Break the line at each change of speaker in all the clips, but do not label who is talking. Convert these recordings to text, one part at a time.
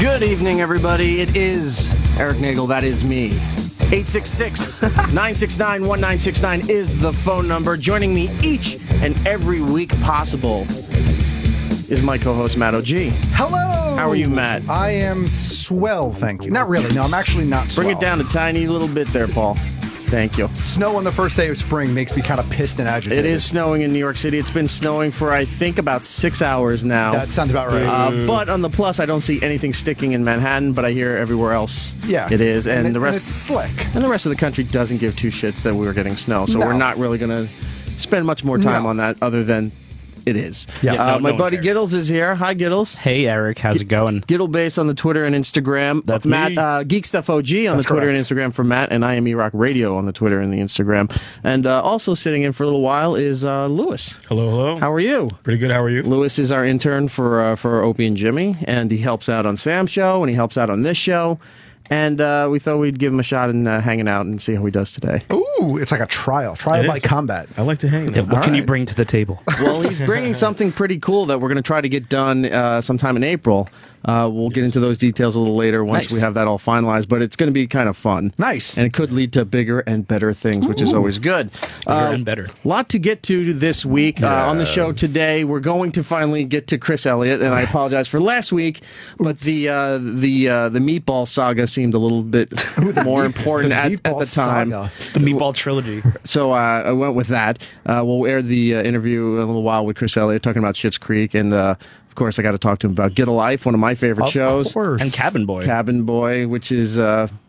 Good evening, everybody. It is Erik Nagel. That is me. 866-969-1969 is the phone number. Joining me each and every week possible is my co-host, Matt O.G.
Hello!
How are you, Matt?
I am swell, thank you. Not really. No, I'm actually not swell.
Bring it down a tiny little bit there, Paul. Thank you.
Snow on the first day of spring makes me kind of pissed and agitated.
It is snowing in New York City. It's been snowing for, I think, about 6 hours now.
That sounds about right.
But on the plus, I don't see anything sticking in Manhattan, but I hear everywhere else it is. And the rest,
it's slick.
And the rest of the country doesn't give two shits that we were getting snow. So we're not really going to spend much more time on that other than it is.
Yeah.
My buddy Giddles is here. Hi, Giddles.
Hey, Erik. How's it going?
Giddlebase on the Twitter and Instagram.
That's
Matt,
me.
Geek Stuff OG on the Twitter and Instagram for Matt, and I am Erik Radio on the Twitter and the Instagram. And also sitting in for a little while is Lewis.
Hello, hello.
How are you?
Pretty good. How are you?
Lewis is our intern for Opie and Jimmy, and he helps out on Sam's show, and he helps out on this show. And we thought we'd give him a shot in hanging out and see how he does today.
Ooh, it's like a trial by combat.
I like to hang.
Yeah, what can you bring to the table?
Well, he's bringing something pretty cool that we're going to try to get done sometime in April. We'll get into those details a little later once we have that all finalized, but it's going to be kind of fun.
Nice.
And it could lead to bigger and better things, which is always good.
Bigger and better.
A lot to get to this week. On the show today, we're going to finally get to Chris Elliott, and I apologize for last week, but the Meatball saga seemed a little bit more important at the time.
Saga.
The Meatball Trilogy.
So I went with that. We'll air the interview in a little while with Chris Elliott talking about Schitt's Creek, and of course I got to talk to him about Get a Life, one of my favorite shows.
Of course.
And Cabin Boy.
Cabin Boy, which is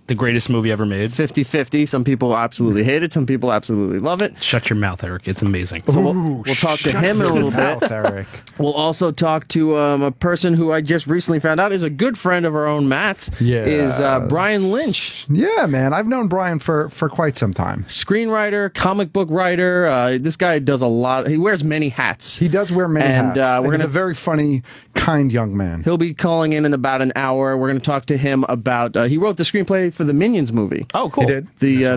The greatest movie ever made.
50-50. Some people absolutely hate it. Some people absolutely love it.
Shut your mouth, Erik. It's amazing.
So we'll talk to him in a little bit.
Erik.
We'll also talk to a person who I just recently found out is a good friend of our own Matt's. Is Brian Lynch.
Yeah, man. I've known Brian for quite some time.
Screenwriter, comic book writer. This guy does a lot. He wears many hats.
He does wear many hats. He's a very funny, kind young man.
He'll be calling in about an hour. We're going to talk to him about. He wrote the screenplay for the Minions movie.
Oh, cool.
He did.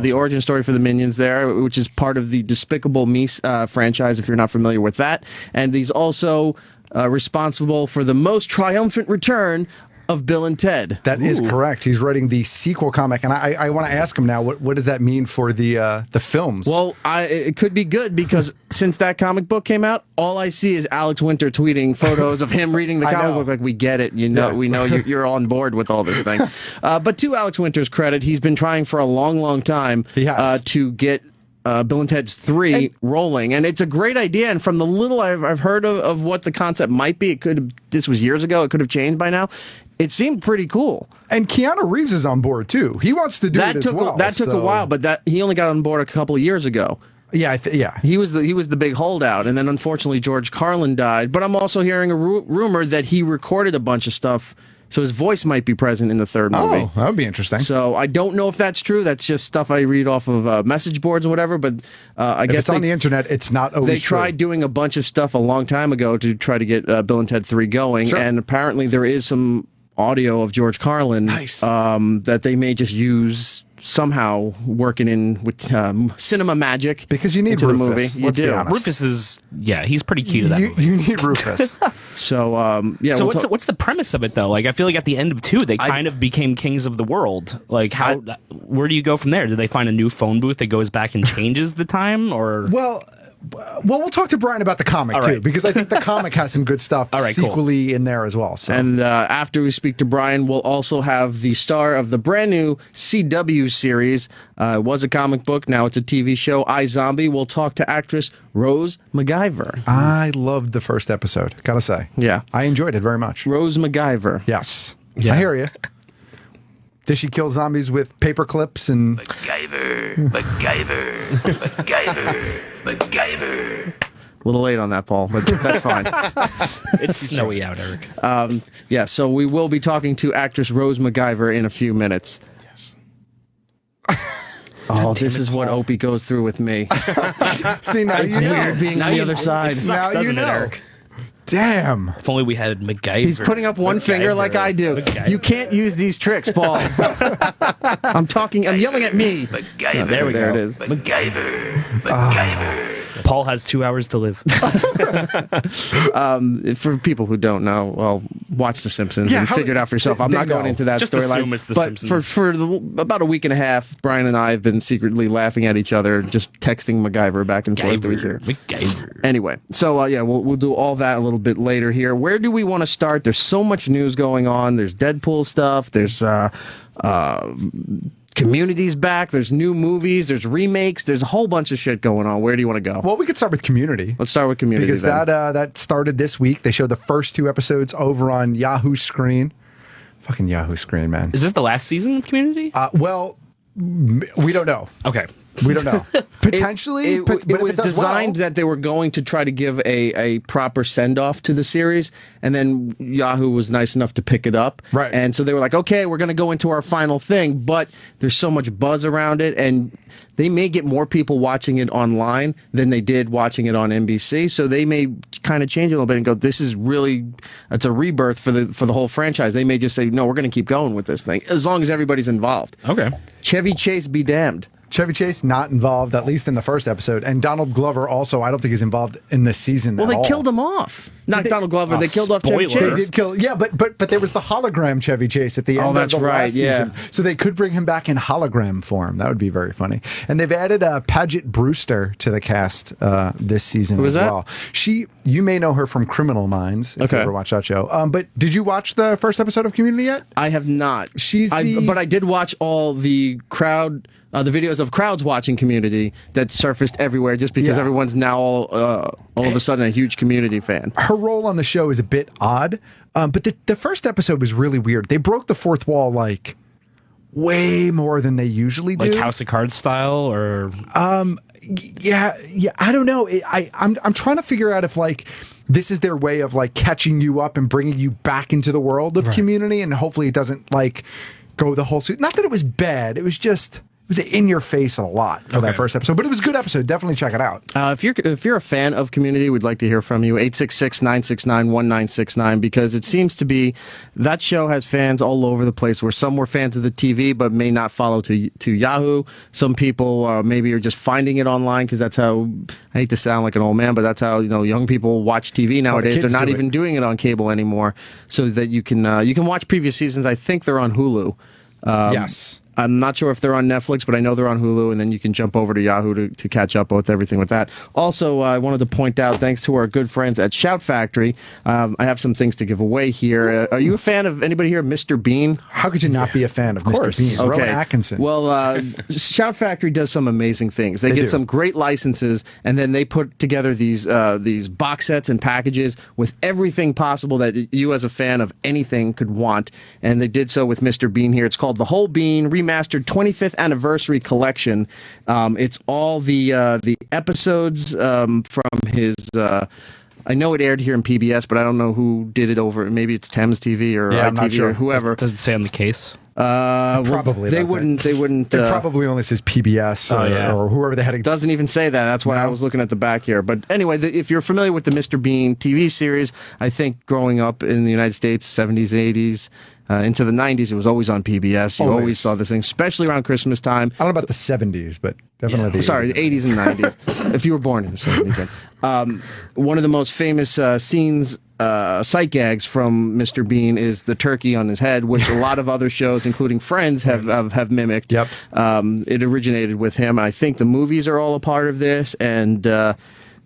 The origin story for the Minions there, which is part of the Despicable Me franchise, if you're not familiar with that. And he's also responsible for the most triumphant return of Bill and Ted.
That is correct. He's writing the sequel comic, and I want to ask him now, what does that mean for the films?
Well, it could be good because since that comic book came out, all I see is Alex Winter tweeting photos of him reading the comic book. Like, we get it. We know you're on board with all this thing. But to Alex Winter's credit, he's been trying for a long, long time to get Bill and Ted's 3 rolling, and it's a great idea. And from the little I've heard of what the concept might be, this was years ago. It could have changed by now. It seemed pretty cool.
And Keanu Reeves is on board too. He wants to do it as well.
That took a while, but he only got on board a couple of years ago.
Yeah,
He was the big holdout, and then unfortunately George Carlin died. But I'm also hearing a rumor that he recorded a bunch of stuff. So his voice might be present in the 3rd movie.
Oh, that would be interesting.
So I don't know if that's true. That's just stuff I read off of message boards or whatever. But I guess
it's on the internet. It's not always
They tried doing a bunch of stuff a long time ago to try to get Bill and Ted 3 going. Sure. And apparently there is some audio of George Carlin that they may just use somehow working in with cinema magic
because you need
into
Rufus.
The movie. You do.
Rufus is he's pretty key to that movie.
You need Rufus.
So
So what's the premise of it though? Like I feel like at the end of 2 they kind of became kings of the world. Like where do you go from there? Do they find a new phone booth that goes back and changes the time or
Well, we'll talk to Brian about the comic too, because I think the comic has some good stuff sequely in there as well. So.
And after we speak to Brian, we'll also have the star of the brand new CW series. It was a comic book, now it's a TV show, iZombie. We'll talk to actress Rosie McIver.
I loved the first episode, gotta say.
Yeah.
I enjoyed it very much.
Rosie McIver.
Yes.
Yeah.
I hear you. Does she kill zombies with paper clips and...
MacGyver.
A little late on that, Paul, but that's fine.
it's snowy out, Erik.
So we will be talking to actress Rosie McIver in a few minutes.
Yes.
Oh, this is what Opie goes through with me.
See, now
it's weird being on the other side.
It sucks, doesn't it, Erik?
Damn.
If only we had MacGyver.
He's putting up one finger like I do.
MacGyver.
You can't use these tricks, Paul. I'm yelling at me.
MacGyver.
There we go.
There it is.
MacGyver.
Paul has 2 hours to live.
For people who don't know, well, watch The Simpsons and figure it out for yourself. I'm not going into that storyline. But for about a week and a half, Brian and I have been secretly laughing at each other, just texting MacGyver back and forth to each other. Anyway, so we'll do all that a little bit later here. Where do we want to start? There's so much news going on. There's Deadpool stuff. There's Community's back. There's new movies. There's remakes. There's a whole bunch of shit going on. Where do you want to go?
Well, we could start with Community.
Let's start with Community
because that started this week. They showed the first 2 episodes over on Yahoo Screen. Fucking Yahoo Screen, man.
Is this the last season of Community?
Well, we don't know.
Okay.
We don't know. Potentially,
it was designed that they were going to try to give a proper send-off to the series, and then Yahoo was nice enough to pick it up.
Right.
And so they were like, okay, we're going to go into our final thing, but there's so much buzz around it, and they may get more people watching it online than they did watching it on NBC, so they may kind of change it a little bit and go, this is really, it's a rebirth for the whole franchise. They may just say, no, we're going to keep going with this thing, as long as everybody's involved.
Okay.
Chevy Chase be damned.
Chevy Chase not involved, at least in the first episode, and Donald Glover also. I don't think he's involved in this season.
Well, they killed him off. Not Donald Glover. They killed off Chevy Chase.
They did kill. Yeah, but there was the hologram Chevy Chase at the end of the last season. So they could bring him back in hologram form. That would be very funny. And they've added Paget Brewster to the cast this season as well. You may know her from Criminal Minds if you ever watched that show. But did you watch the first episode of Community yet?
I have not. But I did watch all the the videos of crowds watching Community that surfaced everywhere just because everyone's now all of a sudden a huge Community fan.
Her role on the show is a bit odd, but the first episode was really weird. They broke the fourth wall like way more than they usually do.
Like House of Cards style, or
yeah, I don't know. I'm trying to figure out if like this is their way of like catching you up and bringing you back into the world of Community, and hopefully it doesn't like go the whole suit. Not that it was bad. It was just. It was in your face a lot for that first episode, but it was a good episode. Definitely check it out.
If you're a fan of Community, we'd like to hear from you. 866-969-1969, because it seems to be that show has fans all over the place. Where some were fans of the TV but may not follow to Yahoo. Some people maybe are just finding it online because that's how. I hate to sound like an old man, but that's how young people watch TV nowadays. They're not even doing it on cable anymore, so that you can watch previous seasons. I think they're on Hulu.
Yes.
I'm not sure if they're on Netflix, but I know they're on Hulu, and then you can jump over to Yahoo to catch up with everything with that. Also, I wanted to point out, thanks to our good friends at Shout Factory, I have some things to give away here. Are you a fan of anybody here, Mr. Bean?
How could you not be a fan of Mr. Bean?
Okay.
Rowan Atkinson.
Well, Shout Factory does some amazing things. They get some great licenses, and then they put together these box sets and packages with everything possible that you as a fan of anything could want, and they did so with Mr. Bean here. It's called The Whole Bean Remastered 25th Anniversary Collection. It's all the episodes from his... I know it aired here in PBS, but I don't know who did it over. Maybe it's Thames TV or ITV or whoever.
Does it say on the case?
Probably
they wouldn't. It
probably only says PBS or whoever the head.
It doesn't even say that. That's why I was looking at the back here. But anyway, if you're familiar with the Mr. Bean TV series, I think growing up in the United States, 70s, 80s. Into the 90s, it was always on PBS. You always saw this thing, especially around Christmas time.
I don't know about the 70s, but definitely the 80s.
Sorry, the 80s and 90s. If you were born in the 70s, then. One of the most famous scenes, sight gags from Mr. Bean is the turkey on his head, which a lot of other shows, including Friends, have mimicked.
Yep.
It originated with him. I think the movies are all a part of this, and...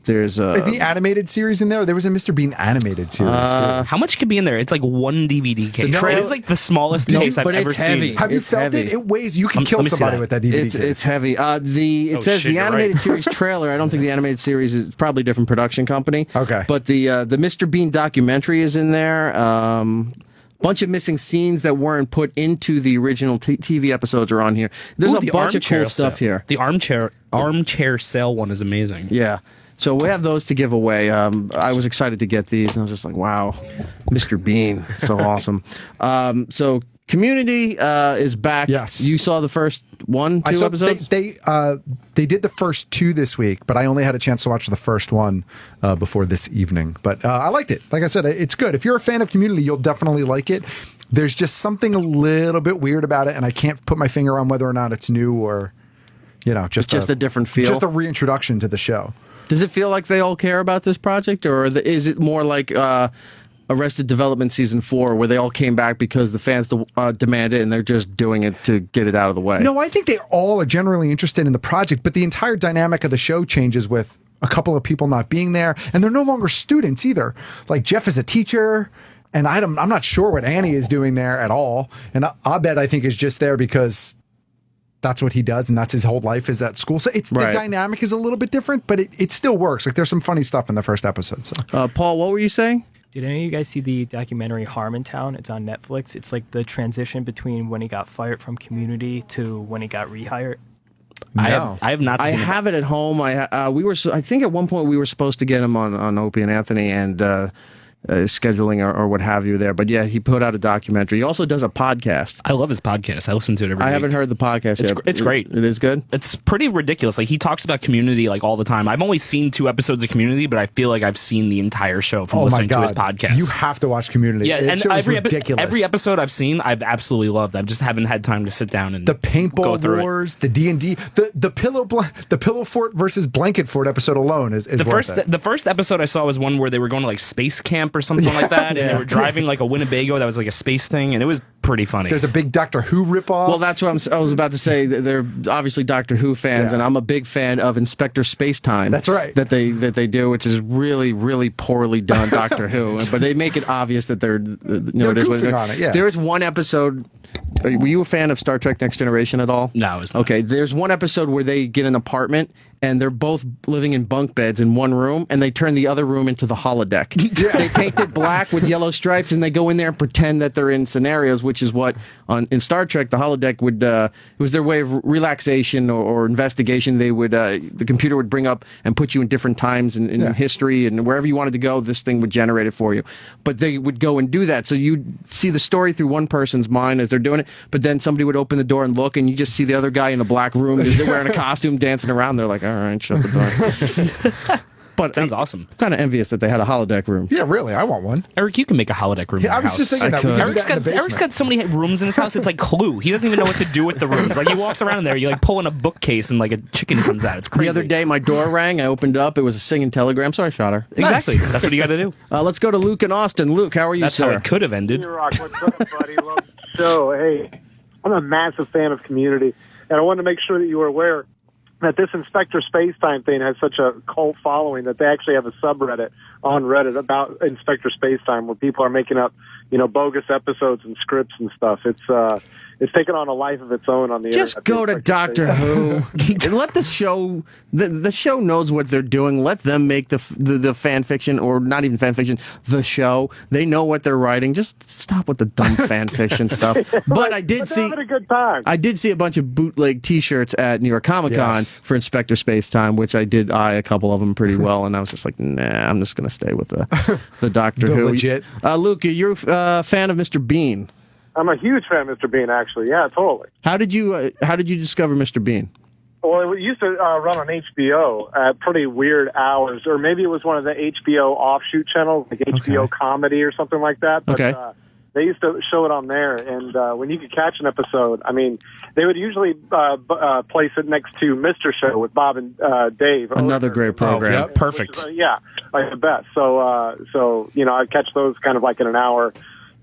Is
the animated series in there? There was a Mr. Bean animated series.
How much could be in there? It's like one DVD case. It's like the smallest case I've ever seen.
Have you felt it? It weighs. You can kill somebody with that DVD case.
It's heavy. It says the animated series trailer. I don't think the animated series is probably a different production company.
Okay.
But the Mr. Bean documentary is in there. Bunch of missing scenes that weren't put into the original TV episodes are on here. There's a bunch of cool stuff here.
The armchair sale one is amazing.
Yeah. So we have those to give away. I was excited to get these, and I was just like, wow, Mr. Bean, so awesome. So Community is back.
Yes.
You saw the first two episodes?
They did the first 2 this week, but I only had a chance to watch the first one before this evening. But I liked it. Like I said, it's good. If you're a fan of Community, you'll definitely like it. There's just something a little bit weird about it, and I can't put my finger on whether or not it's new or, just
a different feel.
Just a reintroduction to the show.
Does it feel like they all care about this project, or is it more like Arrested Development Season 4, where they all came back because the fans demanded it and they're just doing it to get it out of the way?
No, I think they all are generally interested in the project, but the entire dynamic of the show changes with a couple of people not being there, and they're no longer students either. Like Jeff is a teacher, and I'm not sure what Annie is doing there at all. And Abed, I think, is just there because that's what he does, and that's his whole life is at school. So the dynamic is a little bit different, but it still works. Like there's some funny stuff in the first episode. So.
Paul, what were you saying?
Did any of you guys see the documentary Harmontown? It's on Netflix. It's like the transition between when he got fired from Community to when he got rehired.
No.
I have not seen it.
I have it at home. I think at one point we were supposed to get him on Opie and Anthony and scheduling or what have you there. But yeah, he put out a documentary. He also does a podcast.
I love his podcast. I listen to it every week.
I haven't heard the podcast yet.
It's great.
It is good?
It's pretty ridiculous. Like, he talks about Community like all the time. I've only seen 2 episodes of Community, but I feel like I've seen the entire show from listening to his podcast.
You have to watch Community.
Yeah, and every episode I've seen, I've absolutely loved. I just haven't had time to sit down and
the paintball wars, the D&D, the pillow fort versus blanket fort episode alone is
the first episode I saw was one where they were going to like space camp or something like that. And they were driving like a Winnebago that was like a space thing, and it was pretty funny.
There's a big Doctor Who ripoff.
Well, that's what I was about to say. They're obviously Doctor Who fans, and I'm a big fan of Inspector Spacetime.
That's right.
That they do, which is really, really poorly done Doctor Who. But they make it obvious that they're
goofing on it. Yeah.
There is one episode. Were you a fan of Star Trek Next Generation at all?
No, I was not.
Okay, there's one episode where they get an apartment and they're both living in bunk beds in one room, and they turn the other room into the holodeck. They paint it black with yellow stripes, and they go in there and pretend that they're in scenarios, which is what in Star Trek the holodeck would. It was their way of relaxation or investigation. They would the computer would bring up and put you in different times in history, and wherever you wanted to go, this thing would generate it for you. But they would go and do that, so you'd see the story through one person's mind as they're doing it. But then somebody would open the door and look, and you just see the other guy in a black room, they're wearing a costume, dancing around. They're like, all right, shut the door. But
sounds awesome.
I'm kind of envious that they had a holodeck room.
Yeah, really, I want one.
Eric, you can make a holodeck room. Yeah,
I was just thinking that.
Eric's got so many rooms in his house. It's like Clue. He doesn't even know what to do with the rooms. Like, he walks around in there, you like pull in a bookcase, and like a chicken comes out. It's crazy.
The other day, my door rang. I opened it up. It was a singing telegram. So I shot her.
Exactly. Nice. That's what you got to do.
Let's go to Luke in Austin. Luke, how are you,
That's
sir?
How it could have ended.
Hey, Rock, what's up, buddy? Love the show. Hey, I'm a massive fan of Community, and I wanted to make sure that you were aware that this Inspector Spacetime thing has such a cult following that they actually have a subreddit on Reddit about Inspector Spacetime where people are making up, bogus episodes and scripts and stuff. It's taken on a life of its own on the internet.
Just go to Doctor Who and let the show. The show knows what they're doing. Let them make the fan fiction, or not even fan fiction. The show. They know what they're writing. Just stop with the dumb fan fiction stuff. But I did see.
Having a good time.
I did see a bunch of bootleg T-shirts at New York Comic Con for Inspector Spacetime, which I did eye a couple of them pretty well, and I was just like, nah, I'm just gonna stay with the Doctor Who.
Legit.
Luke, you're a fan of Mr. Bean.
I'm a huge fan of Mr. Bean, actually. Yeah, totally.
How did you discover Mr. Bean?
Well, it used to run on HBO at pretty weird hours, or maybe it was one of the HBO offshoot channels, like HBO Comedy or something like that. But, they used to show it on there, and when you could catch an episode, I mean, they would usually place it next to Mr. Show with Bob and Dave.
Another great program.
Yeah, perfect.
Like the best. So I'd catch those kind of like in an hour.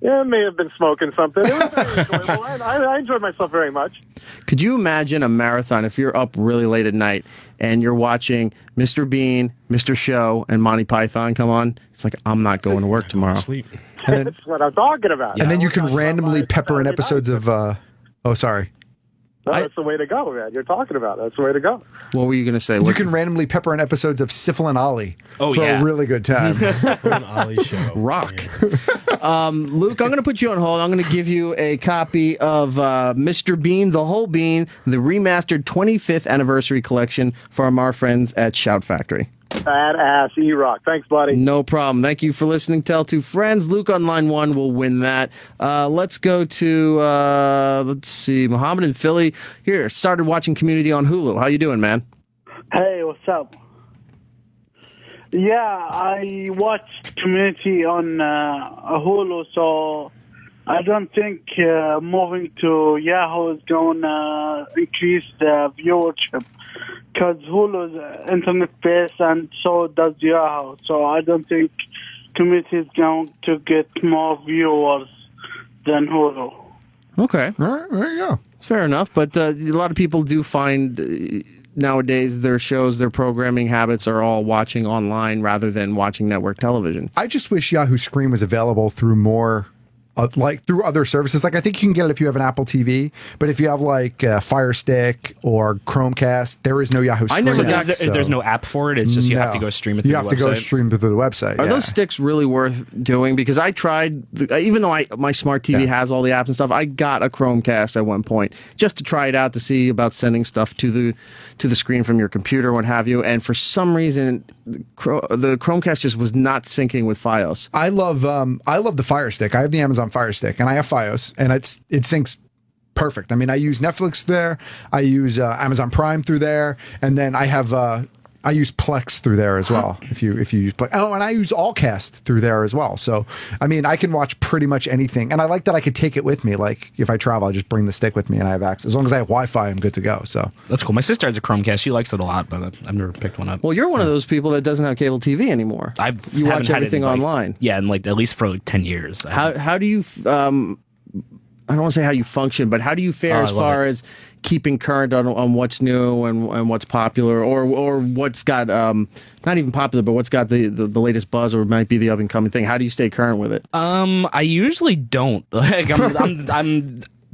Yeah, I may have been smoking something. It was very enjoyable. I enjoyed myself very much.
Could you imagine a marathon if you're up really late at night and you're watching Mr. Bean, Mr. Show, and Monty Python come on? It's like, I'm not going to work tomorrow.
Sleep.
That's what I'm talking about.
And then you can randomly pepper in episodes of... sorry.
No, that's the way to go, man. You're talking about it. That's the way to go.
What were you going to say?
You can randomly pepper in episodes of Syphil and Ollie for a really good time.
Syphil and Ollie show.
Rock. Luke, I'm going to put you on hold. I'm going to give you a copy of Mr. Bean, The Whole Bean, the remastered 25th anniversary collection from our friends at Shout Factory.
Badass E-Rock. Thanks, buddy.
No problem. Thank you for listening. Tell two friends. Luke on line 1 will win that. Let's go to, let's see, Muhammad in Philly. Here, started watching Community on Hulu. How you doing, man?
Hey, what's up? Yeah, I watched Community on Hulu, so I don't think moving to Yahoo is going to increase the viewership. because Hulu is internet-based and so does Yahoo. So I don't think Community is going to get more viewers than Hulu.
Okay.
All right, there you go.
Fair enough, but a lot of people do find nowadays their shows, their programming habits are all watching online rather than watching network television.
I just wish Yahoo Screen was available through more, like through other services. Like I think you can get it if you have an Apple TV, but if you have like Fire Stick or Chromecast, there is no Yahoo Screen.
I never
got. There's no app for it. It's just you have to go stream it through the website.
You have to go stream through the website.
Are those sticks really worth doing? Because I tried, even though my smart TV has all the apps and stuff, I got a Chromecast at one point just to try it out to see about sending stuff to the screen from your computer, what have you. And for some reason, the Chromecast just was not syncing with FiOS.
I love the Fire Stick. I have the Amazon Fire Stick, and I have FiOS, and it syncs perfect. I mean, I use Netflix there, I use Amazon Prime through there, and then I have I use Plex through there as well. If you use Plex, and I use Allcast through there as well. So I mean, I can watch pretty much anything, and I like that I could take it with me. Like if I travel, I just bring the stick with me, and I have access. As long as I have Wi-Fi, I'm good to go. So
that's cool. My sister has a Chromecast. She likes it a lot, but I've never picked one up.
Well, you're one of those people that doesn't have cable TV anymore. You watch everything online.
Yeah, and like at least for like 10 years.
How do you? I don't want to say how you function, but how do you fare as far as keeping current on what's new and what's popular, or what's got not even popular, but what's got the latest buzz, or might be the up and coming thing? How do you stay current with it?
I usually don't. Like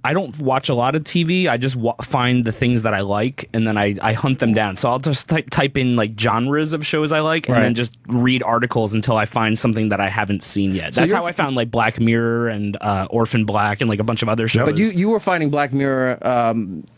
I don't watch a lot of TV. I just find the things that I like, and then I hunt them down. So I'll just type in like genres of shows I like, and then just read articles until I find something that I haven't seen yet. That's how I found like Black Mirror and Orphan Black and like a bunch of other shows.
But you were finding Black Mirror.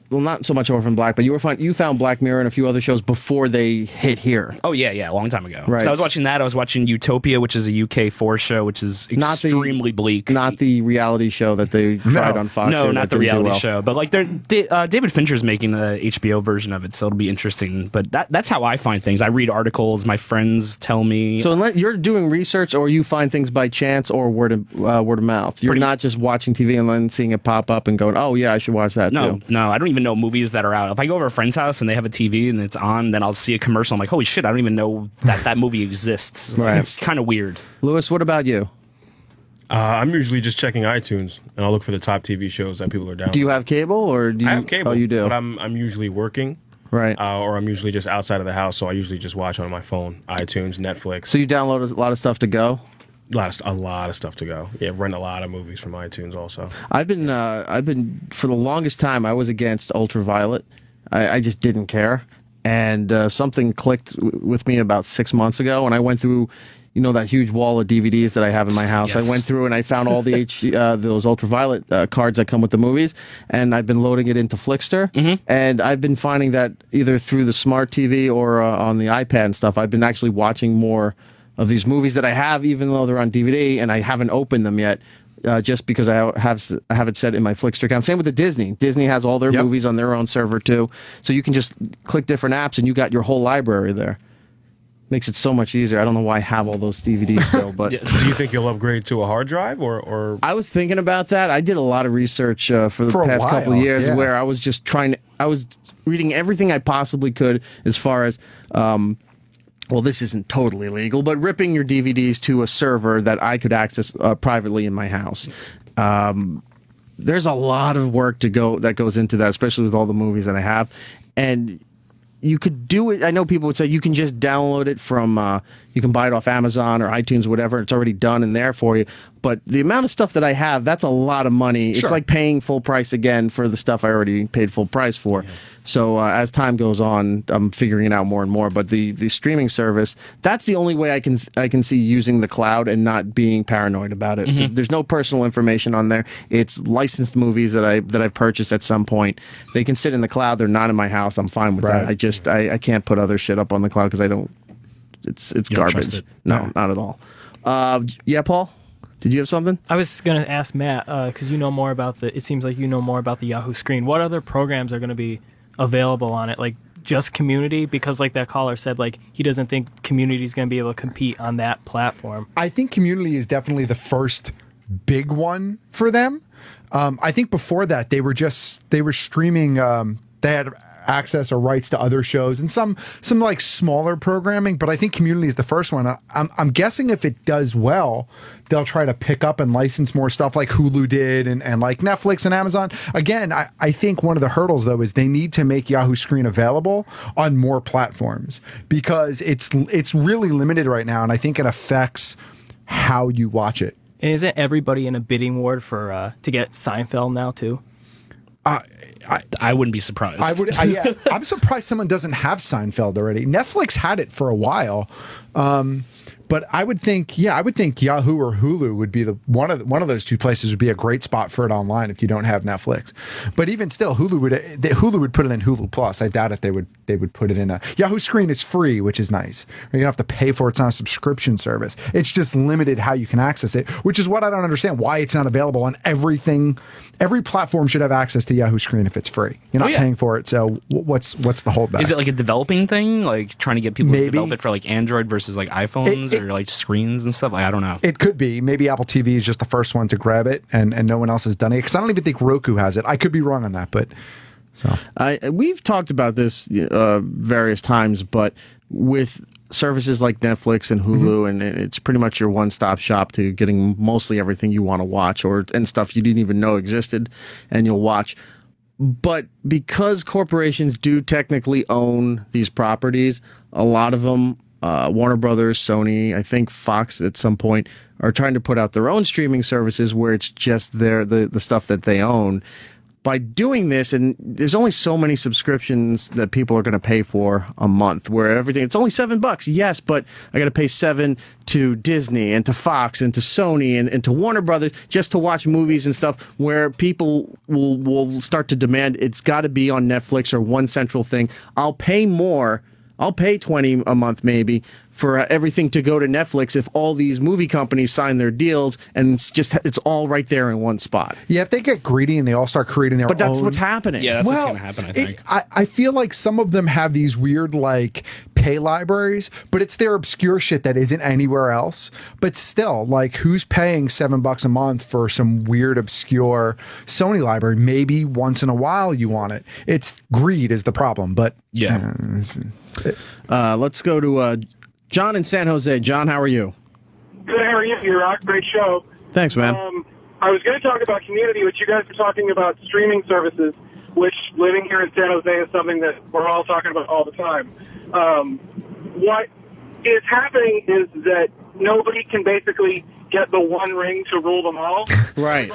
Well, not so much Orphan Black, but you found Black Mirror and a few other shows before they hit here.
Oh yeah, a long time ago.
Right.
So I was watching that. I was watching Utopia, which is a UK4 show, which is extremely bleak.
Not the reality show that they tried on Fox.
No, not the reality show. But like, David Fincher's making the HBO version of it, so it'll be interesting. But that's how I find things. I read articles. My friends tell me.
So unless you're doing research, or you find things by chance or word of mouth. You're not just watching TV and then seeing it pop up and going, "Oh yeah, I should watch that."
No,
too.
I don't even know movies that are out. If I go over a friend's house and they have a TV and it's on, then I'll see a commercial. I'm like, holy shit, I don't even know that movie exists.
Right.
It's kind of weird.
Lewis, what about you?
I'm usually just checking iTunes, and I'll look for the top TV shows that people are downloading.
Do you have cable, or do you?
I have cable.
Oh, you do.
But I'm usually working.
Right.
Or I'm usually just outside of the house, so I usually just watch on my phone, iTunes, Netflix.
So you download a lot of stuff to go?
A lot of stuff to go. Yeah, rent a lot of movies from iTunes also.
I've been for the longest time, I was against Ultraviolet. I just didn't care. And something clicked with me about 6 months ago, and I went through, that huge wall of DVDs that I have in my house.
Yes.
I went through and I found all the those Ultraviolet cards that come with the movies, and I've been loading it into Flickster. Mm-hmm. And I've been finding that either through the smart TV or on the iPad and stuff, I've been actually watching more of these movies that I have, even though they're on DVD, and I haven't opened them yet. Just because I have it set in my Flickster account. Same with the Disney. Disney has all their movies on their own server too, so you can just click different apps and you got your whole library there. Makes it so much easier. I don't know why I have all those DVDs still, but
Do you think you'll upgrade to a hard drive or?
I was thinking about that. I did a lot of research for the past couple of years where I was just I was reading everything I possibly could as far as. Well, this isn't totally legal, but ripping your DVDs to a server that I could access privately in my house. There's a lot of work that goes into that, especially with all the movies that I have. And you could do it. I know people would say you can just download it from, you can buy it off Amazon or iTunes, whatever. It's already done and there for you. But the amount of stuff that I have, that's a lot of money. Sure. It's like paying full price again for the stuff I already paid full price for. Yeah. So as time goes on, I'm figuring it out more and more. But the streaming service, that's the only way I can see using the cloud and not being paranoid about it. Mm-hmm. There's no personal information on there. It's licensed movies that I've purchased at some point. They can sit in the cloud. They're not in my house. I'm fine with that. I can't put other shit up on the cloud because I don't. It's garbage. No, not at all. Yeah, Paul. Did you have something?
I was going to ask Matt because you know more about it seems like you know more about the Yahoo Screen. What other programs are going to be available on it? Like just Community? Because like that caller said, like he doesn't think Community is going to be able to compete on that platform.
I think Community is definitely the first big one for them. I think before that they were streaming. they had access or rights to other shows and some like smaller programming, but I think Community is the first one. I'm guessing if it does well, they'll try to pick up and license more stuff like Hulu did and like Netflix and Amazon. Again, I think one of the hurdles though is they need to make Yahoo Screen available on more platforms because it's really limited right now, and I think it affects how you watch it.
And isn't everybody in a bidding war for to get Seinfeld now too?
I wouldn't be surprised.
I'm surprised someone doesn't have Seinfeld already. Netflix had it for a while, but I would think Yahoo or Hulu would be one of those two places would be a great spot for it online if you don't have Netflix. But even still, Hulu would put it in Hulu Plus. I doubt if they would put it in a Yahoo Screen is free, which is nice. You don't have to pay for it. It's not a subscription service. It's just limited how you can access it, which is what I don't understand why it's not available on everything. Every platform should have access to Yahoo Screen if it's free. You're not paying for it, so what's the holdback?
Is it like a developing thing, like trying to get people to develop it for like Android versus like iPhones or like screens and stuff? Like, I don't know.
It could be. Maybe Apple TV is just the first one to grab it, and no one else has done it. Because I don't even think Roku has it. I could be wrong on that, but so
we've talked about this various times, but with services like Netflix and Hulu, and it's pretty much your one-stop shop to getting mostly everything you want to watch and stuff you didn't even know existed, and you'll watch. But because corporations do technically own these properties, a lot of them, Warner Brothers, Sony, I think Fox at some point, are trying to put out their own streaming services where it's just the stuff that they own. By doing this, and there's only so many subscriptions that people are going to pay for a month, where it's only $7, yes, but I got to pay $7 to Disney and to Fox and to Sony and to Warner Brothers just to watch movies and stuff, where people will start to demand it's got to be on Netflix or one central thing. I'll pay more. I'll pay $20 a month maybe for everything to go to Netflix if all these movie companies sign their deals and it's all right there in one spot.
Yeah, if they get greedy and they all start creating their own.
But that's what's happening.
Yeah, that's what's going to happen, I think.
I feel like some of them have these weird like pay libraries, but it's their obscure shit that isn't anywhere else. But still, like, who's paying $7 a month for some weird obscure Sony library? Maybe once in a while you want it. It's greed is the problem, but
yeah.
Let's go to John in San Jose. John, how are you?
Good, how are you? You're rock. Great show.
Thanks, man.
I was going to talk about Community, but you guys were talking about streaming services, which living here in San Jose is something that we're all talking about all the time. What is happening is that nobody can basically get the one ring to rule them all.
Right.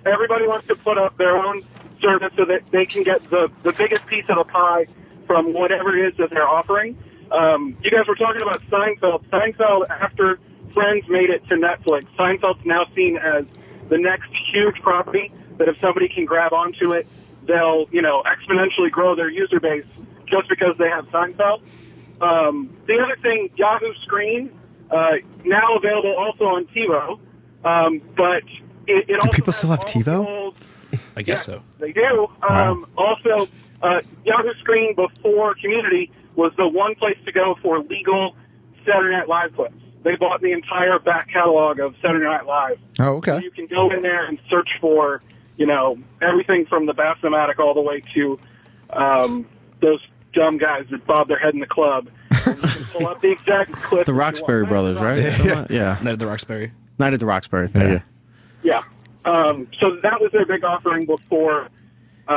Everybody wants to put up their own service so that they can get the biggest piece of the pie from whatever it is that they're offering. You guys were talking about Seinfeld. Seinfeld, after Friends made it to Netflix, Seinfeld's now seen as the next huge property that if somebody can grab onto it, they'll, exponentially grow their user base just because they have Seinfeld. The other thing, Yahoo Screen, now available also on TiVo, but it also
people still have TiVo?
I guess so.
They do.
Wow.
Also, Yahoo Screen before Community was the one place to go for legal Saturday Night Live clips. They bought the entire back catalog of Saturday Night Live.
Oh, okay.
So you can go in there and search for, everything from the Bass-O-Matic all the way to those dumb guys that bob their head in the club. And you can pull up the exact clip.
The Roxbury brothers, right? Yeah.
Night at the Roxbury.
Night at the Roxbury. Thank you.
Yeah. So that was their big offering before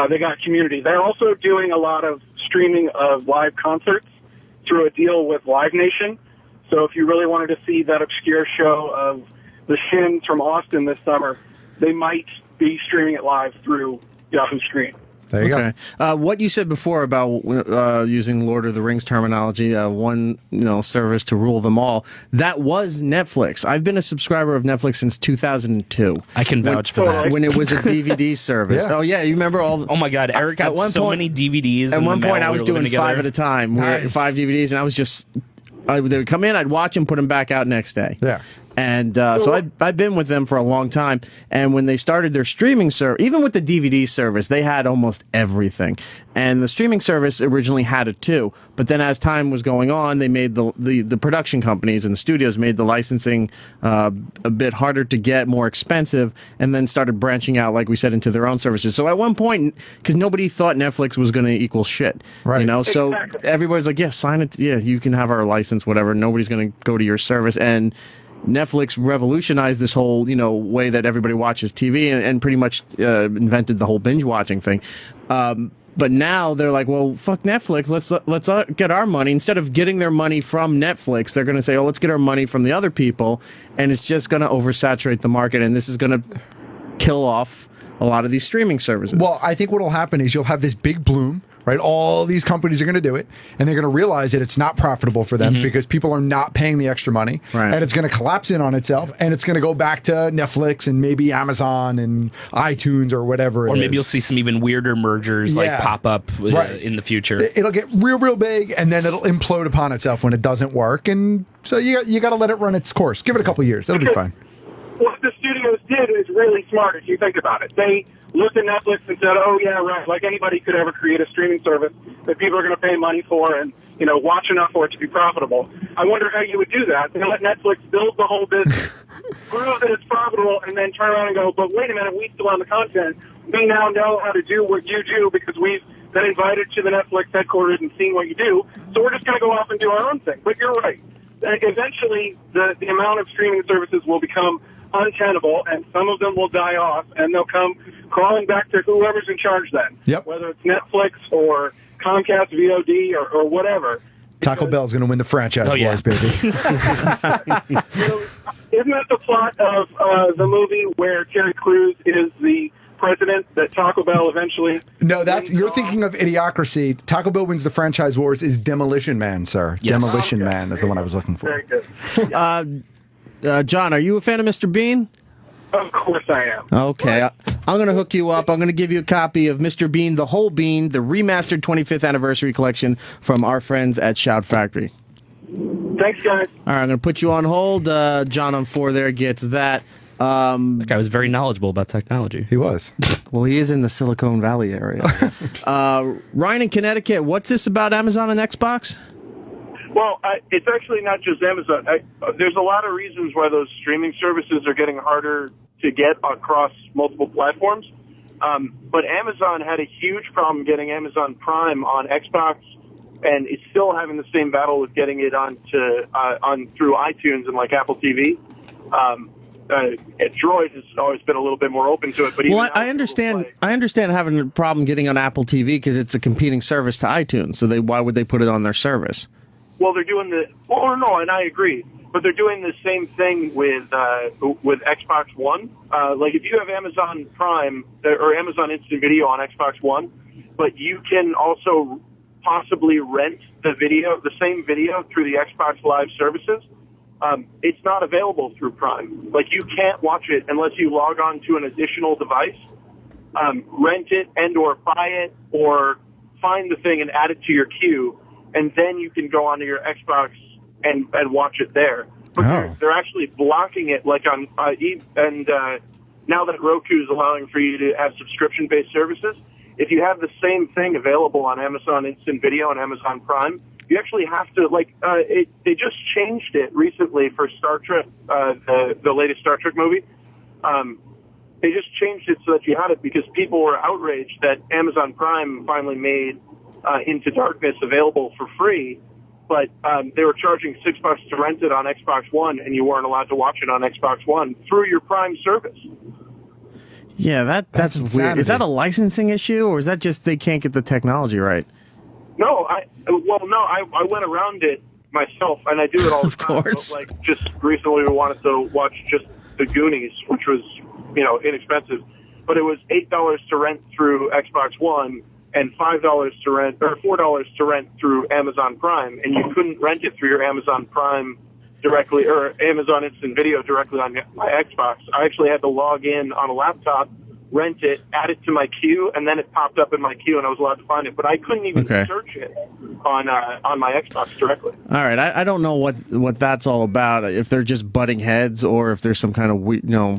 they got Community. They're also doing a lot of streaming of live concerts through a deal with Live Nation. So if you really wanted to see that obscure show of the Shins from Austin this summer, they might be streaming it live through Yahoo Screen.
There you
go. What you said before about using Lord of the Rings terminology, one service to rule them all, that was Netflix. I've been a subscriber of Netflix since 2002.
I can vouch for that.
When it was a DVD service.
Yeah.
Oh yeah, you remember all?
Oh my God, Eric got so many DVDs.
At one point, I was doing 5 at a time.
Nice.
5 DVDs, and I was just. They would come in, I'd watch them, put them back out next day.
Yeah.
And so I've been with them for a long time. And when they started their streaming service, even with the DVD service, they had almost everything. And the streaming service originally had it too. But then as time was going on, they made the production companies and the studios made the licensing a bit harder to get, more expensive, and then started branching out, like we said, into their own services. So at one point, because nobody thought Netflix was going to equal shit, you know, so everybody's like, yeah, sign it. Yeah, you can have our license, whatever. Nobody's going to go to your service. And Netflix revolutionized this whole, you know, way that everybody watches TV and pretty much invented the whole binge watching thing. But now they're like, well, fuck Netflix. Let's get our money. Instead of getting their money from Netflix, they're going to say, oh, let's get our money from the other people. And it's just going to oversaturate the market. And this is going to kill off a lot of these streaming services.
Well, I think what will happen is you'll have this big bloom. Right, all these companies are going to do it, and they're going to realize that it's not profitable for them because people are not paying the extra money, and it's going to collapse in on itself, and it's going to go back to Netflix and maybe Amazon and iTunes or whatever.
Or maybe you'll see some even weirder mergers like pop up in the future.
It'll get real big, and then it'll implode upon itself when it doesn't work. And so you got to let it run its course. Give it a couple years; it'll be fine.
What the studios did is really smart if you think about it. They looked at Netflix and said, oh, yeah, right, like anybody could ever create a streaming service that people are going to pay money for and, you know, watch enough for it to be profitable. I wonder how you would do that. They let Netflix build the whole business, prove that it's profitable, and then turn around and go, but wait a minute, we still own the content. We now know how to do what you do because we've been invited to the Netflix headquarters and seen what you do, so we're just going to go off and do our own thing. But you're right. Eventually, the amount of streaming services will become untenable, and some of them will die off, and they'll come crawling back to whoever's in charge then.
Yep.
Whether it's Netflix or Comcast VOD or whatever.
Taco Bell's going to win the franchise wars, baby.
Isn't that the plot of the movie where Terry Crews is the president that Taco Bell eventually...
No, you're thinking of Idiocracy. Taco Bell wins the franchise wars is Demolition Man, sir. Yes. Demolition Man is the one I was looking for.
Very good.
John, are you a fan of Mr. Bean?
Of course I am.
Okay. I'm going to hook you up. I'm going to give you a copy of Mr. Bean, The Whole Bean, the remastered 25th anniversary collection from our friends at Shout Factory.
Thanks, guys.
All right, I'm going to put you on hold. John on 4 there gets that.
That guy was very knowledgeable about technology.
He was.
Well, he is in the Silicon Valley area. Ryan in Connecticut, what's this about Amazon and Xbox?
Well, it's actually not just Amazon. There's a lot of reasons why those streaming services are getting harder to get across multiple platforms. But Amazon had a huge problem getting Amazon Prime on Xbox, and it's still having the same battle with getting it on through iTunes and like Apple TV. Droid has always been a little bit more open to it. But
well, I understand having a problem getting on Apple TV because it's a competing service to iTunes. So why would they put it on their service?
Well, they're doing and I agree, but they're doing the same thing with Xbox One. Like if you have Amazon Prime or Amazon Instant Video on Xbox One, but you can also possibly rent the same video through the Xbox Live services. It's not available through Prime. Like you can't watch it unless you log on to an additional device, rent it and/or buy it, or find the thing and add it to your queue. And then you can go onto your Xbox and watch it there. But they're actually blocking it, like on now that Roku is allowing for you to have subscription-based services, if you have the same thing available on Amazon Instant Video and Amazon Prime, you actually have to they just changed it recently for Star Trek, the latest Star Trek movie. They just changed it so that you had it because people were outraged that Amazon Prime finally made Into Darkness available for free, but they were charging $6 to rent it on Xbox One, and you weren't allowed to watch it on Xbox One through your Prime service.
Yeah, that's weird. Is that a licensing issue, or is that just they can't get the technology right?
No, I went around it myself, and I do it all the time.
Of course.
But, like, just recently we wanted to watch just The Goonies, which was, inexpensive, but it was $8 to rent through Xbox One and $5 to rent, or $4 to rent through Amazon Prime, and you couldn't rent it through your Amazon Prime directly, or Amazon Instant Video directly on my Xbox. I actually had to log in on a laptop rent it, add it to my queue, and then it popped up in my queue, and I was allowed to find it. But I couldn't even search it on my Xbox directly.
All right, I don't know what that's all about. If they're just butting heads, or if there's some kind of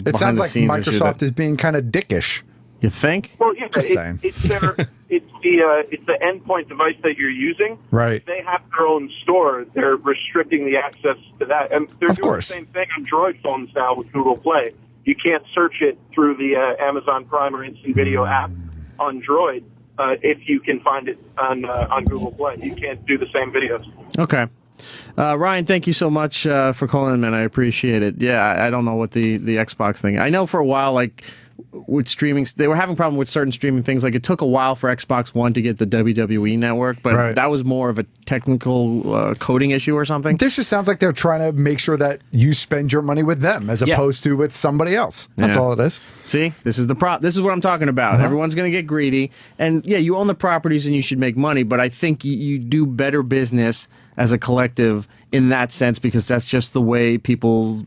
it sounds like Microsoft is being kind of dickish.
You think?
Well, yeah,
Just saying.
It's the endpoint device that you're using.
Right.
If they have their own store, they're restricting the access to that, and they're doing the same thing on Droid phones now with Google Play. You can't search it through the Amazon Prime or Instant Video app on Droid if you can find it on Google Play. You can't do the same videos.
Okay. Ryan, thank you so much for calling in, man. I appreciate it. Yeah, I don't know what the Xbox thing. I know for a while, like, with streaming, they were having a problem with certain streaming things. Like, it took a while for Xbox One to get the WWE network, but that was more of a technical coding issue or something.
This just sounds like they're trying to make sure that you spend your money with them as opposed to with somebody else. That's all it is.
See, this is this is what I'm talking about. Everyone's going to get greedy, and yeah, you own the properties and you should make money, but I think you do better business as a collective in that sense, because that's just the way people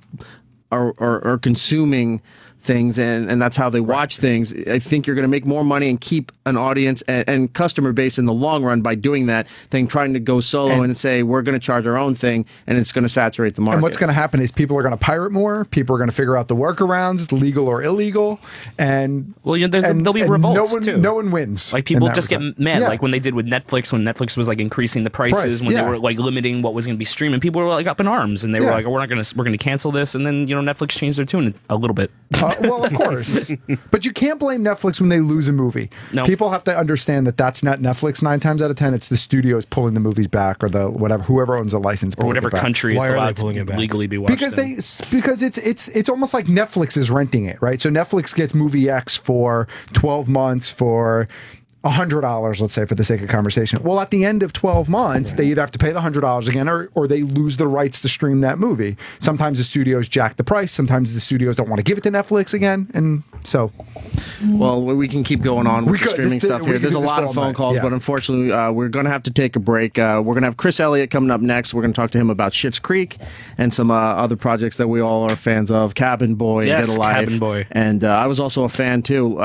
are consuming things, and that's how they watch things. I think you're going to make more money and keep an audience and customer base in the long run by doing that than trying to go solo and say we're going to charge our own thing, and it's going to saturate the market.
And what's going to happen is people are going to pirate more. People are going to figure out the workarounds, legal or illegal, and
there'll be revolts too.
No one wins.
Like, people just get mad, like when they did with Netflix, when Netflix was like increasing the prices, when they were like limiting what was going to be streaming. People were like up in arms, and they were like, we're going to cancel this, and then Netflix changed their tune a little bit.
Well, of course. But you can't blame Netflix when they lose a movie. No. People have to understand that that's not Netflix 9 times out of 10. It's the studios pulling the movies back, or whoever owns a license
or whatever country it's allowed to legally be watched
because it's almost like Netflix is renting it, right? So Netflix gets movie X for 12 months for $100, let's say, for the sake of conversation. Well, at the end of 12 months, they either have to pay the $100 again, or they lose the rights to stream that movie. Sometimes the studios jack the price. Sometimes the studios don't want to give it to Netflix again, and so.
Well, we can keep going on with the streaming stuff here. There's a lot of phone calls, but unfortunately, we're going to have to take a break. We're going to have Chris Elliott coming up next. We're going to talk to him about Schitt's Creek and some other projects that we all are fans of. Cabin Boy,
yes,
Get a Life.
Cabin Boy.
And I was also a fan, too.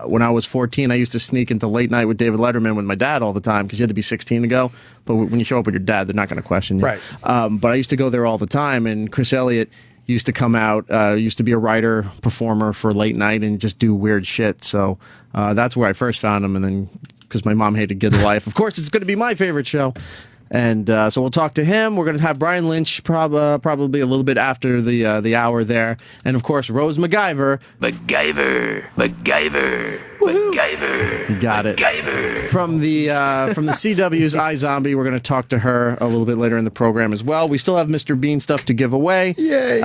When I was 14, I used to sneak into Late Night with David Letterman with my dad all the time, because you had to be 16 to go. But when you show up with your dad, they're not going to question you.
Right.
But I used to go there all the time, and Chris Elliott used to come out, used to be a writer, performer for Late Night and just do weird shit. So that's where I first found him, and then because my mom hated Get a Life. Of course, it's going to be my favorite show. And so we'll talk to him. We're going to have Brian Lynch probably a little bit after the hour there. And, of course, Rosie McIver. McIver. You got it. From the CW's iZombie, we're going to talk to her a little bit later in the program as well. We still have Mr. Bean stuff to give away.
Yay!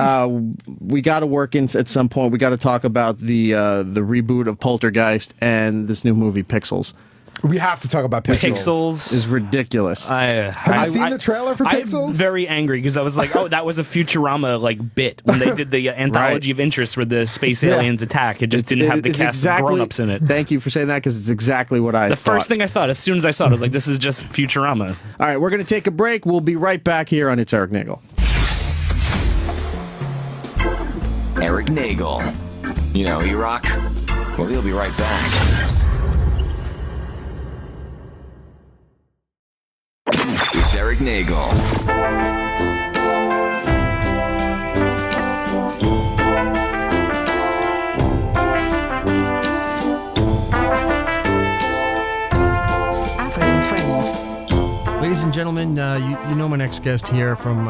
We got to work in at some point. We got to talk about the reboot of Poltergeist and this new movie Pixels.
We have to talk about Pixels.
Pixels is ridiculous.
Have you seen the trailer for Pixels?
I'm very angry because I was like, oh, that was a Futurama bit when they did the anthology of interest where the space aliens attack. It just didn't have the cast of grown-ups in it.
Thank you for saying that, because it's exactly what I thought.
The first thing I thought, as soon as I saw it, I was like, this is just Futurama.
All right, we're going to take a break. We'll be right back here on It's Erik Nagel.
Erik Nagel. You know, E-Rock? Well, he'll be right back. It's Erik Nagel.
Ladies and gentlemen, you know my next guest here from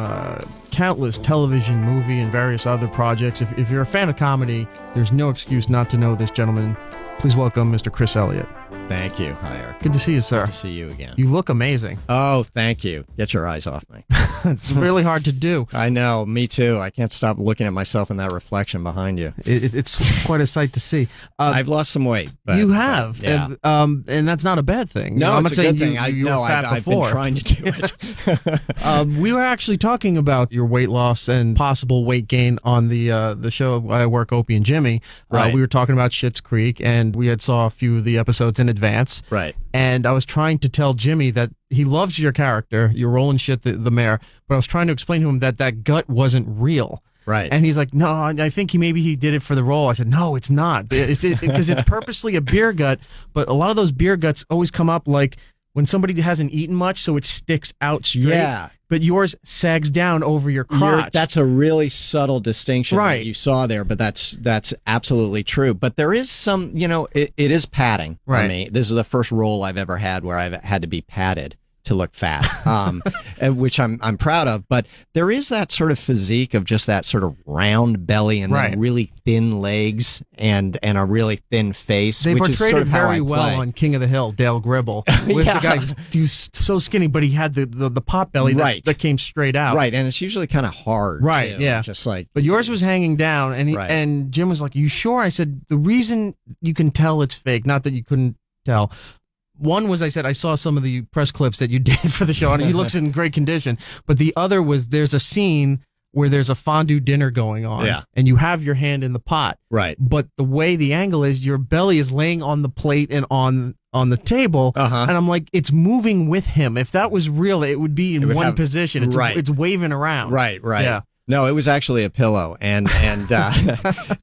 countless television, movie, and various other projects. If you're a fan of comedy, there's no excuse not to know this gentleman. Please welcome Mr. Chris Elliott.
Thank you. Hi, Erik.
Good to see you, sir.
Good to see you again.
You look amazing.
Oh, thank you. Get your eyes off me.
It's really hard to do.
I know. Me too. I can't stop looking at myself in that reflection behind you.
It's quite a sight to see.
I've lost some weight. But,
you have.
Yeah.
And that's not a bad thing.
No,
I'm
it's
not
a
saying
good thing.
you were fat
I've
before.
been trying to do it.
We were actually talking about your weight loss and possible weight gain on the show I work, Opie and Jimmy.
Right.
We were talking about Schitt's Creek, and we had saw a few of the episodes in advance.
Right.
And I was trying to tell Jimmy that he loves your character, your role in Shit the mayor, but I was trying to explain to him that gut wasn't real.
Right.
And he's like, no, I think maybe he did it for the role. I said, no, it's not. Because it's purposely a beer gut, but a lot of those beer guts always come up like when somebody hasn't eaten much, so it sticks out straight.
Yeah.
But yours sags down over your crotch.
That's a really subtle distinction
right.
that you saw there, but that's absolutely true. But there is some, it is padding for me. This is the first role I've ever had where I've had to be padded to look fat, which I'm proud of. But there is that sort of physique of just that sort of round belly and then really thin legs and a really thin face.
They
which
portrayed
is sort
it
of how
very
I
well
play.
on King of the Hill, Dale Gribble. Where's the guy who's so skinny, but he had the pot belly that came straight out.
Right, and it's usually kind of hard.
Right,
too,
yeah.
Just like,
but yours was hanging down, and and Jim was like, "You sure?" I said, "The reason you can tell it's fake, not that you couldn't tell." One was I said I saw some of the press clips that you did for the show, and he looks in great condition. But the other was there's a scene where there's a fondue dinner going on, and you have your hand in the pot,
right?
But the way the angle is, your belly is laying on the plate and on the table, and I'm like, it's moving with him. If that was real, it would be in one position. It's waving around.
Right.
Yeah.
No, it was actually a pillow, and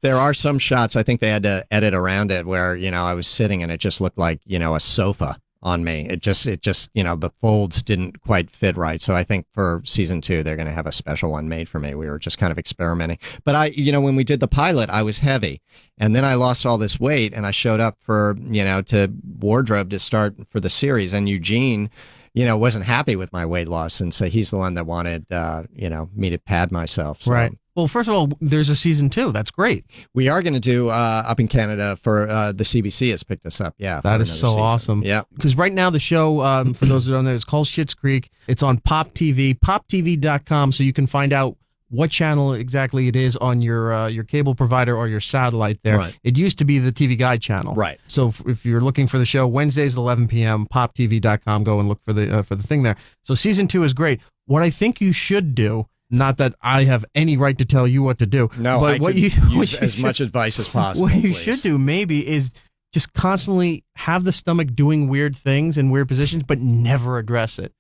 there are some shots I think they had to edit around it where I was sitting and it just looked like a sofa on me. It just the folds didn't quite fit right. So I think for season 2 they're going to have a special one made for me. We were just kind of experimenting. But when we did the pilot, I was heavy, and then I lost all this weight, and I showed up for to wardrobe to start for the series, and Eugene wasn't happy with my weight loss, and so he's the one that wanted, me to pad myself. So.
Right. Well, first of all, there's a season 2. That's great.
We are going to do up in Canada for the CBC has picked us up. Yeah,
that is so awesome.
Yeah,
because right now the show, for those that don't know, it's called Schitt's Creek. It's on Pop TV, poptv.com, so you can find out what channel exactly it is on your cable provider or your satellite there.
Right.
It used to be the TV Guide channel.
Right.
So if you're looking for the show, Wednesdays 11 p.m., poptv.com, go and look for the thing there. So season 2 is great. What I think you should do, not that I have any right to tell you what to do.
No,
but
what you use as much advice as possible.
What you should do maybe is just constantly have the stomach doing weird things in weird positions, but never address it.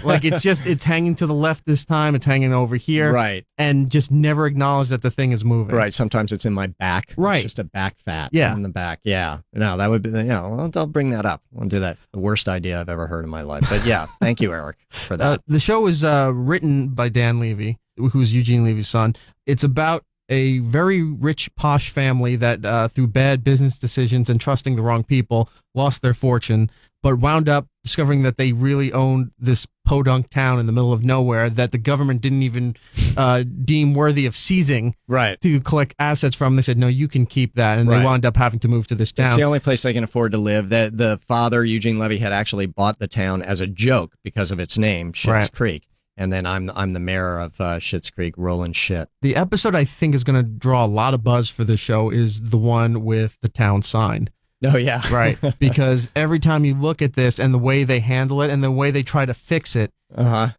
Like it's hanging to the left this time, it's hanging over here.
Right.
And just never acknowledge that the thing is moving.
Right. Sometimes it's in my back.
Right.
It's just a back fat
in
the back. Yeah. No, that would be, I'll bring that up. I'll do that. The worst idea I've ever heard in my life. But yeah, thank you, Erik, for that.
The show is written by Dan Levy, who's Eugene Levy's son. It's about a very rich, posh family that, through bad business decisions and trusting the wrong people, lost their fortune, but wound up discovering that they really owned this podunk town in the middle of nowhere that the government didn't even deem worthy of seizing to collect assets from. They said, no, you can keep that. And they wound up having to move to this town.
It's the only place they can afford to live. The father, Eugene Levy, had actually bought the town as a joke because of its name, Schitt's Creek. And then I'm the mayor of Schitt's Creek, rolling shit.
The episode I think is going to draw a lot of buzz for the show is the one with the town sign.
Oh, yeah.
Right. Because every time you look at this and the way they handle it and the way they try to fix it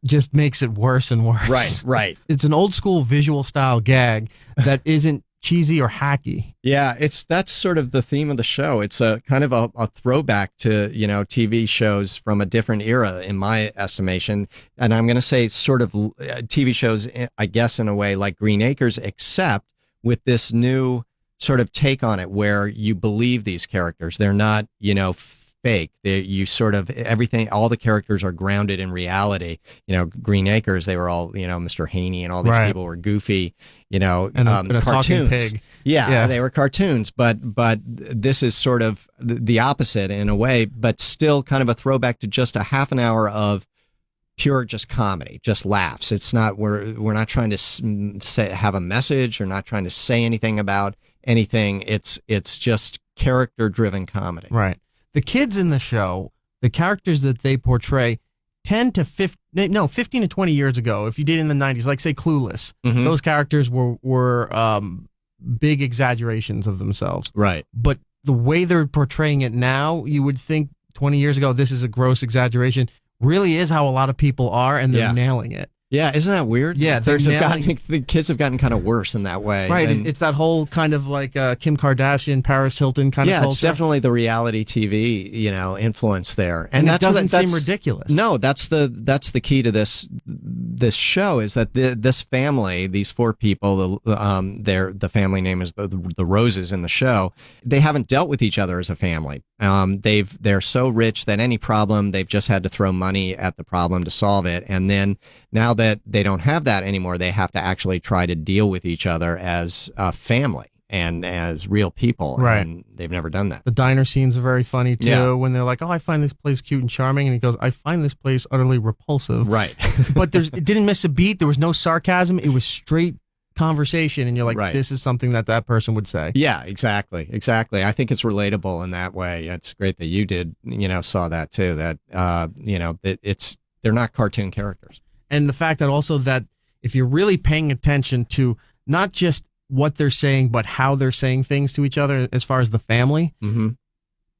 just makes it worse and worse.
Right.
It's an old school visual style gag that isn't cheesy or hacky.
Yeah, that's sort of the theme of the show. It's a kind of a throwback to, TV shows from a different era, in my estimation. And I'm going to say sort of TV shows, I guess, in a way like Green Acres, except with this new sort of take on it where you believe these characters. They're not, fake. You sort of everything. All the characters are grounded in reality. Green Acres. They were all Mr. Haney and all these people were goofy.
And a
cartoons.
Pig.
Yeah, they were cartoons. But this is sort of the opposite in a way, but still kind of a throwback to just a half an hour of pure just comedy, just laughs. It's not we're not trying to have a message or not trying to say anything about anything. It's just character driven comedy.
Right. The kids in the show, the characters that they portray, 15 to 20 years ago, if you did in the 90s, like say Clueless, those characters were big exaggerations of themselves.
Right.
But the way they're portraying it now, you would think 20 years ago, this is a gross exaggeration, really is how a lot of people are, and they're nailing it.
Yeah, isn't that weird?
Yeah,
the kids have gotten kind of worse in that way.
Right, it's that whole kind of like Kim Kardashian, Paris Hilton kind of culture.
Yeah, it's definitely the reality TV, influence there,
and it doesn't seem ridiculous.
No, that's the key to this show is that this family, these 4 people, the family name is the Roses in the show. They haven't dealt with each other as a family. They're so rich that any problem they've just had to throw money at the problem to solve it, and then now that they don't have that anymore, they have to actually try to deal with each other as a family and as real people.
Right.
And they've never done that.
The diner scenes are very funny, too,
Yeah.
when they're like, oh, I find this place cute and charming. And he goes, I find this place utterly repulsive.
Right.
But it didn't miss a beat. There was no sarcasm. It was straight conversation. And you're like,
Right.
this is something that person would say.
Yeah, exactly. I think it's relatable in that way. It's great that you did, saw that, too, that, they're not cartoon characters.
And the fact that also that if you're really paying attention to not just what they're saying, but how they're saying things to each other as far as the family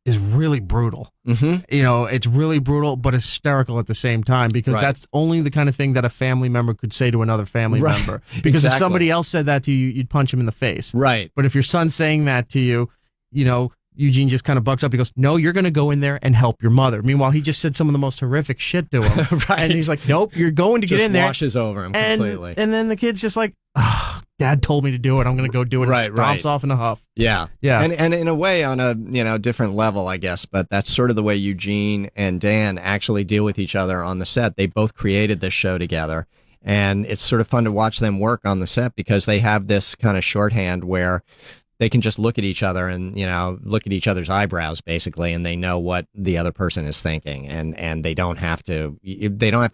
is really brutal.
Mm-hmm.
It's really brutal, but hysterical at the same time because that's only the kind of thing that a family member could say to another family member. Because if somebody else said that to you, you'd punch him in the face.
Right.
But if your son's saying that to you, Eugene just kind of bucks up. He goes, no, you're going to go in there and help your mother. Meanwhile, he just said some of the most horrific shit to him.
Right.
And he's like, nope, you're going to get in there.
Washes over him completely.
And then the kid's just like, oh, Dad told me to do it. I'm going to go do it.
Right,
and stomps off in a huff.
Yeah.
Yeah.
And in a way on a, different level, I guess, but that's sort of the way Eugene and Dan actually deal with each other on the set. They both created this show together. And it's sort of fun to watch them work on the set because they have this kind of shorthand where they can just look at each other and, look at each other's eyebrows basically, and they know what the other person is thinking, and they don't have to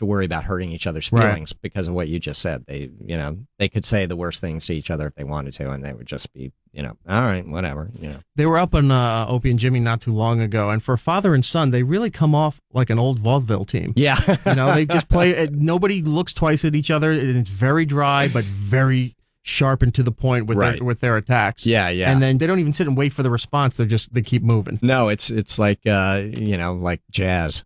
worry about hurting each other's feelings because of what you just said. They could say the worst things to each other if they wanted to, and they would just be, all right, whatever,
They were up on Opie and Jimmy not too long ago, and for father and son, they really come off like an old vaudeville team.
Yeah.
They just play, nobody looks twice at each other, and it's very dry, but very sharp and to the point with their attacks.
Yeah, yeah.
And then they don't even sit and wait for the response. They keep moving.
No, it's like like jazz.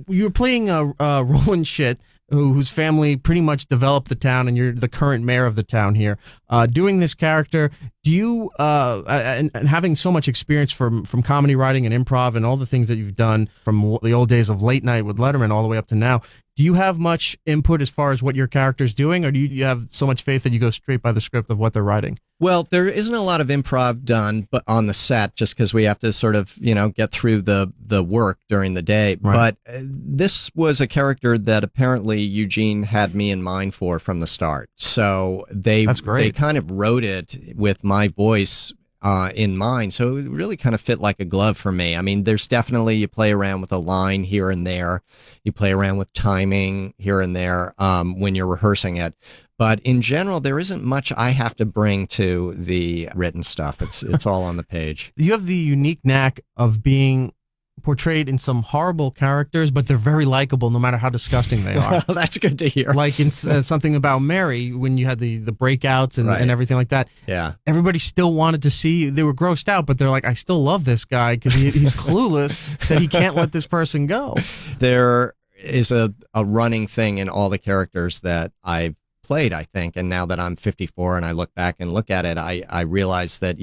You were playing Roland Shit, whose family pretty much developed the town, and you're the current mayor of the town here. Doing this character, do you and having so much experience from comedy writing and improv and all the things that you've done from the old days of Late Night with Letterman all the way up to now, do you have much input as far as what your character's doing, or do you have so much faith that you go straight by the script of what they're writing?
Well, there isn't a lot of improv done but on the set just because we have to sort of, get through the work during the day.
Right.
But this was a character that apparently Eugene had me in mind for from the start. So they kind of wrote it with my voice in mind. So it really kind of fit like a glove for me. I mean, there's definitely, you play around with a line here and there. You play around with timing here and there when you're rehearsing it. But in general, there isn't much I have to bring to the written stuff. It's all on the page.
You have the unique knack of being portrayed in some horrible characters, but they're very likable no matter how disgusting they are.
Well, that's good to hear.
Like in something about Mary, when you had the breakouts and everything like that.
Yeah.
Everybody still wanted to see, they were grossed out, but they're like, I still love this guy because he's clueless that he can't let this person go.
There is a running thing in all the characters that I've played, I think, and now that I'm 54 and I look back and look at it, I realize that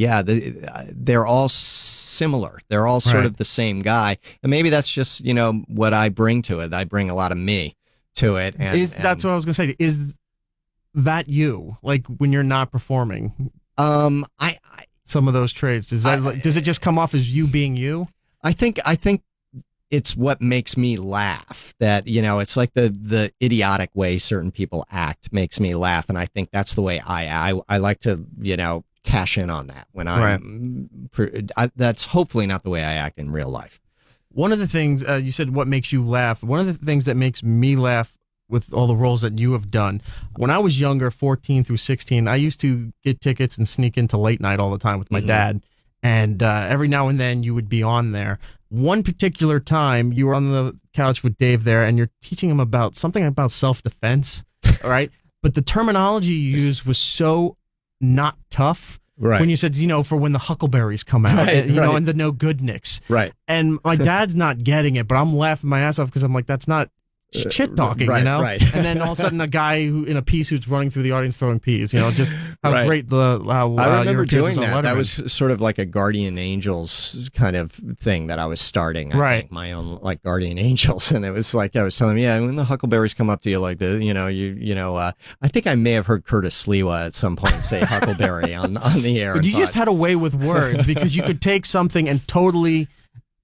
they're all similar. They're all sort of the same guy, and maybe that's just what I bring to it. I bring a lot of me to it. And
that's what I was gonna say. Is that you? Like when you're not performing?
I
some of those traits. Does it just come off as you being you?
I think it's what makes me laugh. That, it's like the idiotic way certain people act makes me laugh. And I think that's the way I like to, cash in on that when that's hopefully not the way I act in real life.
One of the things you said, what makes you laugh? One of the things that makes me laugh with all the roles that you have done. When I was younger, 14 through 16, I used to get tickets and sneak into Late Night all the time with my dad. And every now and then you would be on there. One particular time you were on the couch with Dave there and you're teaching him about something about self-defense, all right? But the terminology you used was so not tough.
Right.
When you said, for when the huckleberries come out, and the no good nicks.
Right.
And my dad's not getting it, but I'm laughing my ass off because I'm like, that's not shit talking,
right,
you know?
right.
And then all of a sudden a guy in a pea suit's running through the audience throwing peas, you know, just how
Right.
great how
I remember
your
doing
appearances on
that. That
Letterman.
was sort of like a Guardian Angels kind of thing that I was starting. I think, my own like Guardian Angels, and it was like I was telling him, yeah, when the Huckleberries come up to you like this, I think I may have heard Curtis Sliwa at some point say Huckleberry on the air.
But you just had a way with words because you could take something and totally.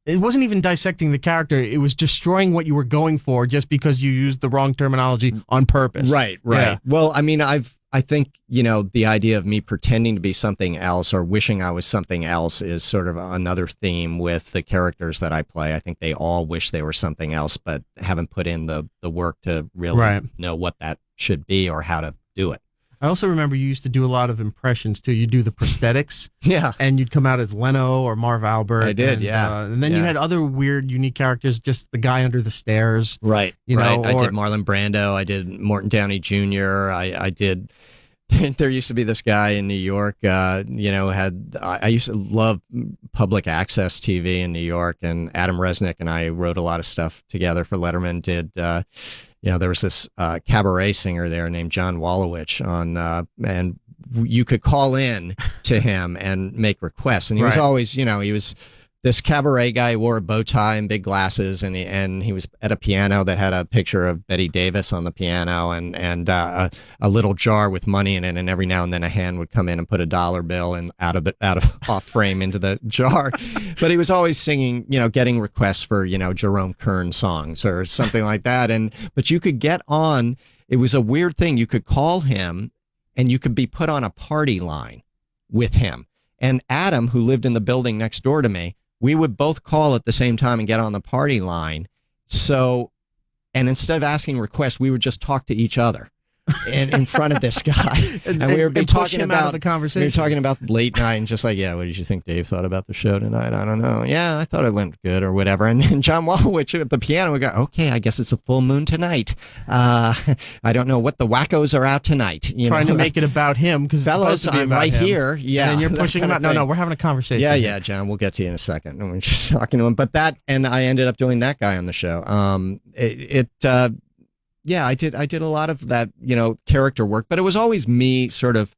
It wasn't even dissecting the character. It was destroying what you were going for just because you used the wrong terminology on purpose.
Right.
Yeah.
Well, I mean, I think, the idea of me pretending to be something else or wishing I was something else is sort of another theme with the characters that I play. I think they all wish they were something else, but haven't put in the work to really know what that should be or how to do it.
I also remember you used to do a lot of impressions too. You do the prosthetics, and you'd come out as Leno or Marv Albert.
I did,
and then you had other weird, unique characters, just the guy under the stairs,
right?
You know,
I did Marlon Brando. I did Morton Downey Jr. I did. There used to be this guy in New York. I used to love public access TV in New York, and Adam Resnick and I wrote a lot of stuff together for Letterman. There was this cabaret singer there named John Wallowich and you could call in to him and make requests. And he was always, he was this cabaret guy, wore a bow tie and big glasses, and he was at a piano that had a picture of Betty Davis on the piano and a little jar with money in it. And every now and then a hand would come in and put $1 bill and out of off frame into the jar. But he was always singing, getting requests for, Jerome Kern songs or something like that. But you could get on. It was a weird thing. You could call him and you could be put on a party line with him. And Adam, who lived in the building next door to me, we would both call at the same time and get on the party line. And instead of asking requests, we would just talk to each other in front of this guy. And we would be talking about
the conversation.
We were talking about late night and just like, what did you think Dave thought about the show tonight? I don't know. Yeah, I thought it went good or whatever. And then John Wallowich at the piano would go, okay, I guess it's a full moon tonight. I don't know what the wackos are out tonight.
Trying to make it about him because
fellas, I'm right here. Yeah.
And then you're pushing him out. No, we're having a conversation.
Yeah, John, we'll get to you in a second. And we're just talking to him. But and I ended up doing that guy on the show. I did a lot of that, character work, but it was always me sort of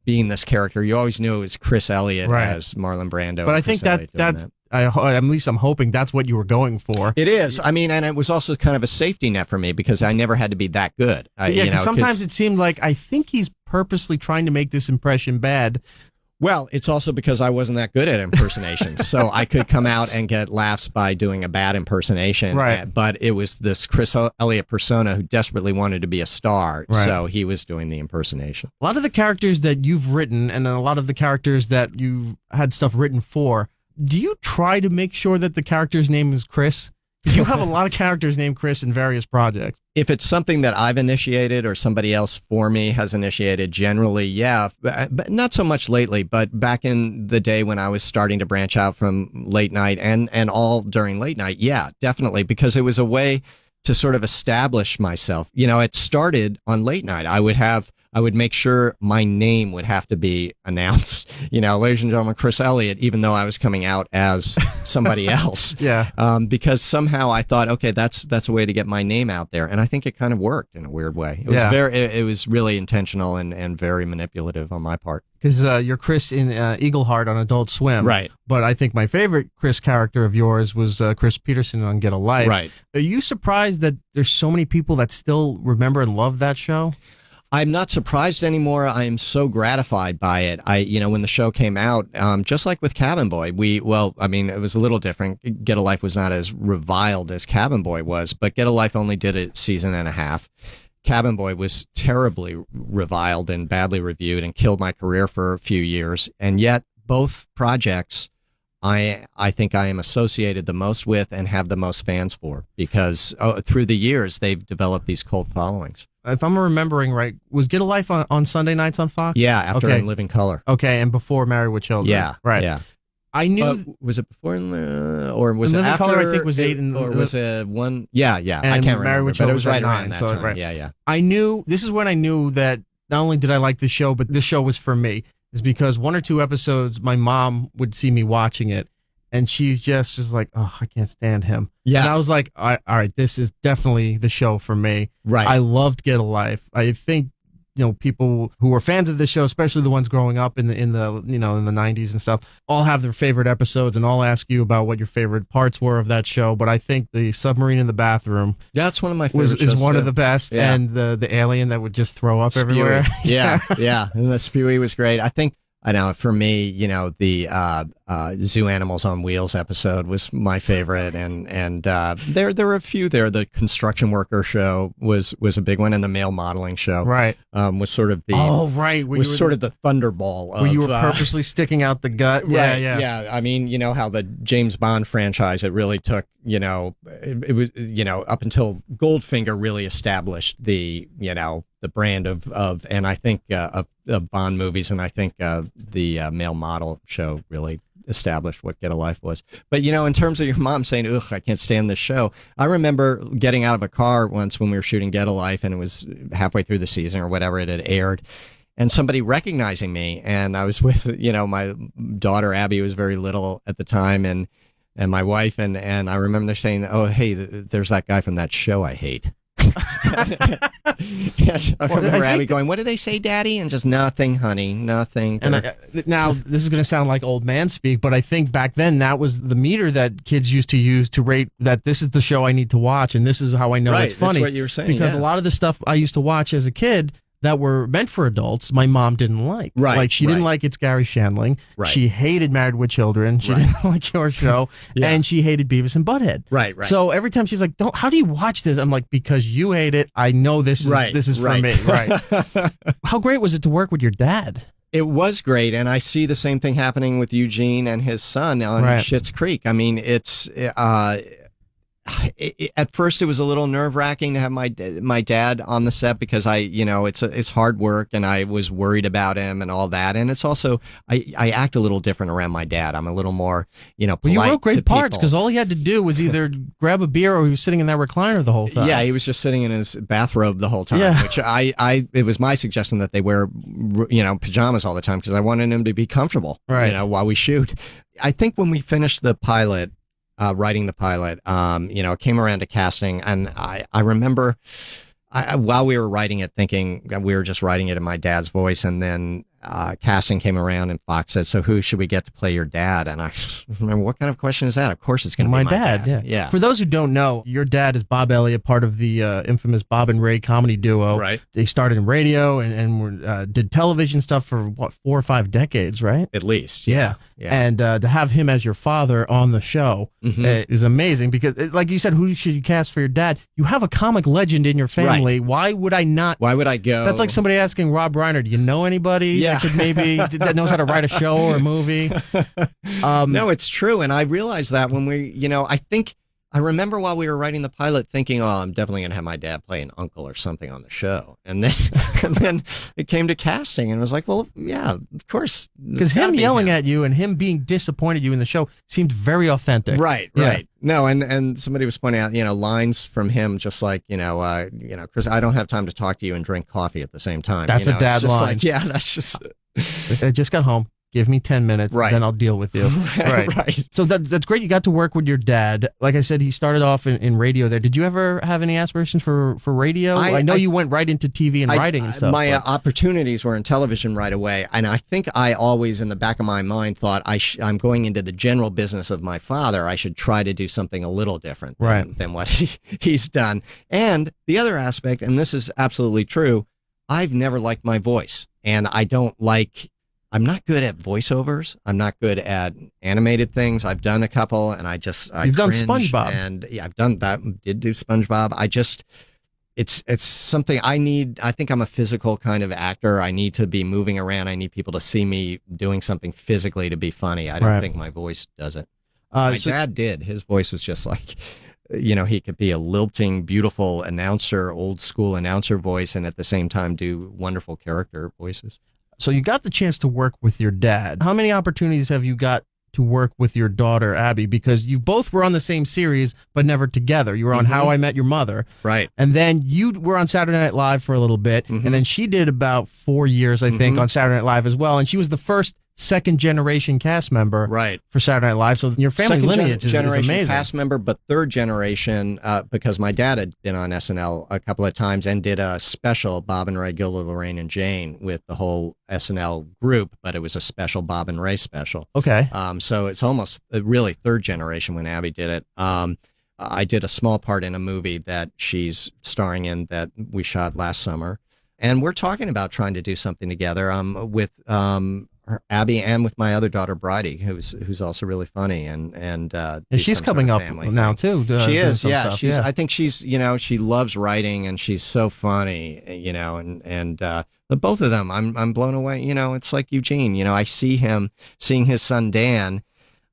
being this character. You always knew it was Chris Elliott as Marlon Brando.
But I think that at least I'm hoping that's what you were going for.
It is. I mean, and it was also kind of a safety net for me because I never had to be that good.
Sometimes it seemed like I think he's purposely trying to make this impression bad.
Well, it's also because I wasn't that good at impersonations, so I could come out and get laughs by doing a bad impersonation.
Right.
But it was this Chris Elliott persona who desperately wanted to be a star, so he was doing the impersonation.
A lot of the characters that you've written and a lot of the characters that you've had stuff written for, do you try to make sure that the character's name is Chris? You have a lot of characters named Chris in various projects.
If it's something that I've initiated or somebody else for me has initiated, generally, yeah, but not so much lately. But back in the day when I was starting to branch out from late night and all during late night, yeah, definitely, because it was a way to sort of establish myself. It started on late night. I would make sure my name would have to be announced. Ladies and gentlemen, Chris Elliott, even though I was coming out as somebody else. Because somehow I thought, okay, that's a way to get my name out there, and I think it kind of worked in a weird way. It was really intentional and very manipulative on my part.
Because you're Chris in Eagleheart on Adult Swim,
right?
But I think my favorite Chris character of yours was Chris Peterson on Get a Life,
right?
Are you surprised that there's so many people that still remember and love that show?
I'm not surprised anymore. I'm so gratified by it. When the show came out, just like with Cabin Boy, it was a little different. Get a Life was not as reviled as Cabin Boy was, but Get a Life only did a season and a half. Cabin Boy was terribly reviled and badly reviewed and killed my career for a few years. And yet both projects I think I am associated the most with and have the most fans for because through the years they've developed these cult followings.
If I'm remembering right, was Get a Life on Sunday nights on Fox?
Yeah, after In Living Color.
Okay, and before Married with Children.
Yeah,
right.
Yeah.
I knew.
Was it before or was it
Living
after?
Color, I think was 8,
or was it 1? Yeah. I can't remember.
Married with
But
Children
it was right
9,
around that time.
Right.
Yeah.
I knew. This is when I knew that not only did I like the show, but this show was for me. Is because 1 or 2 episodes, my mom would see me watching it. and she's just like, oh, I can't stand him.
Yeah.
And I was like, all right, this is definitely the show for me.
Right.
I loved Get a Life. I think, people who were fans of this show, especially the ones growing up in the 90s and stuff, all have their favorite episodes and all ask you about what your favorite parts were of that show. But I think the submarine in the bathroom,
that's one of my favorite shows
is one
too.
of the best. Yeah. And the alien that would just throw up
Spewy.
everywhere.
Yeah. And the Spewy was great. I know for me, the Zoo Animals on Wheels episode was my favorite, and there were a few there. The construction worker show was a big one, and the male modeling show,
right,
was sort of the was sort of the thunderball.
Where you were purposely sticking out the gut,
right? Yeah. I mean, how the James Bond franchise, it really took, it was, up until Goldfinger really established the brand of, and I think of Bond movies, and I think the male model show really established what Get a Life was. But in terms of your mom saying, ugh, I can't stand this show, I remember getting out of a car once when we were shooting Get a Life, and it was halfway through the season or whatever, it had aired, and somebody recognizing me, and I was with my daughter Abby was very little at the time, and my wife, and I remember they're saying, oh, hey, there's that guy from that show I hate. Yes, I remember Abby going, what do they say, Daddy? And just, nothing, honey, nothing.
And now, this is going to sound like old man speak, but I think back then that was the meter that kids used to use to rate that this is the show I need to watch, and this is how I know it's funny.
That's what you were saying.
Because a lot of the stuff I used to watch as a kid that were meant for adults, my mom didn't like.
Right.
Like, she didn't like It's Gary Shandling.
Right.
She hated Married with Children. She didn't like your show.
Yeah.
And she hated Beavis and Butthead.
Right.
So every time she's like, how do you watch this? I'm like, because you hate it. I know this is for me. Right. How great was it to work with your dad?
It was great, and I see the same thing happening with Eugene and his son on Schitt's Creek. I mean, it's... at first it was a little nerve-wracking to have my dad on the set, because it's hard work, and I was worried about him and all that, and it's also I act a little different around my dad. I'm a little more polite.
Well, you wrote great parts, because all he had to do was either grab a beer or he was sitting in that recliner the whole time.
Yeah, he was just sitting in his bathrobe the whole time, which it was my suggestion that they wear pajamas all the time, because I wanted him to be comfortable while we shoot. I think when we finished the pilot, writing the pilot, it came around to casting, and I remember while we were writing it, thinking we were just writing it in my dad's voice, and then casting came around, and Fox said, so who should we get to play your dad? And I remember, what kind of question is that? Of course it's going to be my dad. Yeah.
For those who don't know, your dad is Bob Elliott, part of the infamous Bob and Ray comedy duo.
Right.
They started in radio and did television stuff for, 4 or 5 decades, right?
At least.
Yeah. And to have him as your father on the show is amazing, because, like you said, who should you cast for your dad? You have a comic legend in your family.
Right.
Why would I not?
Why would I go?
That's like somebody asking Rob Reiner, do you know anybody that could maybe that knows how to write a show or a movie?
No, it's true. And I realized that when I remember while we were writing the pilot thinking, oh, I'm definitely going to have my dad play an uncle or something on the show. And then it came to casting, and it was like, well, yeah, of course.
Because him yelling at you and him being disappointed you in the show seemed very authentic.
Right. No, and somebody was pointing out, lines from him, just like, Chris, I don't have time to talk to you and drink coffee at the same time.
That's a dad line.
Like, yeah, that's just...
I just got home. Give me 10 minutes, then I'll deal with you.
Right.
So that's great. You got to work with your dad. Like I said, he started off in radio there. Did you ever have any aspirations for radio? I know you went right into TV and writing and stuff.
My opportunities were in television right away. And I think I always, in the back of my mind, thought I'm going into the general business of my father. I should try to do something a little different than what he's done. And the other aspect, and this is absolutely true, I've never liked my voice. And I'm not good at voiceovers. I'm not good at animated things. I've done a couple, and You've
done SpongeBob,
and I've done that. Did do SpongeBob. It's something I need. I think I'm a physical kind of actor. I need to be moving around. I need people to see me doing something physically to be funny. I don't think my voice does it. My dad did. His voice was just like, he could be a lilting, beautiful announcer, old school announcer voice, and at the same time do wonderful character voices.
So you got the chance to work with your dad. How many opportunities have you got to work with your daughter, Abby? Because you both were on the same series, but never together. You were on How I Met Your Mother.
Right.
And then you were on Saturday Night Live for a little bit. And then she did about 4 years, I think, on Saturday Night Live as well. And she was the first second generation cast member for Saturday Night Live. So your family lineage is amazing.
Cast member, but third generation because my dad had been on SNL a couple of times and did a special, Bob and Ray, Gilda, Lorraine, and Jane, with the whole SNL group, but it was a special Bob and Ray special.
Okay.
So it's almost really third generation when Abby did it. I did a small part in a movie that she's starring in that we shot last summer. And we're talking about trying to do something together with Abby and with my other daughter, Bridie, who's also really funny. And
she's coming up now, too.
She is, yeah. I think she's, she loves writing and she's so funny, but both of them, I'm blown away. It's like Eugene, I seeing his son, Dan,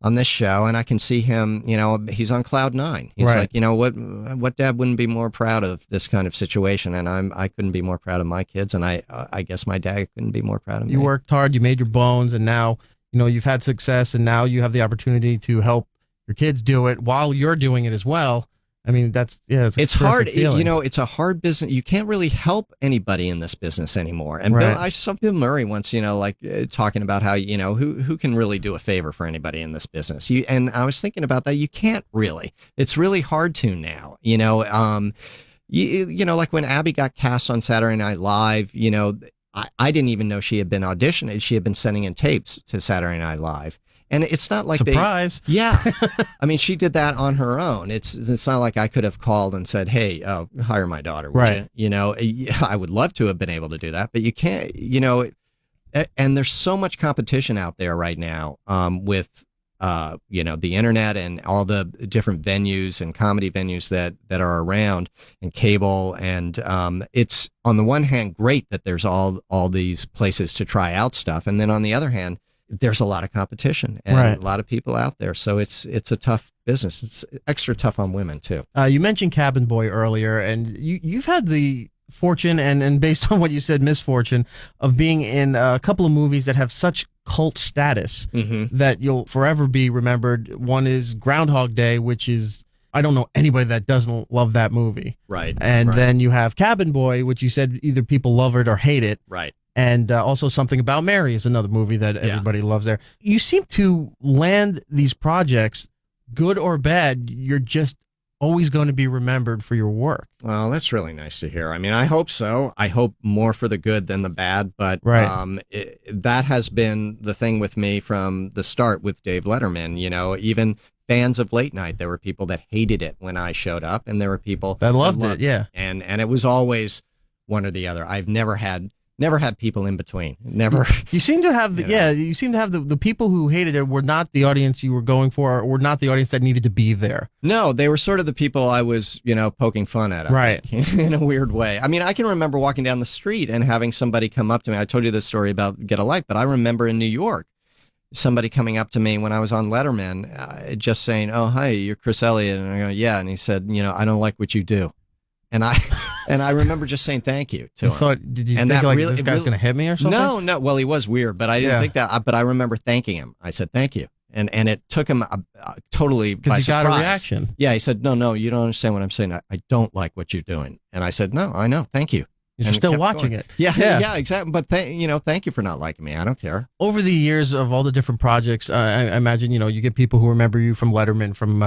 on this show, and I can see him, he's on cloud nine. He's like, what dad wouldn't be more proud of this kind of situation? And I couldn't be more proud of my kids, and I guess my dad couldn't be more proud of me.
You worked hard, you made your bones, and now, you've had success, and now you have the opportunity to help your kids do it while you're doing it as well. I mean, it's
hard.
Feeling.
It's a hard business. You can't really help anybody in this business anymore. And I saw Bill Murray once, talking about how, who can really do a favor for anybody in this business. And I was thinking about that. You can't really. It's really hard to now. Like when Abby got cast on Saturday Night Live, I didn't even know she had been auditioning. She had been sending in tapes to Saturday Night Live. And it's not like
surprise.
Yeah. I mean, she did that on her own. It's not like I could have called and said, hey, hire my daughter. Would you? I would love to have been able to do that, but you can't, and there's so much competition out there right now with, the internet and all the different venues and comedy venues that are around and cable. And it's on the one hand, great that there's all these places to try out stuff. And then on the other hand, there's a lot of competition and a lot of people out there. So it's a tough business. It's extra tough on women, too.
You mentioned Cabin Boy earlier, and you've had the fortune and based on what you said, misfortune of being in a couple of movies that have such cult status that you'll forever be remembered. One is Groundhog Day, which is, I don't know anybody that doesn't love that movie.
Right.
And then you have Cabin Boy, which you said either people love it or hate it.
Right.
And also Something About Mary is another movie that everybody loves there. You seem to land these projects, good or bad, you're just always going to be remembered for your work.
Well, that's really nice to hear. I mean, I hope so. I hope more for the good than the bad. But that has been the thing with me from the start with Dave Letterman. Even fans of late night, there were people that hated it when I showed up, and there were people
that loved it. Yeah.
And it was always one or the other. I've never had people in between. Never.
You seem to have you seem to have the people who hated it were not the audience you were going for, or not the audience that needed to be there.
No, they were sort of the people I was, poking fun at.
Right.
In a weird way. I mean, I can remember walking down the street and having somebody come up to me. I told you this story about Get a Life, but I remember in New York, somebody coming up to me when I was on Letterman, just saying, "Oh, hi, you're Chris Elliott." And I go, "Yeah." And he said, "I don't like what you do." And I remember just saying thank you to him.
Did you think this guy's going to hit me or something?
No. Well, he was weird, but I didn't think that. But I remember thanking him. I said thank you, and it took him totally by surprise.
Because he got a reaction.
Yeah, he said, "No, you don't understand what I'm saying. I don't like what you're doing." And I said, "No, I know. Thank you."
You're still watching it.
Yeah, exactly. But thank you for not liking me. I don't care.
Over the years of all the different projects, I imagine you get people who remember you from Letterman, from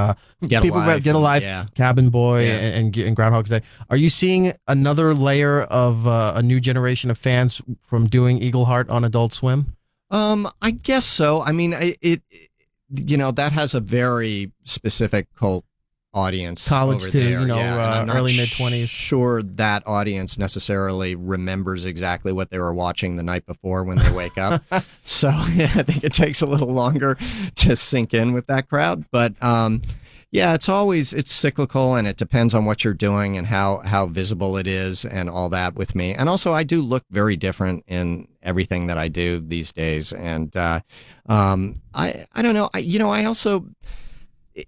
Get a Life, Cabin Boy, and Groundhog's Day. Are you seeing another layer of a new generation of fans from doing Eagle Heart on Adult Swim?
I guess so. I mean, it that has a very specific cult audience,
college too, early mid-20s.
Sure, that audience necessarily remembers exactly what they were watching the night before when they wake up. So I think it takes a little longer to sink in with that crowd. But it's cyclical, and it depends on what you're doing and how visible it is and all that with me. And also, I do look very different in everything that I do these days. And I don't know. I also.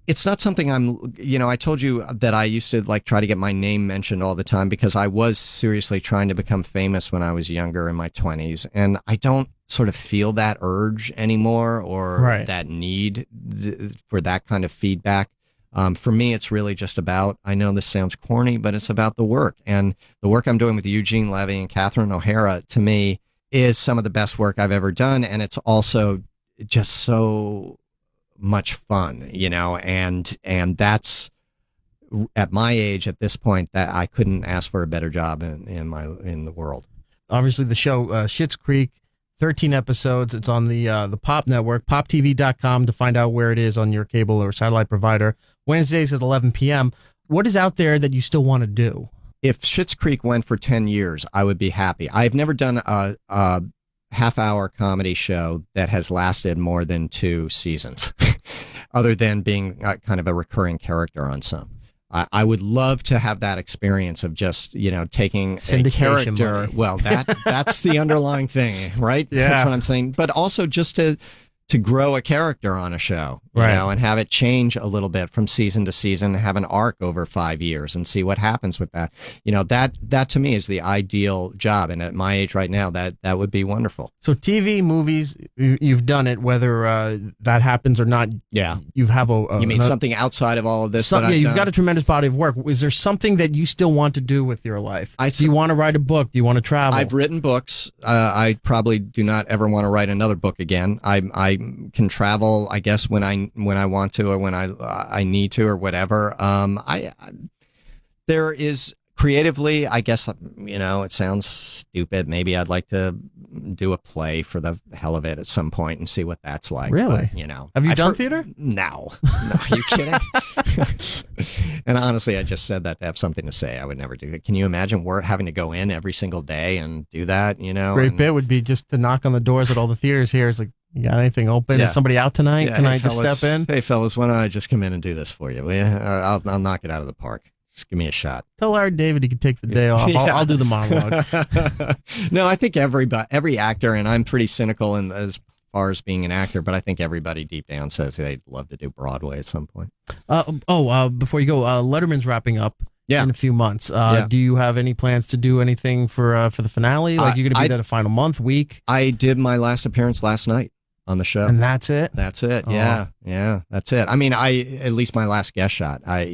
It's not something I told you that I used to try to get my name mentioned all the time because I was seriously trying to become famous when I was younger in my 20s. And I don't sort of feel that urge anymore or that need for that kind of feedback. For me, it's really just about, I know this sounds corny, but it's about the work. And the work I'm doing with Eugene Levy and Catherine O'Hara, to me, is some of the best work I've ever done, and it's also just so much fun, and that's at my age at this point that I couldn't ask for a better job in the world.
Obviously, the show Schitt's Creek, 13 episodes. It's on the Pop Network, poptv.com to find out where it is on your cable or satellite provider. Wednesdays at 11 p.m. What is out there that you still want to do?
If Schitt's Creek went for 10 years, I would be happy. I've never done a half-hour comedy show that has lasted more than 2 seasons, other than being kind of a recurring character on some. I would love to have that experience of just, taking a character.
Money.
Well, that's the underlying thing, right?
Yeah.
That's what I'm saying. But also just to grow a character on a show,
right,
and have it change a little bit from season to season, have an arc over 5 years and see what happens with that. That to me is the ideal job. And at my age right now, that would be wonderful.
So TV, movies, you've done it, whether that happens or not.
Yeah.
You have
you mean something outside of all of this?
You've got a tremendous body of work. Is there something that you still want to do with your life? Do you want to write a book? Do you want to travel?
I've written books. I probably do not ever want to write another book again. I can travel, I guess, when I want to, or when I need to, or whatever. There is creatively, I guess, it sounds stupid. Maybe I'd like to do a play for the hell of it at some point and see what that's like.
Really?
But,
have you done theater?
No. Are you kidding? And honestly, I just said that to have something to say. I would never do it. Can you imagine having to go in every single day and do that?
Great bit would be just to knock on the doors at all the theaters here. It's like, you got anything open?
Yeah.
Is somebody out tonight?
Yeah,
Can I just step in?
Hey, fellas, why don't I just come in and do this for you? Will you? I'll knock it out of the park. Just give me a shot.
Tell Larry David he can take the day off. I'll do the monologue.
No, I think every actor, and I'm pretty cynical as far as being an actor, but I think everybody deep down says they'd love to do Broadway at some point.
Before you go, Letterman's wrapping up.
Yeah.
In a few months. Do you have any plans to do anything for the finale? Like, you're going to be there the final week?
I did my last appearance last night on the show.
And that's it?
That's it. Oh. Yeah, that's it. I mean, at least my last guest shot. I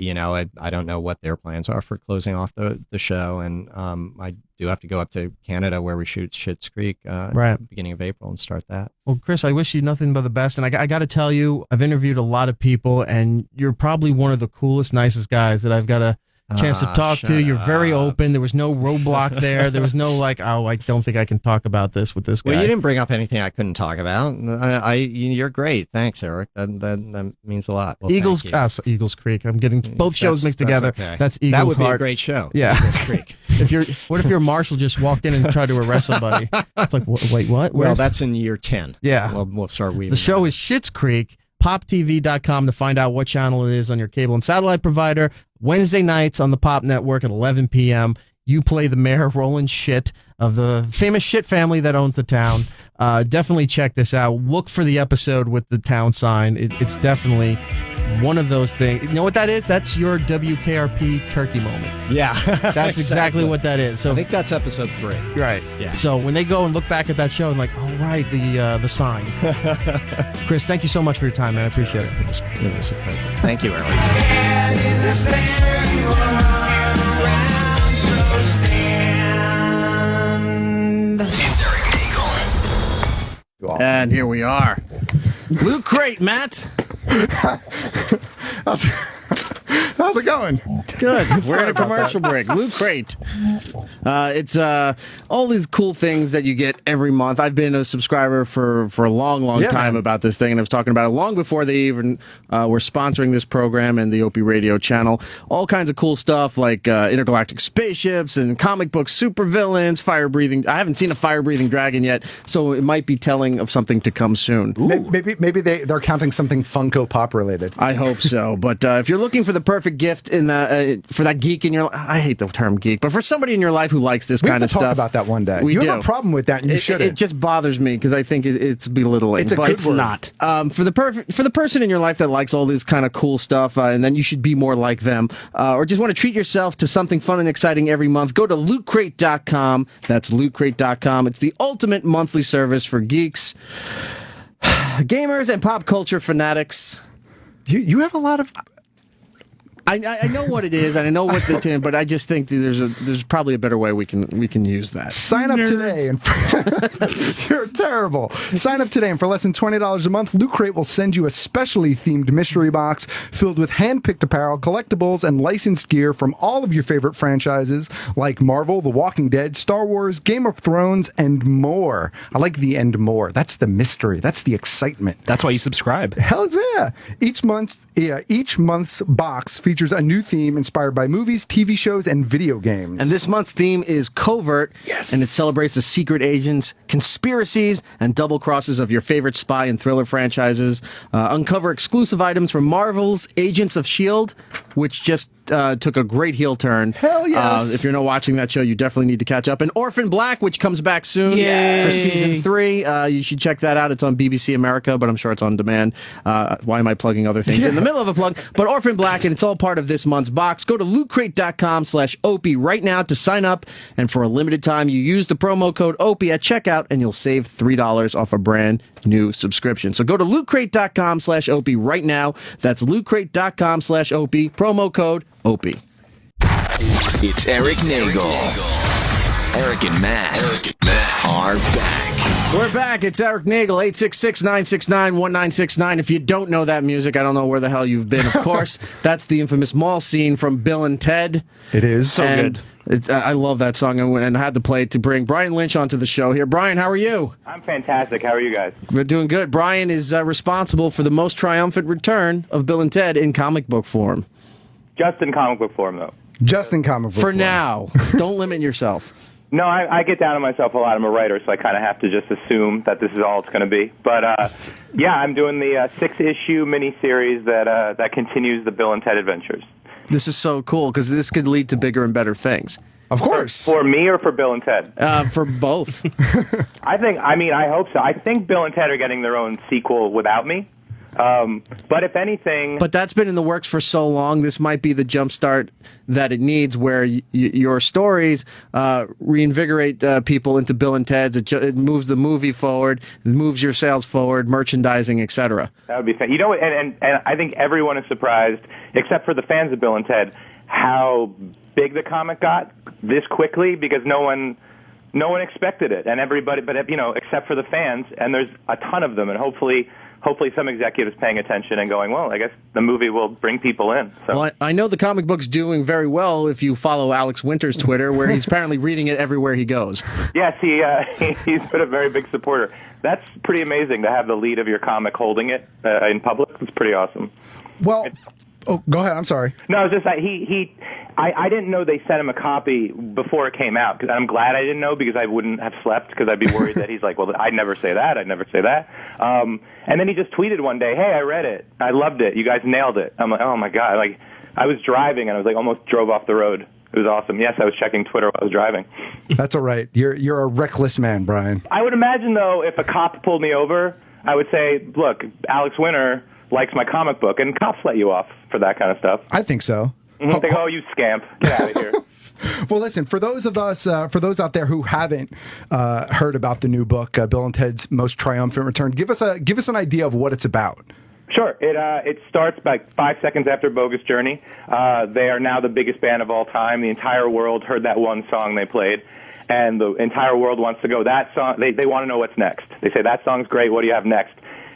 don't know what their plans are for closing off the show, and I do have to go up to Canada where we shoot Schitt's Creek at the beginning of April and start that.
Well, Chris, I wish you nothing but the best, and I got to tell you, I've interviewed a lot of people, and you're probably one of the coolest, nicest guys that I've got a chance to talk to. You're very open. There was no roadblock there. There was no I don't think I can talk about this with this guy.
Well, you didn't bring up anything I couldn't talk about. You're great. Thanks, Erik. That means a lot. Well,
Eagles Creek. I'm getting both shows mixed together.
Okay.
That's Eagles
That would
Heart.
be a great show.
Yeah.
Eagles Creek.
What if your marshal just walked in and tried to arrest somebody? It's like, wait, what?
Well, that's in year 10.
Yeah.
We'll start weaving.
The show is Schitt's Creek. poptv.com to find out what channel it is on your cable and satellite provider. Wednesday nights on the Pop Network at 11 p.m. You play the mayor, Roland Schitt, of the famous Schitt family that owns the town. Definitely check this out. Look for the episode with the town sign. It's definitely one of those things. You know what that is? That's your WKRP turkey moment.
Yeah.
That's exactly what that is. So
I think that's episode 3.
Right.
Yeah.
So when they go and look back at that show and like, oh, right, the sign. Chris, thank you so much for your time, man. I appreciate it.
It was a pleasure. Thank you, Erik.
It's Erik Nagel.
And here we are. Loot Crate, Matt.
How's it going?
Good. We're in a commercial break. Loot Crate. It's all these cool things that you get every month. I've been a subscriber for a long time about this thing, and I was talking about it long before they even were sponsoring this program and the Opie Radio channel. All kinds of cool stuff like intergalactic spaceships and comic book supervillains, fire-breathing. I haven't seen a fire-breathing dragon yet, so it might be telling of something to come soon.
Maybe they're counting something Funko Pop related.
I hope so. But if you're looking for the perfect gift for that geek in your life, I hate the term geek, but for somebody in your life who likes this kind of stuff.
We have to talk about that one day. You have a problem with that, and you shouldn't.
It just bothers me because I think it's belittling.
It's not.
For the person in your life that likes all this kind of cool stuff, and then you should be more like them, or just want to treat yourself to something fun and exciting every month, go to lootcrate.com. That's lootcrate.com. It's the ultimate monthly service for geeks, gamers, and pop culture fanatics.
You have a lot of
I know what it is, and I know what the tin, but I just think there's probably a better way we can use that.
Sign up today, and you're terrible. Sign up today, and for less than $20 a month, Loot Crate will send you a specially themed mystery box filled with hand-picked apparel, collectibles, and licensed gear from all of your favorite franchises like Marvel, The Walking Dead, Star Wars, Game of Thrones, and more. I like the "and more." That's the mystery. That's the excitement.
That's why you subscribe.
Hell yeah! Each month's box features a new theme inspired by movies, TV shows, and video games.
And this month's theme is Covert, and it celebrates the secret agents, conspiracies, and double crosses of your favorite spy and thriller franchises. Uncover exclusive items from Marvel's Agents of S.H.I.E.L.D., which just took a great heel turn.
Hell yes!
If you're not watching that show, you definitely need to catch up. And Orphan Black, which comes back soon for season 3. You should check that out. It's on BBC America, but I'm sure it's on demand. Why am I plugging other things in the middle of a plug? But Orphan Black, and it's all part of this month's box. Go to lootcrate.com/Opie right now to sign up. And for a limited time, you use the promo code Opie at checkout, and you'll save $3 off a brand new subscription. So go to lootcrate.com/Opie right now. That's lootcrate.com/Opie. Promo code Opie.
It's Erik Nagel. Erik and Matt are back.
We're back. It's Erik Nagel, 866-969-1969. If you don't know that music, I don't know where the hell you've been. Of course, that's the infamous mall scene from Bill and Ted.
It is.
So good. I love that song, and I had to play it to bring Brian Lynch onto the show here. Brian, how are you?
I'm fantastic. How are you guys?
We're doing good. Brian is responsible for the most triumphant return of Bill and Ted in comic book form.
Just in comic book form, though.
Just in comic book
form.
For
now. Don't limit yourself.
No, I get down on myself a lot. I'm a writer, so I kind of have to just assume that this is all it's going to be. But, yeah, I'm doing the 6-issue miniseries that continues the Bill and Ted adventures.
This is so cool, because this could lead to bigger and better things.
Of course.
For me or for Bill and Ted?
For both.
I hope so. I think Bill and Ted are getting their own sequel without me. But if anything...
But that's been in the works for so long, this might be the jumpstart that it needs, where your stories reinvigorate people into Bill and Ted's. It moves the movie forward, it moves your sales forward, merchandising, etc.
That would be fun. You know, and I think everyone is surprised, except for the fans of Bill and Ted, how big the comic got this quickly, because no one expected it, and everybody, but except for the fans, and there's a ton of them, and hopefully some executives paying attention and going, well, I guess the movie will bring people in. So.
Well, I know the comic book's doing very well if you follow Alex Winter's Twitter, where he's apparently reading it everywhere he goes.
Yes, he's been a very big supporter. That's pretty amazing to have the lead of your comic holding it in public. It's pretty awesome.
Well, go ahead. I'm sorry.
No, it's just that I didn't know they sent him a copy before it came out. I'm glad I didn't know, because I wouldn't have slept, because I'd be worried that he's like, well, I'd never say that. And then he just tweeted one day, hey, I read it. I loved it. You guys nailed it. I'm like, oh, my God. Like, I was driving, and I was like, almost drove off the road. It was awesome. Yes, I was checking Twitter while I was driving.
That's all right. You're a reckless man, Brian.
I would imagine, though, if a cop pulled me over, I would say, look, Alex Winter likes my comic book, and cops let you off for that kind of stuff.
I think so.
Think, oh, you scamp. Get out of here.
Well, listen, for those out there who haven't heard about the new book, Bill and Ted's Most Triumphant Return, give us an idea of what it's about.
Sure. It starts like 5 seconds after Bogus Journey. They are now the biggest band of all time. The entire world heard that one song they played, and the entire world wants to go. That song, they want to know what's next. They say, that song's great, what do you have next?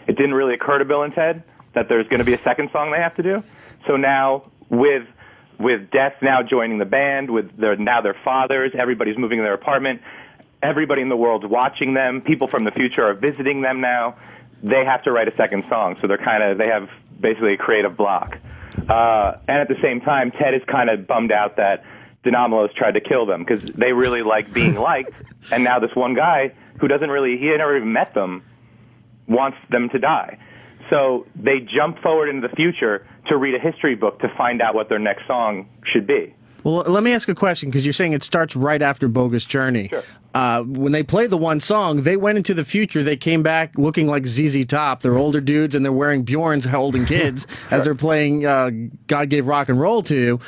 It didn't really occur to Bill and Ted that there's going to be a second song they have to do. So now, with Death now joining the band, with their fathers, everybody's moving in their apartment, everybody in the world's watching them, people from the future are visiting them now, they have to write a second song, so they have basically a creative block. And at the same time, Ted is kind of bummed out that Dinamolos tried to kill them, because they really like being liked, and now this one guy who he had never even met them, wants them to die. So they jump forward into the future to read a history book to find out what their next song should be.
Well, let me ask a question, because you're saying it starts right after Bogus Journey.
Sure.
When they played the one song, they went into the future. They came back looking like ZZ Top. They're older dudes, and they're wearing Bjorns holding kids as they're playing God Gave Rock and Roll to You.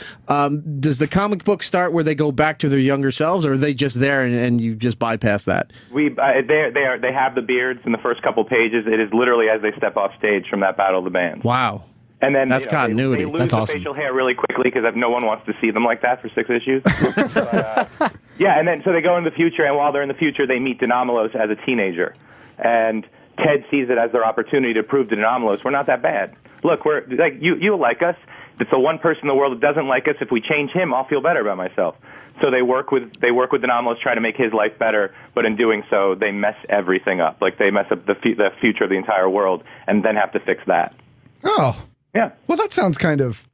Does the comic book start where they go back to their younger selves, or are they just there and you just bypass that?
They have the beards in the first couple pages. It is literally as they step off stage from that Battle of the Bands.
Wow.
And then
that's continuity.
They lose
that's
the
awesome.
facial hair really quickly because no one wants to see them like that for 6 issues. But, yeah, and then so they go in the future, and while they're in the future, they meet Denomalos as a teenager, and Ted sees it as their opportunity to prove to Denomalos we're not that bad. Look, we're like you like us. It's the one person in the world that doesn't like us. If we change him, I'll feel better about myself. So they work with Denomalos, try to make his life better, but in doing so, they mess everything up. Like they mess up the future of the entire world, and then have to fix that.
Oh.
Yeah.
Well, that sounds kind of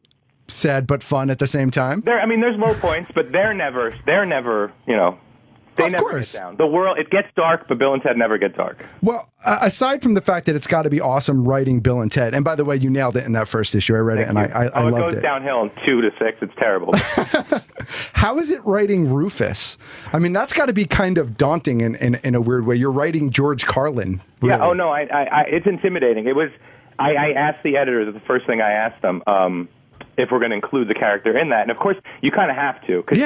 sad but fun at the same time.
There's low points, but they're never, they never get down. The world, it gets dark, but Bill and Ted never get dark.
Well, aside from the fact that it's got to be awesome writing Bill and Ted, and by the way, you nailed it in that first issue. I read it, and I loved it.
It goes downhill in 2 to 6. It's terrible.
How is it writing Rufus? I mean, that's got to be kind of daunting in a weird way. You're writing George Carlin. Really.
Yeah. Oh no, it's intimidating. It was. I asked the editors, the first thing I asked them, if we're going to include the character in that. And of course, you kind of have to, because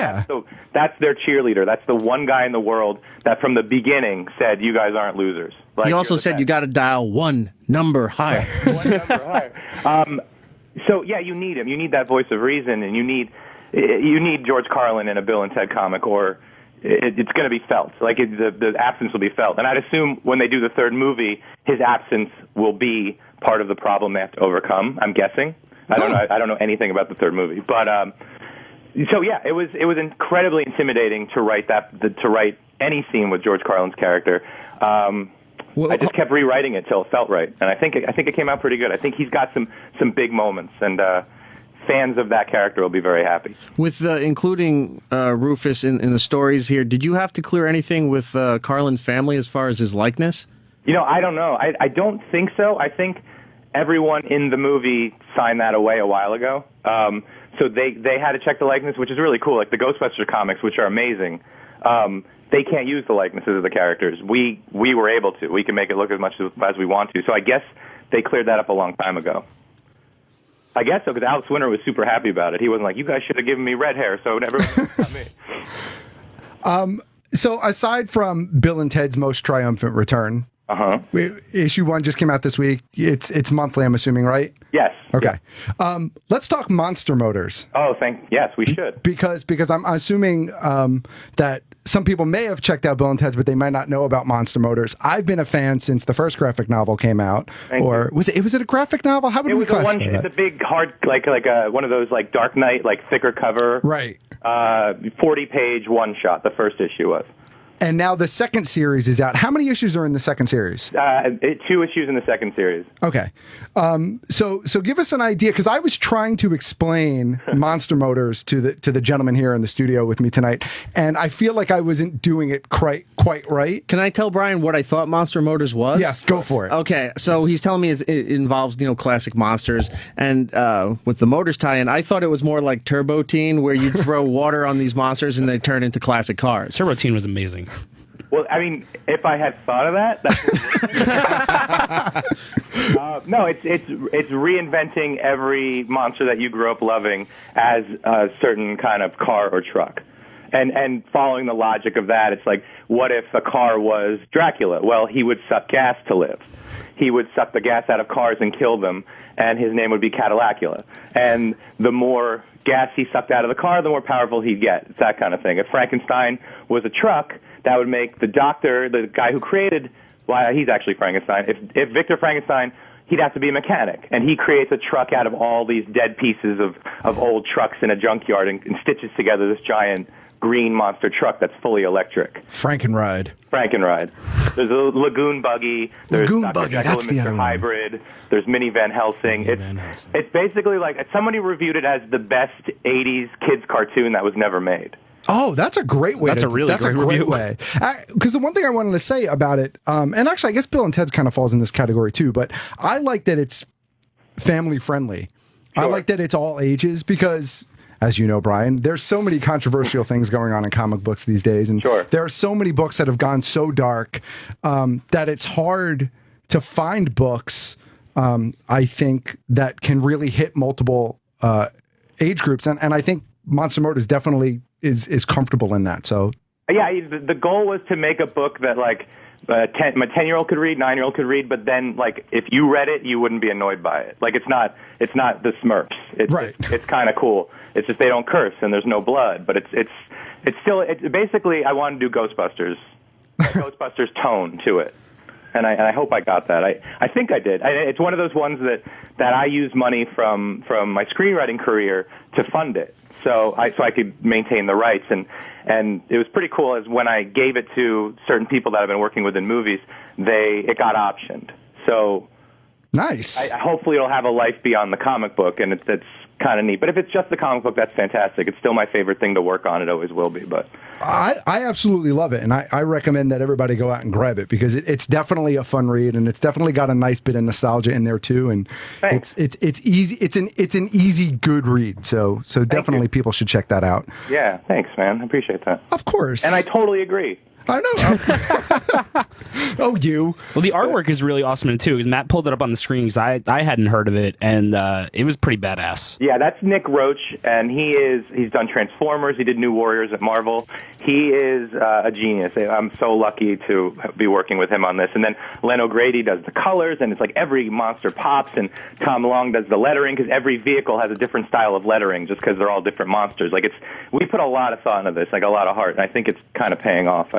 that's their cheerleader. That's the one guy in the world that from the beginning said, you guys aren't losers. Like,
he also said you got to dial one number higher.
One number higher. So, yeah, you need him. You need that voice of reason, and you need George Carlin in a Bill and Ted comic, or it's going to be felt. Like, the absence will be felt. And I'd assume when they do the third movie, his absence will be part of the problem they have to overcome, I'm guessing. I don't know anything about the third movie, but so yeah, it was incredibly intimidating to write any scene with George Carlin's character. I just kept rewriting it till it felt right, and I think it came out pretty good. I think he's got some big moments, and fans of that character will be very happy.
With including Rufus in the stories here, did you have to clear anything with Carlin's family as far as his likeness?
I don't know. I don't think so. I think everyone in the movie signed that away a while ago. So they had to check the likeness, which is really cool. Like the Ghostbusters comics, which are amazing, they can't use the likenesses of the characters. We were able to. We can make it look as much as we want to. So I guess they cleared that up a long time ago. I guess so, because Alex Winter was super happy about it. He wasn't like, you guys should have given me red hair, so everyone got me.
So aside from Bill and Ted's Most Triumphant Return, issue 1 just came out this week. It's monthly, I'm assuming, right?
Yes.
Okay. Let's talk Monster Motors.
Oh, yes, we should.
Because I'm assuming that some people may have checked out Bill and Ted's, but they might not know about Monster Motors. I've been a fan since the first graphic novel came out. Was it a graphic novel? How would we classify that?
It's a big hard, like one of those like Dark Knight, like thicker cover.
Right.
40-page one shot. The first issue was.
And now the second series is out. How many issues are in the second series?
2 issues in the second series.
Okay. So give us an idea, because I was trying to explain Monster Motors to the gentleman here in the studio with me tonight, and I feel like I wasn't doing it quite right.
Can I tell Brian what I thought Monster Motors was?
Yes, go for it.
Okay, so he's telling me it involves classic monsters, and with the Motors tie-in, I thought it was more like Turbo Teen, where you'd throw water on these monsters and they turn into classic cars.
Turbo Teen was amazing.
Well, I mean, if I had thought of that, that's no, it's reinventing every monster that you grew up loving as a certain kind of car or truck. And following the logic of that, it's like, what if a car was Dracula? Well, he would suck gas to live. He would suck the gas out of cars and kill them, and his name would be Cadillacula. And the more gas he sucked out of the car, the more powerful he'd get. It's that kind of thing. If Frankenstein was a truck, that would make the doctor, the guy who created, well, he's actually Frankenstein. If Victor Frankenstein, he'd have to be a mechanic, and he creates a truck out of all these dead pieces of old trucks in a junkyard and stitches together this giant green monster truck that's fully electric.
Frankenride.
There's a Lagoon Buggy. There's Dr. Jekyll and Mr. Hybrid. There's Mini Van Helsing. It's basically like, somebody reviewed it as the best 80s kids cartoon that was never made.
Oh, that's a great way.
That's a great review.
Way. Because the one thing I wanted to say about it, and actually I guess Bill and Ted's kind of falls in this category too, but I like that it's family friendly. Sure. I like that it's all ages because, as you know, Brian, there's so many controversial things going on in comic books these days, and there are so many books that have gone so dark that it's hard to find books, I think, that can really hit multiple age groups, and I think Monster Motors definitely is comfortable in that. So
yeah, the goal was to make a book that like my 10-year-old could read, 9-year-old could read, but then like if you read it, you wouldn't be annoyed by it. Like it's not the Smurfs. It's kind of cool. It's just they don't curse and there's no blood, but it's still basically I want to do Ghostbusters, Ghostbusters tone to it. And I hope I got that. I think I did. It's one of those ones that I use money from my screenwriting career to fund it, so I could maintain the rights. And it was pretty cool as when I gave it to certain people that I've been working with in movies, it got optioned. So
nice.
Hopefully it'll have a life beyond the comic book, and it's kind of neat. But if it's just the comic book, that's fantastic. It's still my favorite thing to work on. It always will be. But
I absolutely love it, and I recommend that everybody go out and grab it because it's definitely a fun read, and it's definitely got a nice bit of nostalgia in there too. And it's easy. It's an easy good read. So definitely people should check that out.
Yeah, thanks, man. I appreciate that.
Of course.
And I totally agree.
I know. Oh, you.
Well, the artwork is really awesome too. Because Matt pulled it up on the screen because I hadn't heard of it, and it was pretty badass.
Yeah, that's Nick Roach, and he's done Transformers. He did New Warriors at Marvel. He is a genius. I'm so lucky to be working with him on this. And then Len O'Grady does the colors, and it's like every monster pops. And Tom Long does the lettering because every vehicle has a different style of lettering, just because they're all different monsters. Like we put a lot of thought into this, like a lot of heart, and I think it's kind of paying off.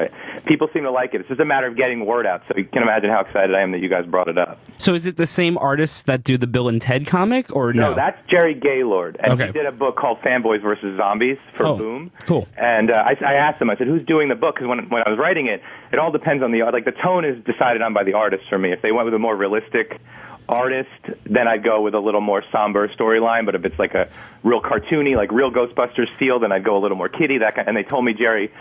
People seem to like it. It's just a matter of getting the word out. So you can imagine how excited I am that you guys brought it up.
So is it the same artists that do the Bill and Ted comic, or no?
No, that's Jerry Gaylord, and he did a book called Fanboys vs. Zombies for Boom.
Cool.
And I asked him, I said, who's doing the book? Because when I was writing it, it all depends on the tone is decided on by the artist for me. If they went with a more realistic artist, then I'd go with a little more somber storyline. But if it's like a real cartoony, like real Ghostbusters feel, then I'd go a little more kiddie. And they told me Jerry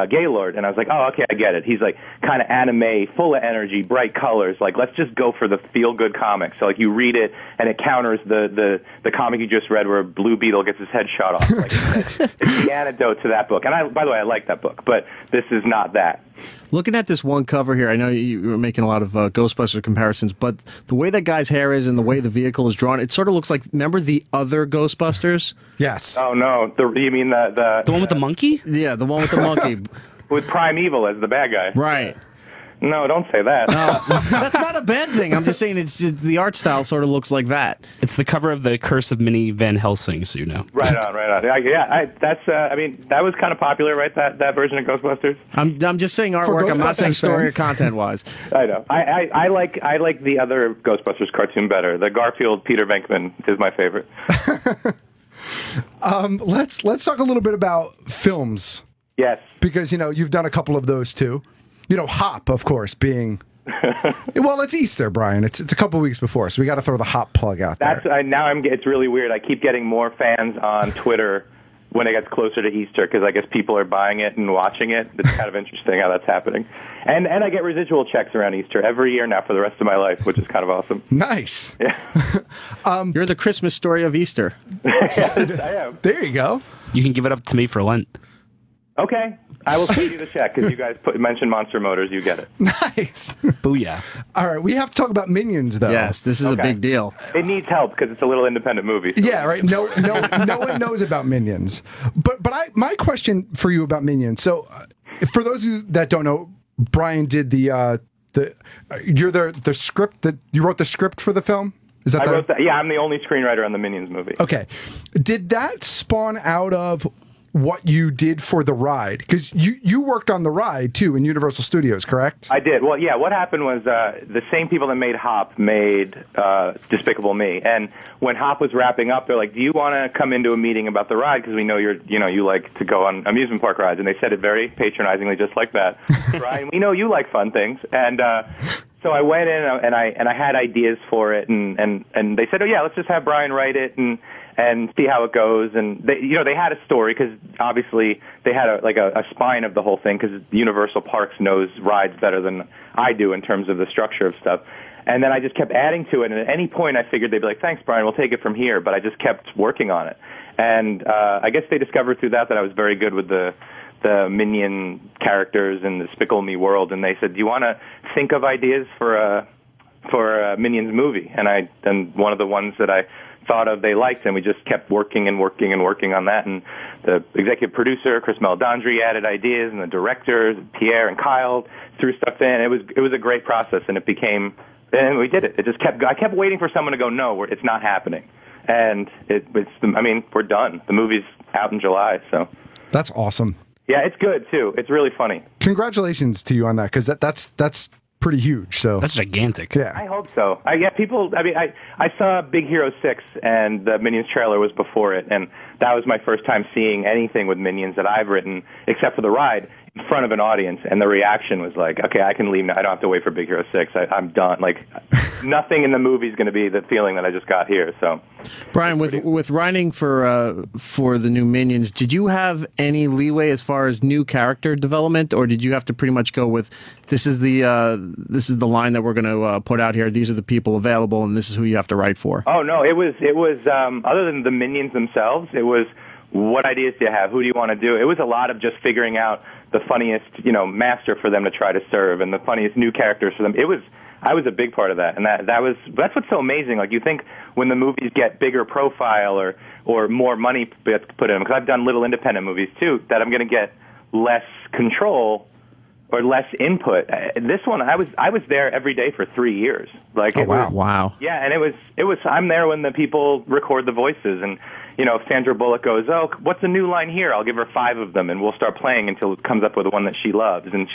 Gaylord, and I was like, oh, okay, I get it. He's like kind of anime, full of energy, bright colors. Like, let's just go for the feel-good comic. So like you read it, and it counters the comic you just read where Blue Beetle gets his head shot off. Like, it's the antidote to that book. And by the way, I like that book, but this is not that.
Looking at this one cover here, I know you were making a lot of Ghostbusters comparisons, but the way that guy's hair is and the way the vehicle is drawn, it sort of looks like, remember the other Ghostbusters?
Yes.
Oh, no. You mean the
one with the monkey?
Yeah, the one with the monkey.
With Primeval as the bad guy.
Right.
No, don't say that.
That's not a bad thing. I'm just saying it's the art style sort of looks like that.
It's the cover of the Curse of Minnie Van Helsing, so you know.
Right on. That was kind of popular, right? That version of Ghostbusters.
I'm just saying artwork. I'm not saying story or content wise.
I know. I like the other Ghostbusters cartoon better. The Garfield Peter Venkman is my favorite.
Let's talk a little bit about films.
Yes.
Because you've done a couple of those too. Hop, of course, being well, it's Easter, Brian. It's a couple weeks before, so we got to throw the Hop plug out there.
It's really weird. I keep getting more fans on Twitter when it gets closer to Easter because I guess people are buying it and watching it. It's kind of interesting how that's happening. And I get residual checks around Easter every year now for the rest of my life, which is kind of awesome.
Nice.
Yeah.
You're the Christmas story of Easter.
Yes, I am.
There you go.
You can give it up to me for Lent.
Okay. I will send you the check because you guys mentioned Monster Motors. You get it.
Nice.
Booyah.
All right. We have to talk about Minions, though.
Yes, this is a big deal.
It needs help because it's a little independent movie. So.
Yeah, right. No one knows about Minions. But my question for you about Minions. So, for those of you that don't know, Brian did the script that you wrote the script for the film. Is that
I wrote that? Yeah, I'm the only screenwriter on the Minions movie.
Okay. Did that spawn out of what you did for the ride? Because you worked on the ride, too, in Universal Studios, correct?
I did. Well, yeah, what happened was the same people that made Hop made Despicable Me. And when Hop was wrapping up, they're like, do you want to come into a meeting about the ride? Because we know you like to go on amusement park rides. And they said it very patronizingly, just like that. Brian, we know you like fun things. And so I went in and I had ideas for it. And they said, oh, yeah, let's just have Brian write it and see how it goes. And they had a story because obviously they had a spine of the whole thing because Universal Parks knows rides better than I do in terms of the structure of stuff. And then I just kept adding to it. And at any point I figured they'd be like, thanks, Brian, we'll take it from here. But I just kept working on it. And I guess they discovered through that I was very good with the Minion characters in the Despicable Me world. And they said, do you want to think of ideas for for Minions movie, and one of the ones that I thought of they liked, and we just kept working and working and working on that. And the executive producer, Chris Meledandri, added ideas, and the directors, Pierre and Kyle, threw stuff in. It was a great process, and it became, and we did it. It just I kept waiting for someone to go, no, it's not happening. And we're done. The movie's out in July, so.
That's awesome.
Yeah, it's good too. It's really funny.
Congratulations to you on that, because that's pretty huge. So
that's gigantic.
Yeah,
I hope so. I saw Big Hero 6, and the Minions trailer was before it, and that was my first time seeing anything with Minions that I've written, except for the ride, in front of an audience, and the reaction was like, okay, I can leave now. I don't have to wait for Big Hero 6. I'm done. Like, nothing in the movie is going to be the feeling that I just got here. So,
Brian, with writing for the new Minions, did you have any leeway as far as new character development, or did you have to pretty much go with this is the line that we're going to put out here? These are the people available, and this is who you have to write for.
Oh no, it was other than the Minions themselves, it was what ideas do you have? Who do you want to do? It was a lot of just figuring out the funniest, master for them to try to serve, and the funniest new characters for them. I was a big part of that, and that's what's so amazing. Like, you think when the movies get bigger profile or more money gets put in them, because I've done little independent movies too, that I'm going to get less control or less input. This one, I was there every day for 3 years. Like,
wow.
Yeah, and it was. I'm there when the people record the voices, and if Sandra Bullock goes, oh, what's a new line here? I'll give her 5 of them, and we'll start playing until it comes up with the one that she loves. And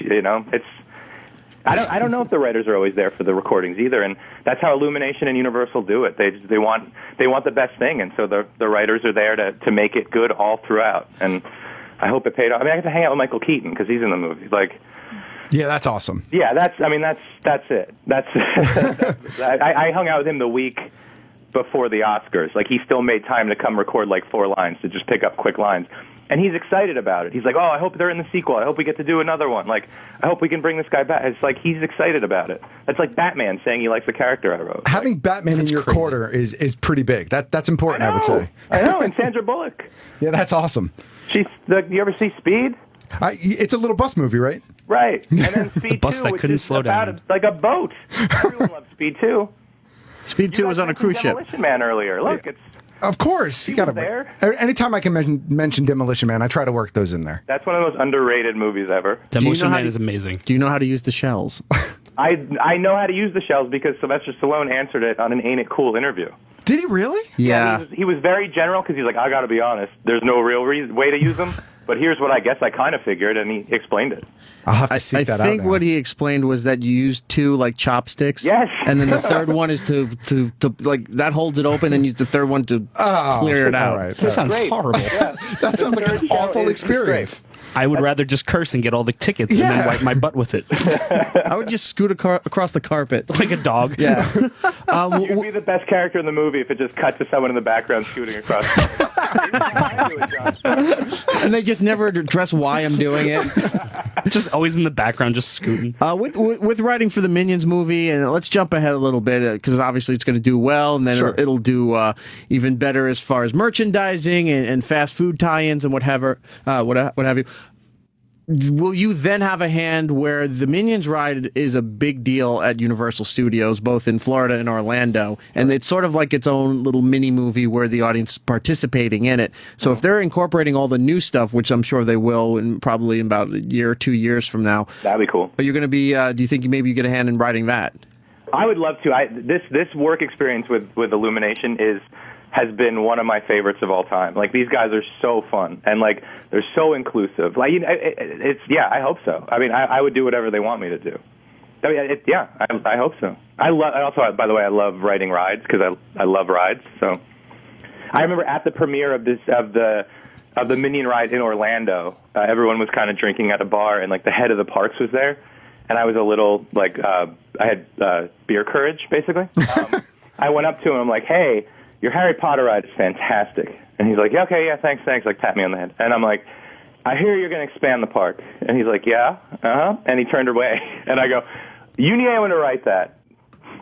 it's. I don't know if the writers are always there for the recordings either, and that's how Illumination and Universal do it. They want the best thing, and so the writers are there to make it good all throughout. And I hope it paid off. I mean, I got to hang out with Michael Keaton because he's in the movie. Like,
yeah, that's awesome.
Yeah, that's it. I hung out with him the week before the Oscars. Like, he still made time to come record like 4 lines to just pick up quick lines. And he's excited about it. He's like, oh, I hope they're in the sequel. I hope we get to do another one. Like, I hope we can bring this guy back. It's like, he's excited about it. That's like Batman saying he likes the charger I wrote.
Having Batman in your quarter is pretty big. That's important, I would say.
I know, and Sandra Bullock.
Yeah, that's awesome.
You ever see Speed?
It's a little bus movie, right?
Right. And then Speed
the bus
2,
that
which
couldn't
is
slow down.
like a boat. Everyone loves Speed 2.
Speed 2 was on a cruise ship.
Demolition Man earlier. Look, it's.
Of course, you got to
there.
Anytime I can mention Demolition Man, I try to work those in there.
That's one of the most underrated movies ever.
Demolition Man is amazing.
Do you know how to use the shells?
I know how to use the shells because Sylvester Stallone answered it on an Ain't It Cool interview.
Did he really?
Yeah.
He was very general because he's like, I got to be honest, there's no real way to use them, but here's what I guess I kind of figured, and he explained it.
I'll have to seek that out.
I think what he explained was that you use 2 like chopsticks.
Yes.
And then the third one is to like that holds it open, then use the third one to clear it out.
Right.
That sounds horrible.
Yeah.
That sounds like an awful experience.
I would rather just curse and get all the tickets and then wipe my butt with it.
I would just scoot across the carpet.
Like a dog.
Yeah.
You'd be the best character in the movie if it just cut to someone in the background scooting across.
And they just never address why I'm doing it.
Just always in the background, just scooting.
With writing for the Minions movie, and let's jump ahead a little bit because obviously it's going to do well, and then it'll do even better as far as merchandising and fast food tie-ins and what have you. Will you then have a hand where the Minions ride is a big deal at Universal Studios, both in Florida and Orlando, and it's sort of like its own little mini movie where the audience is participating in it. So if they're incorporating all the new stuff, which I'm sure they will, in probably in about a year or 2 years from now,
that'd be cool.
Are you going to be? Do you think maybe you get a hand in writing that?
I would love to. This work experience with Illumination has been one of my favorites of all time. Like, these guys are so fun, and like they're so inclusive. Like, I hope so. I mean, I would do whatever they want me to do. I mean, I hope so. Also, by the way, I love writing rides because I love rides. So I remember at the premiere of the Minion ride in Orlando, everyone was kind of drinking at a bar, and like the head of the parks was there, and I was a little like I had beer courage basically. I went up to him. I'm like, hey, your Harry Potter ride is fantastic. And he's like, yeah, okay, yeah, thanks, like pat me on the head. And I'm like, I hear you're going to expand the park. And he's like, yeah, uh-huh. And he turned away. And I go, you need anyone to write that.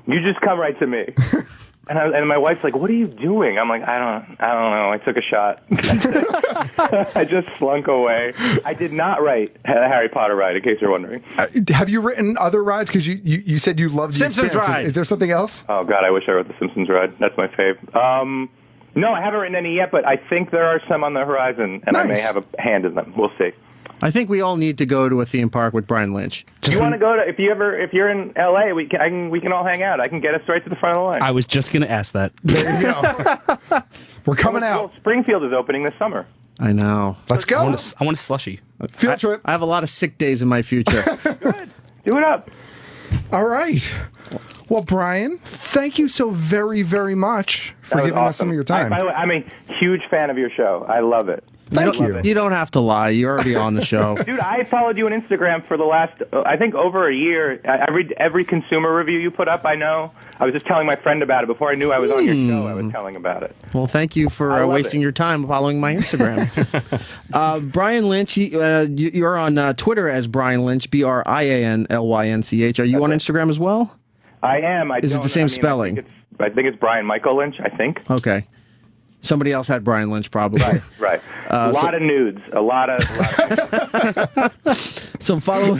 You just come right to me. And my wife's like, "What are you doing?" I'm like, "I don't know. I took a shot." I just slunk away. I did not write the Harry Potter ride, in case you're wondering.
Have you written other rides? Because you said you loved
Simpsons ride.
Is there something else?
Oh God, I wish I wrote the Simpsons ride. That's my fave. No, I haven't written any yet, but I think there are some on the horizon, and I may have a hand in them. We'll see.
I think we all need to go to a theme park with Brian Lynch.
You want to go to? If you're in LA, we can all hang out. I can get us right to the front of the line.
I was just going to ask that.
There you go. We're coming out.
Well, Springfield is opening this summer.
I know.
Let's go.
I want a slushie.
Field trip.
I have a lot of sick days in my future.
Good. Do it up.
All right. Well, Brian, thank you so very, very much for giving us some of your time.
By the way, I'm a huge fan of your show. I love it.
Thank you.
You don't have to lie. You're already on the show.
Dude, I followed you on Instagram for the last, I think, over a year. I read every consumer review you put up, I know. I was just telling my friend about it. Before I knew I was on your show, I was telling about it.
Well, thank you for wasting your time following my Instagram. Brian Lynch, you're on Twitter as Brian Lynch, BrianLynch. Are you on Instagram as well?
I am.
Is it the same spelling?
I think it's Brian Michael Lynch, I think.
Okay. Somebody else had Brian Lynch, probably.
Right. A lot of nudes. A lot of
So follow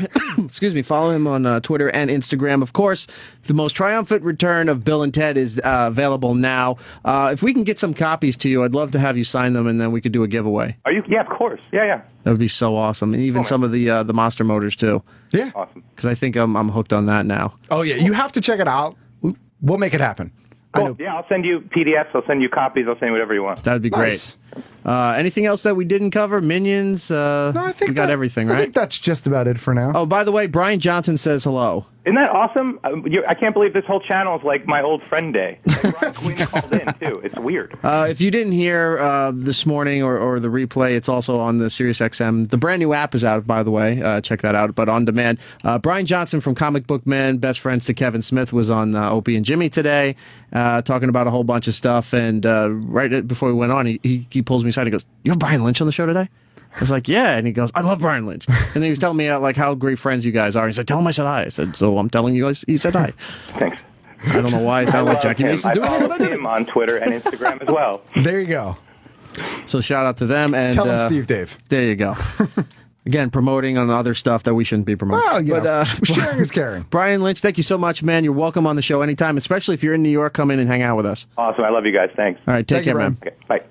him on Twitter and Instagram. Of course, the most triumphant return of Bill and Ted is available now. If we can get some copies to you, I'd love to have you sign them, and then we could do a giveaway.
Are you? Yeah, of course. Yeah.
That would be so awesome, and even some of the Monster Motors too.
Yeah.
Awesome.
Because I think I'm hooked on that now.
Oh yeah, you have to check it out. We'll make it happen.
Cool. Yeah, I'll send you PDFs. I'll send you copies. I'll send you whatever you want.
That'd be
Nice.
great. Anything else that we didn't cover? Minions?
No, I think
we got everything, right?
I think that's just about it for now.
Oh, by the way, Brian Johnson says hello.
Isn't that awesome? I can't believe this whole channel is like my old friend day. Like Brian Quinn called in, too. It's weird.
If you didn't hear this morning or the replay, it's also on the SiriusXM. The brand new app is out, by the way. Check that out, but on demand. Brian Johnson from Comic Book Men, best friends to Kevin Smith, was on Opie and Jimmy today, talking about a whole bunch of stuff. And right before we went on, he pulls me aside and he goes, "You have Brian Lynch on the show today?" I was like, "Yeah," and he goes, "I love Brian Lynch." And then he was telling me like how great friends you guys are. He said, "Tell him I said hi." I said, "So I'm telling you guys." He said hi.
Thanks.
I don't know why I sound like Jackie Mason doing it, but I did
him on Twitter and Instagram as well.
There you go.
So shout out to them and
tell them Steve Dave.
There you go. Again, promoting on other stuff that we shouldn't be promoting.
Well, sharing is caring.
Brian Lynch, thank you so much, man. You're welcome on the show anytime, especially if you're in New York. Come in and hang out with us.
Awesome. I love you guys. Thanks.
All right, take care, man.
Okay, bye.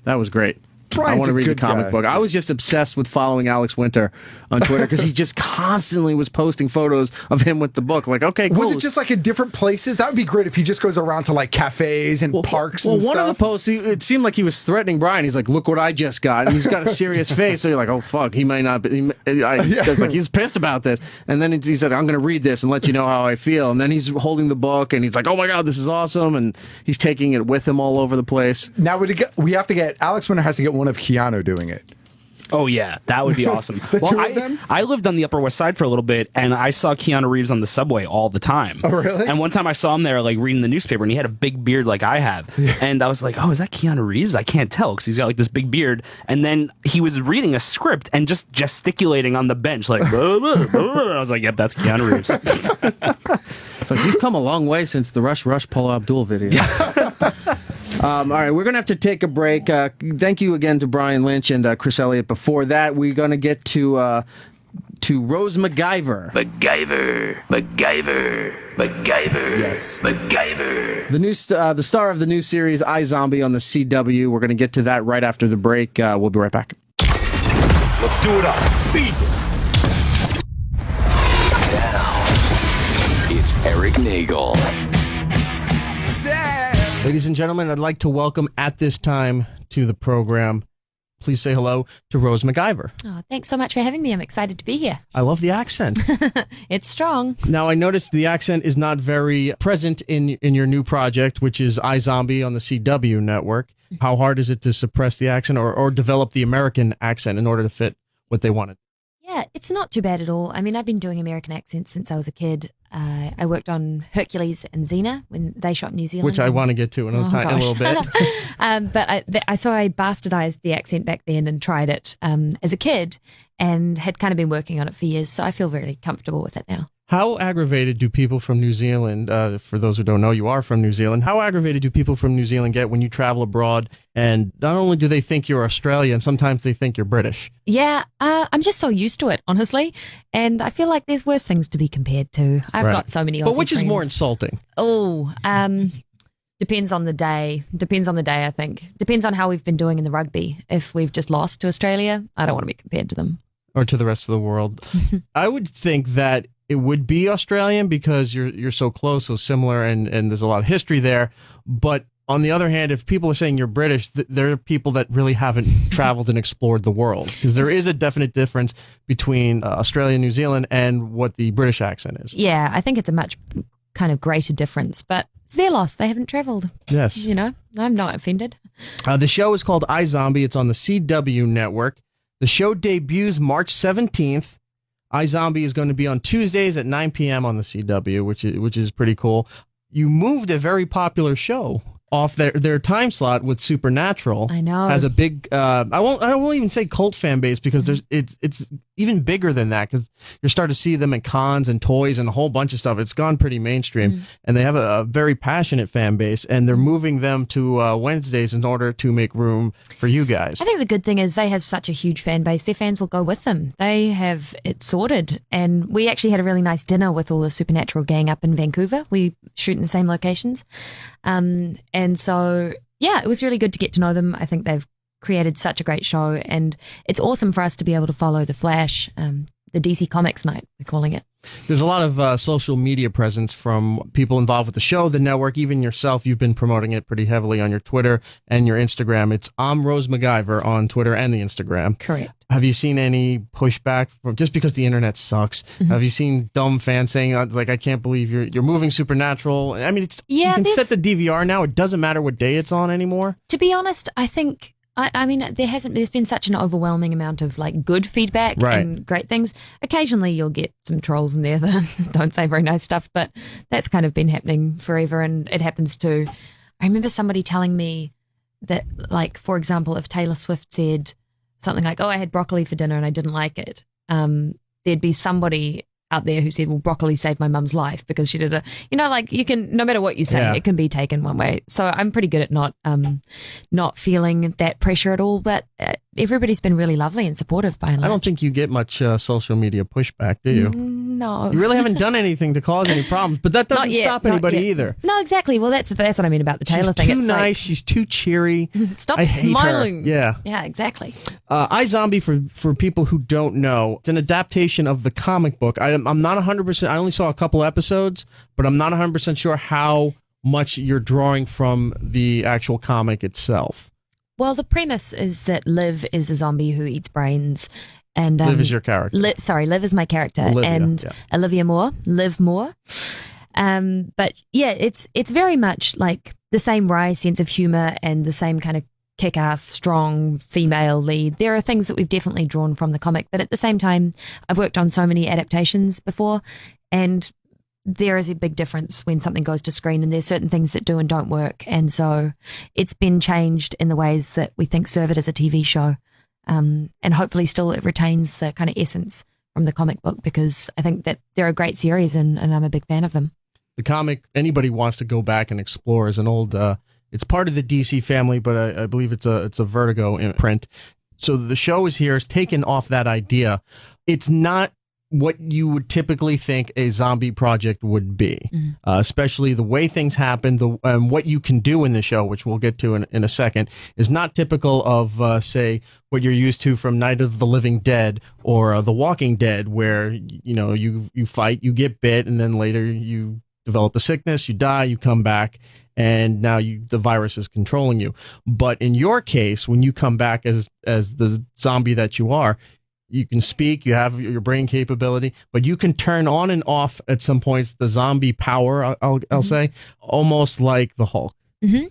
That was great.
Brian's
I want to read the
good
comic
guy.
book. I was just obsessed with following Alex Winter on Twitter because he just constantly was posting photos of him with the book. Like, okay, cool.
Was it just like in different places? That would be great if he just goes around to like cafes and parks and stuff.
One of the posts, it seemed like he was threatening Brian. He's like, "Look what I just got," and he's got a serious face. So you're like, "Oh fuck, he might not be." Like he's pissed about this, and then he said, "I'm going to read this and let you know how I feel." And then he's holding the book, and he's like, "Oh my god, this is awesome!" And he's taking it with him all over the place.
Now we have to get Alex Winter has to get one of Keanu doing it.
Oh yeah, that would be awesome. I lived on the Upper West Side for a little bit, and I saw Keanu Reeves on the subway all the time.
Oh really?
And one time I saw him there, like reading the newspaper, and he had a big beard like I have. Yeah. And I was like, "Oh, is that Keanu Reeves?" I can't tell because he's got like this big beard. And then he was reading a script and just gesticulating on the bench, like. Blah, blah, blah. I was like, "Yep, that's Keanu Reeves."
It's like you've come a long way since the Rush Paula Abdul video. All right, we're going to have to take a break. Thank you again to Brian Lynch and Chris Elliott. Before that, we're going to get to Rosie McIver. McIver. Yes. McIver. The star of the new series iZombie on the CW. We're going to get to that right after the break. We'll be right back.
Let's do it up. Beat it.
Now, it's Erik Nagel.
Ladies and gentlemen, I'd like to welcome at this time to the program, please say hello to Rosie McIver.
Oh, thanks so much for having me. I'm excited to be here.
I love the accent.
It's strong.
Now, I noticed the accent is not very present in your new project, which is iZombie on the CW network. How hard is it to suppress the accent or develop the American accent in order to fit what they wanted?
Yeah, it's not too bad at all. I mean, I've been doing American accents since I was a kid. I worked on Hercules and Xena when they shot New Zealand.
Which I want to get to in a little bit.
But I bastardized the accent back then and tried it as a kid and had kind of been working on it for years. So I feel very comfortable with it now.
How aggravated do people from New Zealand, for those who don't know, you are from New Zealand, how aggravated do people from New Zealand get when you travel abroad and not only do they think you're Australian, sometimes they think you're British?
Yeah, I'm just so used to it, honestly. And I feel like there's worse things to be compared to. I've got so many Aussie
But which is
friends.
more insulting?
Oh, depends on the day. Depends on the day, I think. Depends on how we've been doing in the rugby. If we've just lost to Australia, I don't want to be compared to them.
Or to the rest of the world. I would think that it would be Australian because you're so close, so similar, and there's a lot of history there. But on the other hand, if people are saying you're British, there are people that really haven't traveled and explored the world, because there is a definite difference between Australia and New Zealand and what the British accent is.
Yeah, I think it's a much kind of greater difference, but it's their loss. They haven't traveled.
Yes.
You know, I'm not offended.
The show is called iZombie. It's on the CW network. The show debuts March 17th. iZombie is going to be on Tuesdays at 9 p.m. on the CW, which is pretty cool. You moved a very popular show off their time slot with Supernatural.
I know.
Has a big I won't even say cult fan base, because it's even bigger than that, because you're starting to see them at cons and toys and a whole bunch of stuff. It's gone pretty mainstream, and they have a very passionate fan base, and they're moving them to Wednesdays in order to make room for you guys.
I think the good thing is they have such a huge fan base. Their fans will go with them. They have it sorted. And we actually had a really nice dinner with all the Supernatural gang up in Vancouver. We shoot in the same locations. And so, yeah, it was really good to get to know them. I think they've created such a great show, and it's awesome for us to be able to follow The Flash, the DC Comics night, we're calling it.
There's a lot of social media presence from people involved with the show, the network, even yourself. You've been promoting it pretty heavily on your Twitter and your Instagram. It's Rosie McIver on Twitter and the Instagram.
Correct.
Have you seen any pushback from, just because the internet sucks? Have you seen dumb fans saying like, I can't believe you're moving Supernatural? I mean, you can set the DVR now. It doesn't matter what day it's on anymore.
To be honest, I think I mean, there's been such an overwhelming amount of like good feedback and great things. Occasionally you'll get some trolls in there that don't say very nice stuff, but that's kind of been happening forever, and it happens too. I remember somebody telling me that, like, for example, if Taylor Swift said something like, oh, I had broccoli for dinner and I didn't like it, there'd be somebody out there who said, well, broccoli saved my mum's life because she did a, like, you can, no matter what you say, it can be taken one way. So I'm pretty good at not feeling that pressure at all, but everybody's been really lovely and supportive by and large.
I don't think you get much social media pushback, do you?
No.
You really haven't done anything to cause any problems, but that doesn't stop anybody either.
No, exactly. Well, that's what I mean about the Taylor thing.
She's too nice. She's too cheery.
Stop
I hate
smiling.
her.
Yeah, exactly.
iZombie, for people who don't know, it's an adaptation of the comic book. I'm not 100%. I only saw a couple episodes, but I'm not 100% sure how much you're drawing from the actual comic itself.
Well, the premise is that Liv is a zombie who eats brains. And
Liv is your character.
Liv is my character.
Olivia,
and Olivia Moore, Liv Moore. But yeah, it's very much like the same wry sense of humor and the same kind of kick-ass, strong female lead. There are things that we've definitely drawn from the comic, but at the same time, I've worked on so many adaptations before, and there is a big difference when something goes to screen, and there's certain things that do and don't work. And so it's been changed in the ways that we think serve it as a TV show. And hopefully still it retains the kind of essence from the comic book, because I think that they're a great series and I'm a big fan of them.
The comic, anybody wants to go back and explore, is an old, it's part of the DC family, but I believe it's a Vertigo imprint. So the show is here, it's taken off that idea. It's not what you would typically think a zombie project would be, especially the way things happen, what you can do in the show, which we'll get to in a second, is not typical of, say, what you're used to from Night of the Living Dead or The Walking Dead, where, you fight, you get bit, and then later you develop a sickness, you die, you come back, and now the virus is controlling you. But in your case, when you come back as the zombie that you are, you can speak, you have your brain capability, but you can turn on and off at some points the zombie power, I'll say, almost like the Hulk.
Mm-hmm.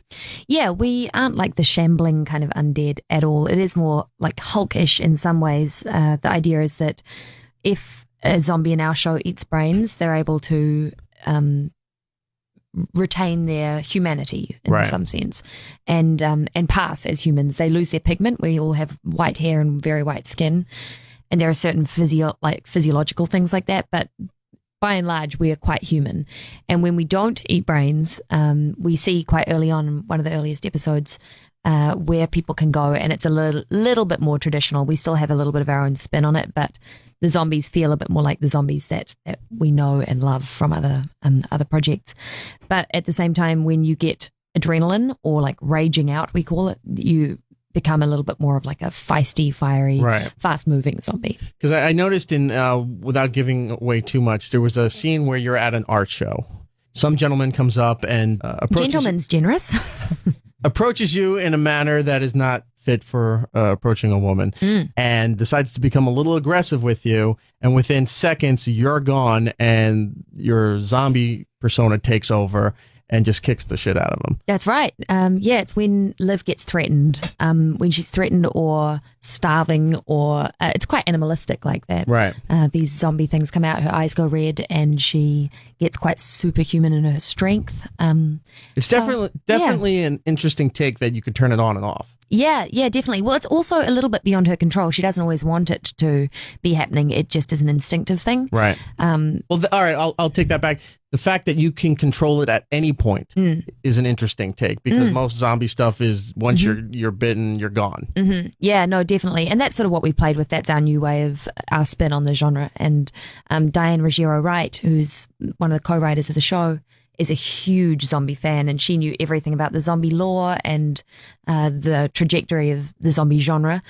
Yeah, we aren't like the shambling kind of undead at all. It is more like Hulkish in some ways. The idea is that if a zombie in our show eats brains, they're able to retain their humanity in some sense, and pass as humans. They lose their pigment. We all have white hair and very white skin, and there are certain physiological things like that. But by and large, we are quite human. And when we don't eat brains, we see quite early on in one of the earliest episodes where people can go, and it's a little bit more traditional. We still have a little bit of our own spin on it, but the zombies feel a bit more like the zombies that we know and love from other projects. But at the same time, when you get adrenaline or like raging out, we call it, you become a little bit more of like a feisty, fiery, fast-moving zombie.
Because I noticed in, without giving away too much, there was a scene where you're at an art show. Some gentleman comes up and
Gentleman's generous.
approaches you in a manner that is not fit for approaching a woman, and decides to become a little aggressive with you, and within seconds, you're gone, and your zombie persona takes over and just kicks the shit out of them.
That's right. It's when Liv gets threatened, when she's threatened or starving, or it's quite animalistic like that.
Right.
These zombie things come out, her eyes go red, and she gets quite superhuman in her strength.
It's definitely an interesting take that you could turn it on and off.
Yeah, definitely. Well, it's also a little bit beyond her control. She doesn't always want it to be happening. It just is an instinctive thing.
Right. All right, I'll take that back. The fact that you can control it at any point is an interesting take, because most zombie stuff is once you're bitten, you're gone.
Yeah, no, definitely. And that's sort of what we played with. That's our new way of our spin on the genre. And Diane Ruggiero Wright, who's one of the co-writers of the show, is a huge zombie fan, and she knew everything about the zombie lore and the trajectory of the zombie genre.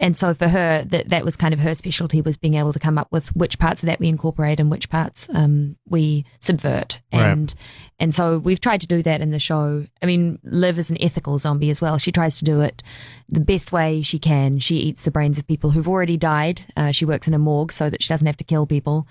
And so for her, that was kind of her specialty, was being able to come up with which parts of that we incorporate and which parts we subvert. And so we've tried to do that in the show. I mean, Liv is an ethical zombie as well. She tries to do it the best way she can. She eats the brains of people who've already died. She works in a morgue so that she doesn't have to kill people.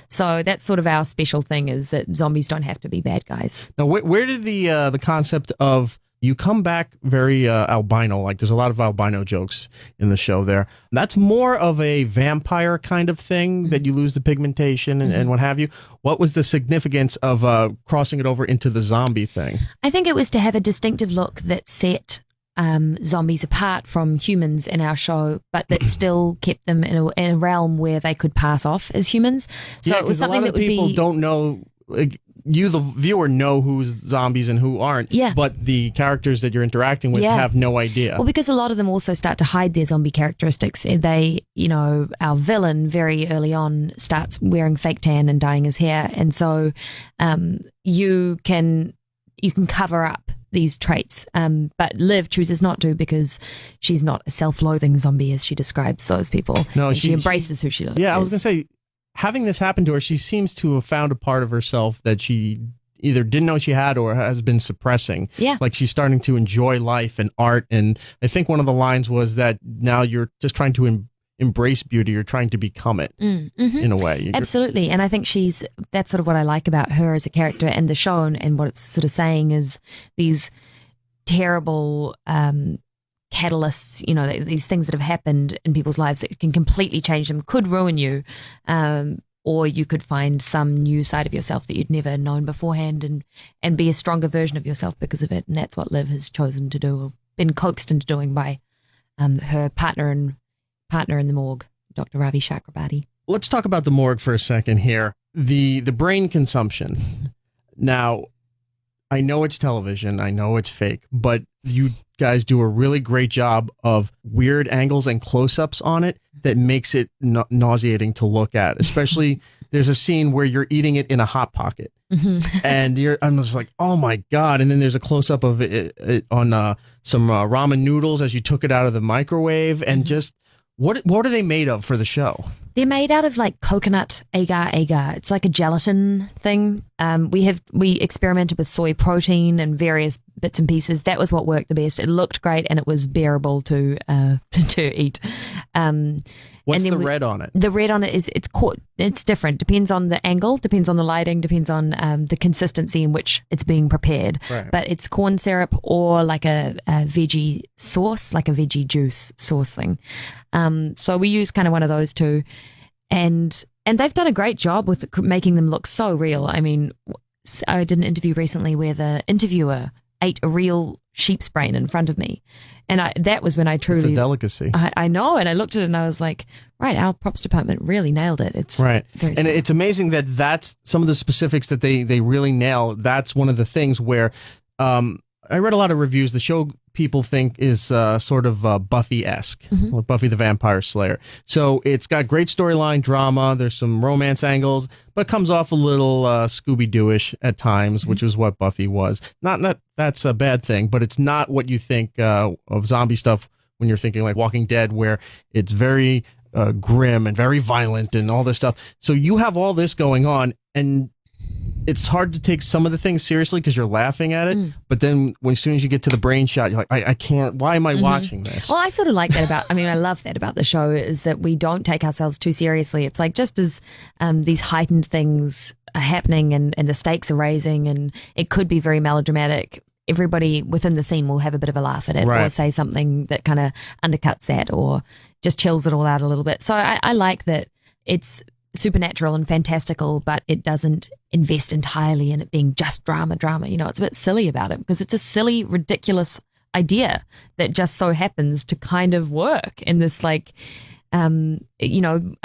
So that's sort of our special thing, is that zombies don't have to be bad guys.
Now, where did the concept of you come back very albino, like there's a lot of albino jokes in the show there. That's more of a vampire kind of thing, that you lose the pigmentation and what have you. What was the significance of crossing it over into the zombie thing?
I think it was to have a distinctive look that set zombies apart from humans in our show, but that still kept them in a realm where they could pass off as humans. So it was something that would be...
A lot of people don't know... you, the viewer, know who's zombies and who aren't, but the characters that you're interacting with have no idea.
Well, because a lot of them also start to hide their zombie characteristics. They, our villain very early on starts wearing fake tan and dyeing his hair, and so you can cover up these traits, but Liv chooses not to, because she's not a self-loathing zombie as she describes those people. No, she embraces who she is.
Yeah, I was going to say, having this happen to her, she seems to have found a part of herself that she either didn't know she had or has been suppressing.
Yeah.
Like she's starting to enjoy life and art. And I think one of the lines was that now you're just trying to embrace beauty. You're trying to become it in a way.
Absolutely. And I think that's sort of what I like about her as a character and the show, and what it's sort of saying is these terrible catalysts, these things that have happened in people's lives that can completely change them, could ruin you, or you could find some new side of yourself that you'd never known beforehand, and be a stronger version of yourself because of it. And that's what Liv has chosen to do, or been coaxed into doing by her partner in the morgue, Dr. Ravi Chakrabarti.
Let's talk about the morgue for a second here. The brain consumption. Now, I know it's television, I know it's fake, but you guys do a really great job of weird angles and close-ups on it that makes it nauseating to look at. Especially, there's a scene where you're eating it in a Hot Pocket, and I'm just like, oh my god! And then there's a close-up of it on some ramen noodles as you took it out of the microwave, and just what are they made of for the show?
They're made out of like coconut agar. It's like a gelatin thing. We experimented with soy protein and various bits and pieces. That was what worked the best. It looked great and it was bearable to eat.
What's the red on it?
The red on it is it's different. Depends on the angle, depends on the lighting, depends on the consistency in which it's being prepared.
Right.
But it's corn syrup or like a veggie sauce, like a veggie juice sauce thing. So we use kind of one of those two, and they've done a great job with making them look so real. I mean, I did an interview recently where the interviewer ate a real sheep's brain in front of me. And that was when I truly...
It's a delicacy.
I know. And I looked at it and I was like, right, our props department really nailed it. It's
right.
Very
and
smart.
it's amazing that that's some of the specifics that they really nail. That's one of the things where I read a lot of reviews. The show people think is sort of Buffy-esque, like Buffy the Vampire Slayer. So it's got great storyline, drama. There's some romance angles, but comes off a little Scooby-Doo-ish at times, which is what Buffy was. Not that that's a bad thing, but it's not what you think of zombie stuff when you're thinking like Walking Dead, where it's very grim and very violent and all this stuff. So you have all this going on, and it's hard to take some of the things seriously because you're laughing at it. But then as soon as you get to the brain shot, you're like, I can't, why am I watching this?
Well, I sort of like that about, I love that about the show, is that we don't take ourselves too seriously. It's like, just as these heightened things are happening and the stakes are raising and it could be very melodramatic, everybody within the scene will have a bit of a laugh at it, or say something that kind of undercuts that or just chills it all out a little bit. So I like that it's supernatural and fantastical, but it doesn't invest entirely in it being just drama. It's a bit silly about it because it's a silly, ridiculous idea that just so happens to kind of work in this, like, I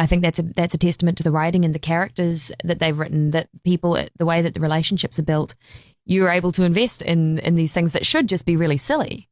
think that's a testament to the writing and the characters that they've written, that people, the way that the relationships are built, you're able to invest in these things that should just be really silly.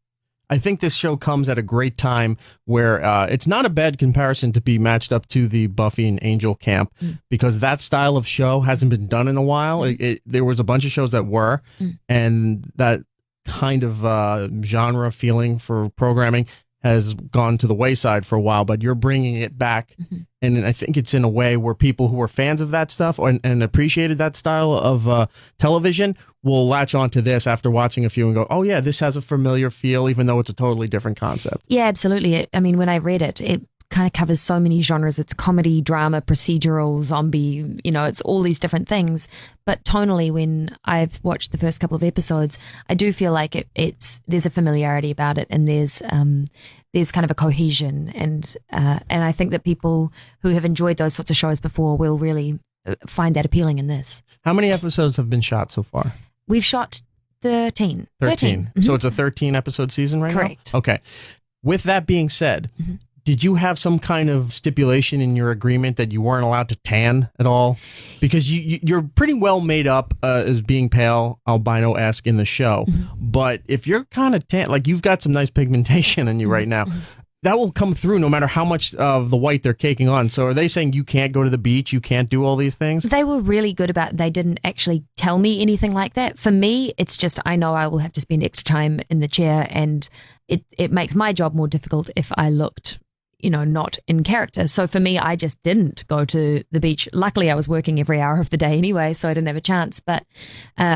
I think this show comes at a great time where it's not a bad comparison to be matched up to the Buffy and Angel camp, because that style of show hasn't been done in a while. There was a bunch of shows that were, and that kind of genre feeling for programming has gone to the wayside for a while, but you're bringing it back. And I think it's in a way where people who are fans of that stuff and appreciated that style of television will latch on to this after watching a few and go, oh yeah, this has a familiar feel, even though it's a totally different concept.
Yeah, absolutely. When I read it, it kind of covers so many genres. It's comedy, drama, procedural, zombie, it's all these different things. But tonally, when I've watched the first couple of episodes, I do feel like there's a familiarity about it, and there's kind of a cohesion, and I think that people who have enjoyed those sorts of shows before will really find that appealing in this.
How many episodes have been shot so far?
We've shot 13.
13. So it's a 13 episode season right now?
Correct.
Okay. With that being said, did you have some kind of stipulation in your agreement that you weren't allowed to tan at all? Because you're pretty well made up as being pale, albino-esque in the show. But if you're kind of tan, like you've got some nice pigmentation in you right now, that will come through no matter how much of the white they're caking on. So are they saying you can't go to the beach, you can't do all these things?
They were really good about, they didn't actually tell me anything like that. For me, it's just, I know I will have to spend extra time in the chair, and it makes my job more difficult if I looked not in character. So for me, I just didn't go to the beach. Luckily, I was working every hour of the day anyway, so I didn't have a chance. But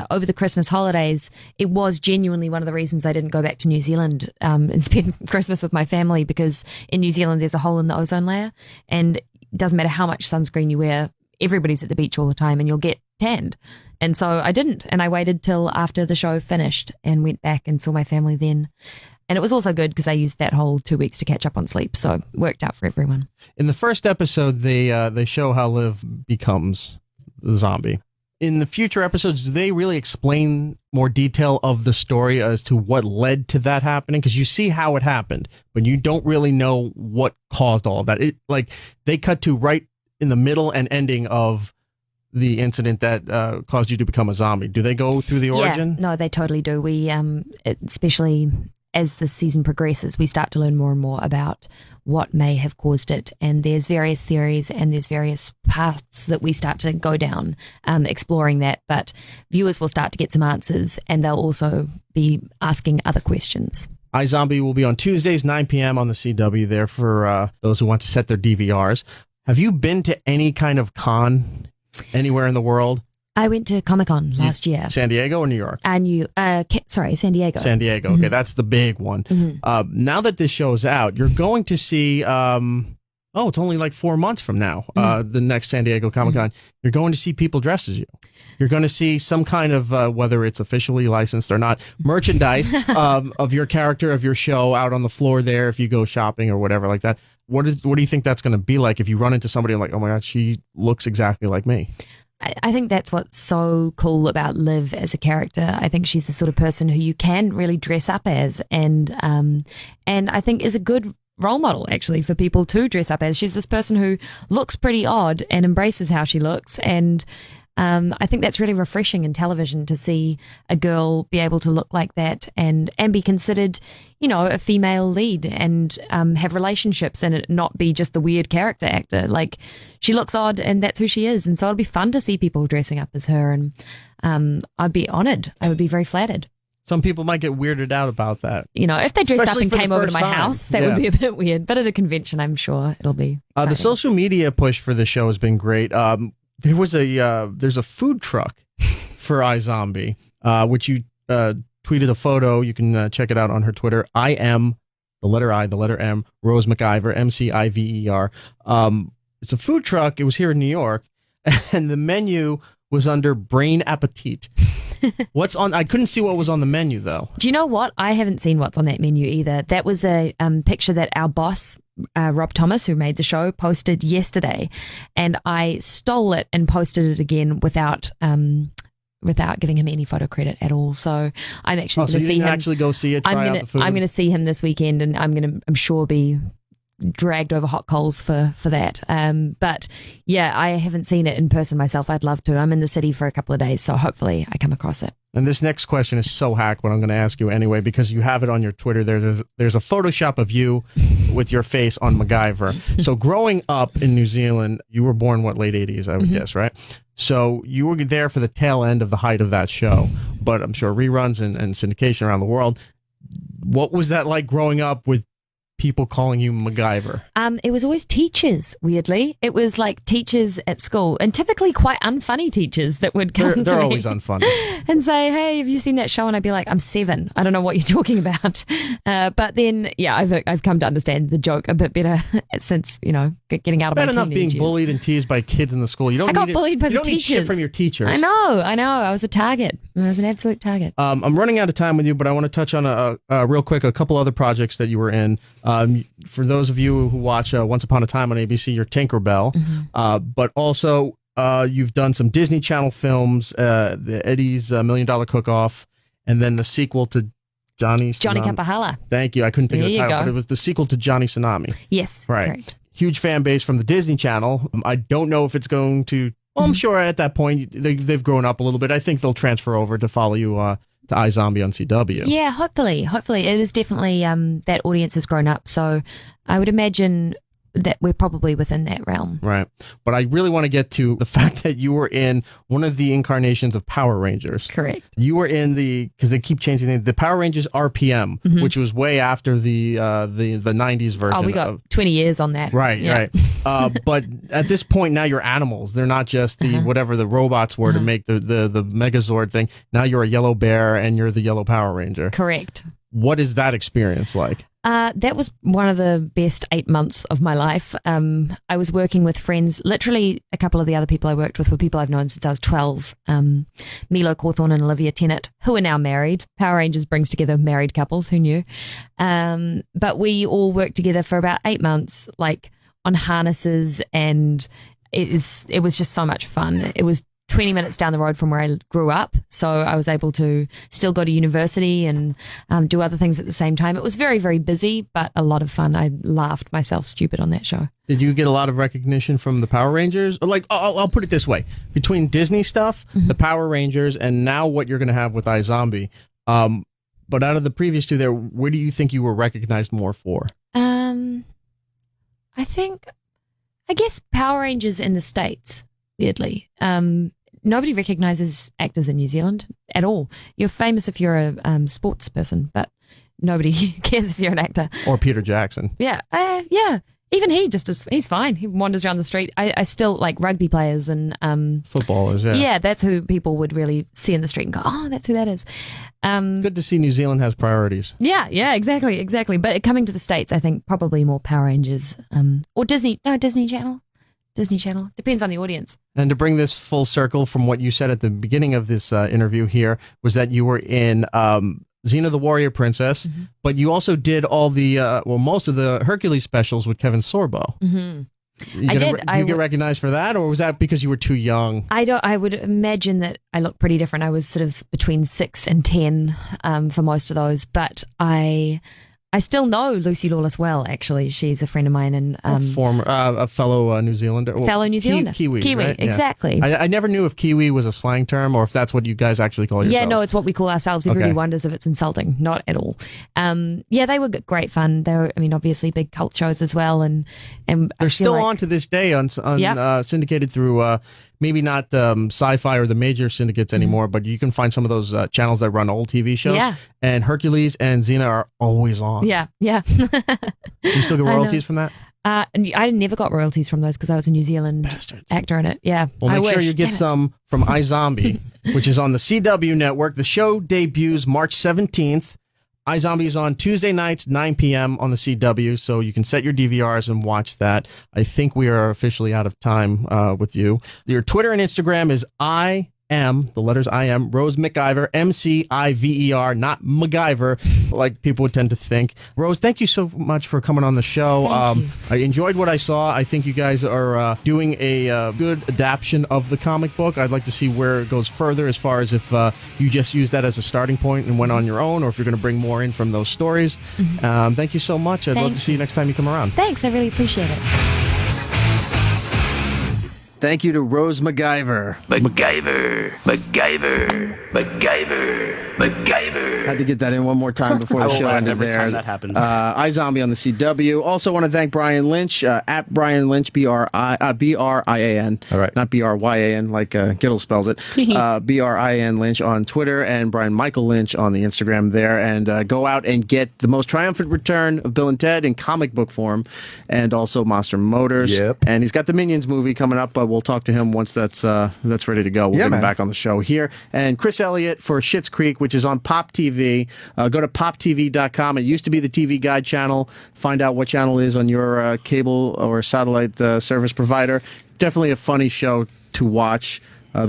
over the Christmas holidays, it was genuinely one of the reasons I didn't go back to New Zealand and spend Christmas with my family, because in New Zealand, there's a hole in the ozone layer, and it doesn't matter how much sunscreen you wear, everybody's at the beach all the time and you'll get tanned. And so I didn't, and I waited till after the show finished and went back and saw my family then. And it was also good because I used that whole 2 weeks to catch up on sleep, so it worked out for everyone.
In the first episode, they show how Liv becomes the zombie. In the future episodes, do they really explain more detail of the story as to what led to that happening? Because you see how it happened, but you don't really know what caused all of that. They cut to right in the middle and ending of the incident that caused you to become a zombie. Do they go through the origin?
Yeah, no, they totally do. We, especially as the season progresses, we start to learn more and more about what may have caused it. And there's various theories and there's various paths that we start to go down, exploring that. But viewers will start to get some answers, and they'll also be asking other questions.
iZombie will be on Tuesdays, 9 p.m. on the CW there for those who want to set their DVRs. Have you been to any kind of con anywhere in the world?
I went to Comic-Con last year.
San Diego or New York?
San Diego.
San Diego. Okay, that's the big one. Now that this show's out, you're going to see, it's only like 4 months from now, the next San Diego Comic-Con. You're going to see people dressed as you. You're going to see some kind of, whether it's officially licensed or not, merchandise of your character, of your show out on the floor there if you go shopping or whatever like that. What do you think that's going to be like if you run into somebody and like, oh my God, she looks exactly like me?
I think that's what's so cool about Liv as a character. I think she's the sort of person who you can really dress up as, and I think is a good role model actually for people to dress up as. She's this person who looks pretty odd and embraces how she looks, and I think that's really refreshing in television to see a girl be able to look like that and be considered, a female lead and have relationships and it not be just the weird character actor. Like, she looks odd and that's who she is. And so it'll be fun to see people dressing up as her. And I'd be honored. I would be very flattered.
Some people might get weirded out about that.
If they dressed
Especially
up and came over to my
time.
house, that would be a bit weird. But at a convention, I'm sure it'll be
the social media push for the show has been great. There's a food truck for iZombie, which you tweeted a photo. You can check it out on her Twitter. I am the letter I, the letter M, Rose McIver, McIver. It's a food truck. It was here in New York, and the menu was under Brain Appetit. What's on? I couldn't see what was on the menu though.
Do you know what? I haven't seen what's on that menu either. That was a picture that our boss, Rob Thomas, who made the show, posted yesterday, and I stole it and posted it again without giving him any photo credit at all. So I'm actually going to see him.
Actually go see it. Try out the food.
I'm going to see him this weekend, and I'm sure be dragged over hot coals for that. But yeah, I haven't seen it in person myself. I'd love to. I'm in the city for a couple of days, so hopefully I come across it.
And this next question is so hack, but I'm going to ask you anyway because you have it on your Twitter. There's a Photoshop of you with your face on MacGyver. So growing up in New Zealand, you were born late 80s, I would guess, right? So you were there for the tail end of the height of that show, but I'm sure reruns and syndication around the world. What was that like growing up with people calling you MacGyver?
It was always teachers, weirdly. It was like teachers at school, and typically quite unfunny teachers that would come to me.
They're always unfunny.
And say, hey, have you seen that show? And I'd be like, I'm 7. I don't know what you're talking about. But then, yeah, I've come to understand the joke a bit better since, getting out of my teenage
enough being
years.
bullied and teased by kids in the school.
I got bullied by the teachers.
You don't need shit from your teachers.
I know. I was a target. I was an absolute target.
I'm running out of time with you, but I want to touch on real quick a couple other projects that you were in. For those of you who watch Once Upon a Time on ABC, you're Tinkerbell, but also you've done some Disney Channel films, the Eddie's $1 Million Cook-Off, and then the sequel to Johnny
Kapahala.
Thank you. I couldn't think of the title, but it was the sequel to Johnny Tsunami.
Yes,
right. Correct. Huge fan base from the Disney Channel. I don't know if it's going to. Well, I'm sure at that point they've grown up a little bit. I think they'll transfer over to follow you to iZombie on CW.
Yeah, hopefully. It is definitely that audience has grown up. So I would imagine that we're probably within that realm.
Right. But I really want to get to the fact that you were in one of the incarnations of Power Rangers.
Correct.
You were in because they keep changing the Power Rangers RPM, which was way after the 90s version.
Oh, we got 20 years on that.
Right, yeah. Right. But at this point now you're animals. They're not just the whatever the robots were to make the Megazord thing. Now you're a yellow bear and you're the yellow Power Ranger.
Correct.
What is that experience like?
That was one of the best 8 months of my life. I was working with friends. Literally, a couple of the other people I worked with were people I've known since I was 12. Milo Cawthorne and Olivia Tennant, who are now married. Power Rangers brings together married couples. Who knew? But we all worked together for about 8 months, like on harnesses, and it was just so much fun. It was 20 minutes down the road from where I grew up, so I was able to still go to university and do other things at the same time. It was very, very busy, but a lot of fun. I laughed myself stupid on that show.
Did you get a lot of recognition from the Power Rangers? Like, I'll put it this way. Between Disney stuff, the Power Rangers, and now what you're going to have with iZombie, but out of the previous two there, where do you think you were recognized more for?
I guess Power Rangers in the States, weirdly. Nobody recognizes actors in New Zealand at all. You're famous if you're a sports person, but nobody cares if you're an actor.
Or Peter Jackson.
Yeah. Even he's fine. He wanders around the street. I still like rugby players and
footballers. Yeah.
Yeah, that's who people would really see in the street and go, oh, that's who that is.
It's good to see New Zealand has priorities.
Yeah, exactly. But coming to the States, I think probably more Power Rangers or Disney Channel. Disney Channel. Depends on the audience.
And to bring this full circle from what you said at the beginning of this interview here was that you were in Xena the Warrior Princess, but you also did all the, most of the Hercules specials with Kevin Sorbo. I
did.
You get recognized for that, or was that because you were too young?
I would imagine that I look pretty different. I was sort of between 6 and 10 for most of those, but I still know Lucy Lawless well. Actually, she's a friend of mine and
a fellow New Zealander.
Fellow New Zealander,
Kiwi, right?
Exactly.
Yeah. I never knew if Kiwi was a slang term or if that's what you guys actually call yourselves.
Yeah, no, it's what we call ourselves. Everybody wonders if it's insulting. Not at all. Yeah, they were great fun. They were, I mean, obviously big cult shows as well, and
they're still on to this day on syndicated through. Maybe not Sci-Fi or the major syndicates anymore, but you can find some of those channels that run old TV shows.
Yeah.
And Hercules and Xena are always on.
Yeah, yeah.
Do you still get royalties from that?
I never got royalties from those because I was a New Zealand actor in it. Yeah.
Well, make sure you get some from iZombie, which is on the CW network. The show debuts March 17th. iZombie is on Tuesday nights, 9 p.m. on the CW, so you can set your DVRs and watch that. I think we are officially out of time with you. Your Twitter and Instagram is the letters I am, Rose McIver, MCIVER, not MacGyver, like people would tend to think. Rose, thank you so much for coming on the show. I enjoyed what I saw. I think you guys are doing a good adaptation of the comic book. I'd like to see where it goes further as far as if you just use that as a starting point and went on your own, or if you're going to bring more in from those stories. Thank you so much. I'd love to see you next time you come around.
Thanks. I really appreciate it.
Thank you to Rose McIver.
MacGyver.
Had to get that in one more time before the show ended
every
there.
time that happens.
iZombie on the CW. Also want to thank Brian Lynch, at Brian Lynch, B-R-I-A-N.
All right.
Not B-R-Y-A-N, like Giddle spells it. B-R-I-A-N Lynch on Twitter, and Brian Michael Lynch on the Instagram there. And go out and get the most triumphant return of Bill and Ted in comic book form, and also Monster Motors.
Yep.
And he's got the Minions movie coming up, but we'll talk to him once that's ready to go. We'll get him back on the show here. And Chris Elliott for Schitt's Creek, which is on Pop TV. Go to poptv.com. It used to be the TV Guide channel. Find out what channel it is on your cable or satellite service provider. Definitely a funny show to watch.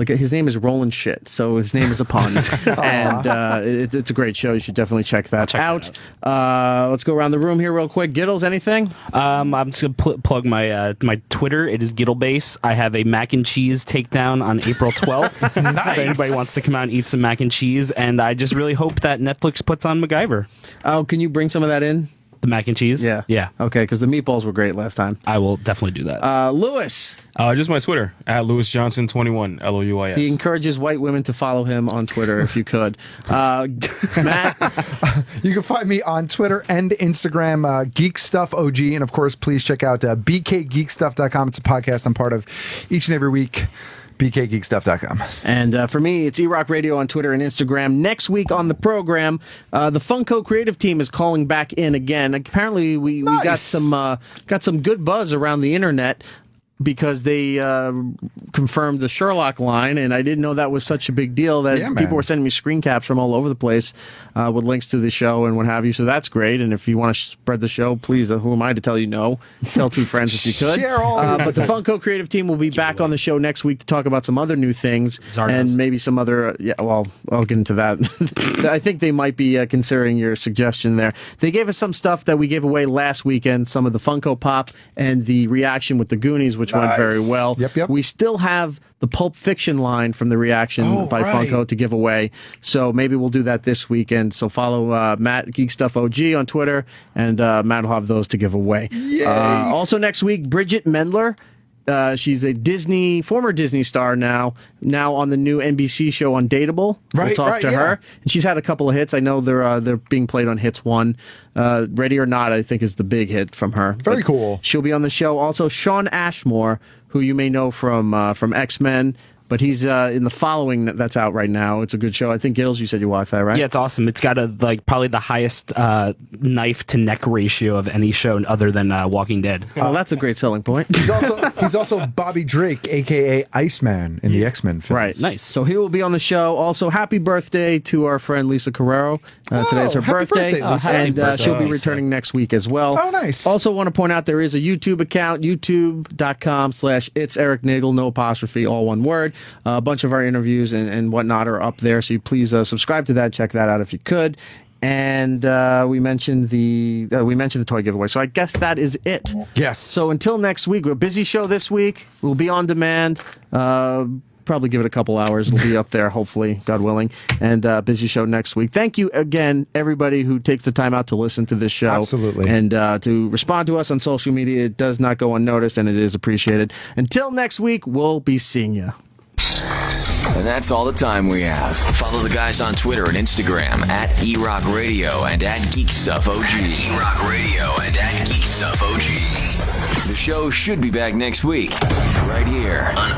His name is Roland Shit, so his name is a pun. And it's a great show. You should definitely check that out. Let's go around the room here real quick. Giddles, anything?
I'm just going to plug my Twitter. It is Gittlebase. I have a mac and cheese takedown on April 12th.
Nice.
If anybody wants to come out and eat some mac and cheese. And I just really hope that Netflix puts on MacGyver.
Oh, can you bring some of that in?
The mac and cheese?
Yeah.
Yeah.
Okay, because the meatballs were great last time.
I will definitely do that.
Lewis.
Just my Twitter, at LewisJohnson21, Louis.
He encourages white women to follow him on Twitter if you could. Matt?
You can find me on Twitter and Instagram, Geek Stuff OG. And of course, please check out bkgeekstuff.com. It's a podcast I'm part of each and every week. bkgeekstuff.com.
And for me, it's eRock Radio on Twitter and Instagram. Next week on the program, the Funko creative team is calling back in again. Apparently, we got some good buzz around the internet because they confirmed the Sherlock line, and I didn't know that was such a big deal that people were sending me screen caps from all over the place with links to the show and what have you, so that's great. And if you want to spread the show, please, who am I to tell you no? Tell two friends if you could. But the Funko creative team will be back on the show next week to talk about some other new things and maybe some other, I'll get into that. I think they might be considering your suggestion there. They gave us some stuff that we gave away last weekend, some of the Funko Pop and the reaction with the Goonies, which went very well.
Yep.
We still have the Pulp Fiction line from the reaction by Funko to give away. So maybe we'll do that this weekend. So follow Matt Geek Stuff OG on Twitter, and Matt will have those to give away. Also next week, Bridget Mendler. She's a former Disney star now on the new NBC show Undateable. We'll talk to her. And she's had a couple of hits. I know they're being played on Hits 1. Ready or Not, I think, is the big hit from her.
Very cool.
She'll be on the show. Also, Sean Ashmore, who you may know from X-Men. But he's in The Following that's out right now. It's a good show. I think, Giddles, you said you watched that, right?
Yeah, it's awesome. It's got probably the highest knife to neck ratio of any show other than Walking Dead.
Oh, that's a great selling point.
He's also Bobby Drake, a.k.a. Iceman, in the X-Men films.
Right. Nice. So he will be on the show. Also, happy birthday to our friend Lisa Carrero. Today's her birthday. And she'll be returning next week as well.
Oh, nice.
Also want to point out there is a YouTube account, youtube.com/It's Erik Nagel, no apostrophe, all one word. A bunch of our interviews and whatnot are up there, so you please subscribe to that. Check that out if you could. And we mentioned the toy giveaway. So I guess that is it.
Yes.
So until next week, we're a busy show this week. We'll be on demand. Probably give it a couple hours. It'll be up there, hopefully, God willing. And busy show next week. Thank you again, everybody who takes the time out to listen to this show.
Absolutely.
And to respond to us on social media. It does not go unnoticed, and it is appreciated. Until next week, we'll be seeing you.
And that's all the time we have. Follow the guys on Twitter and Instagram at eRock Radio and at GeekStuffOG. eRock Radio and at GeekStuffOG. The show should be back next week, right here on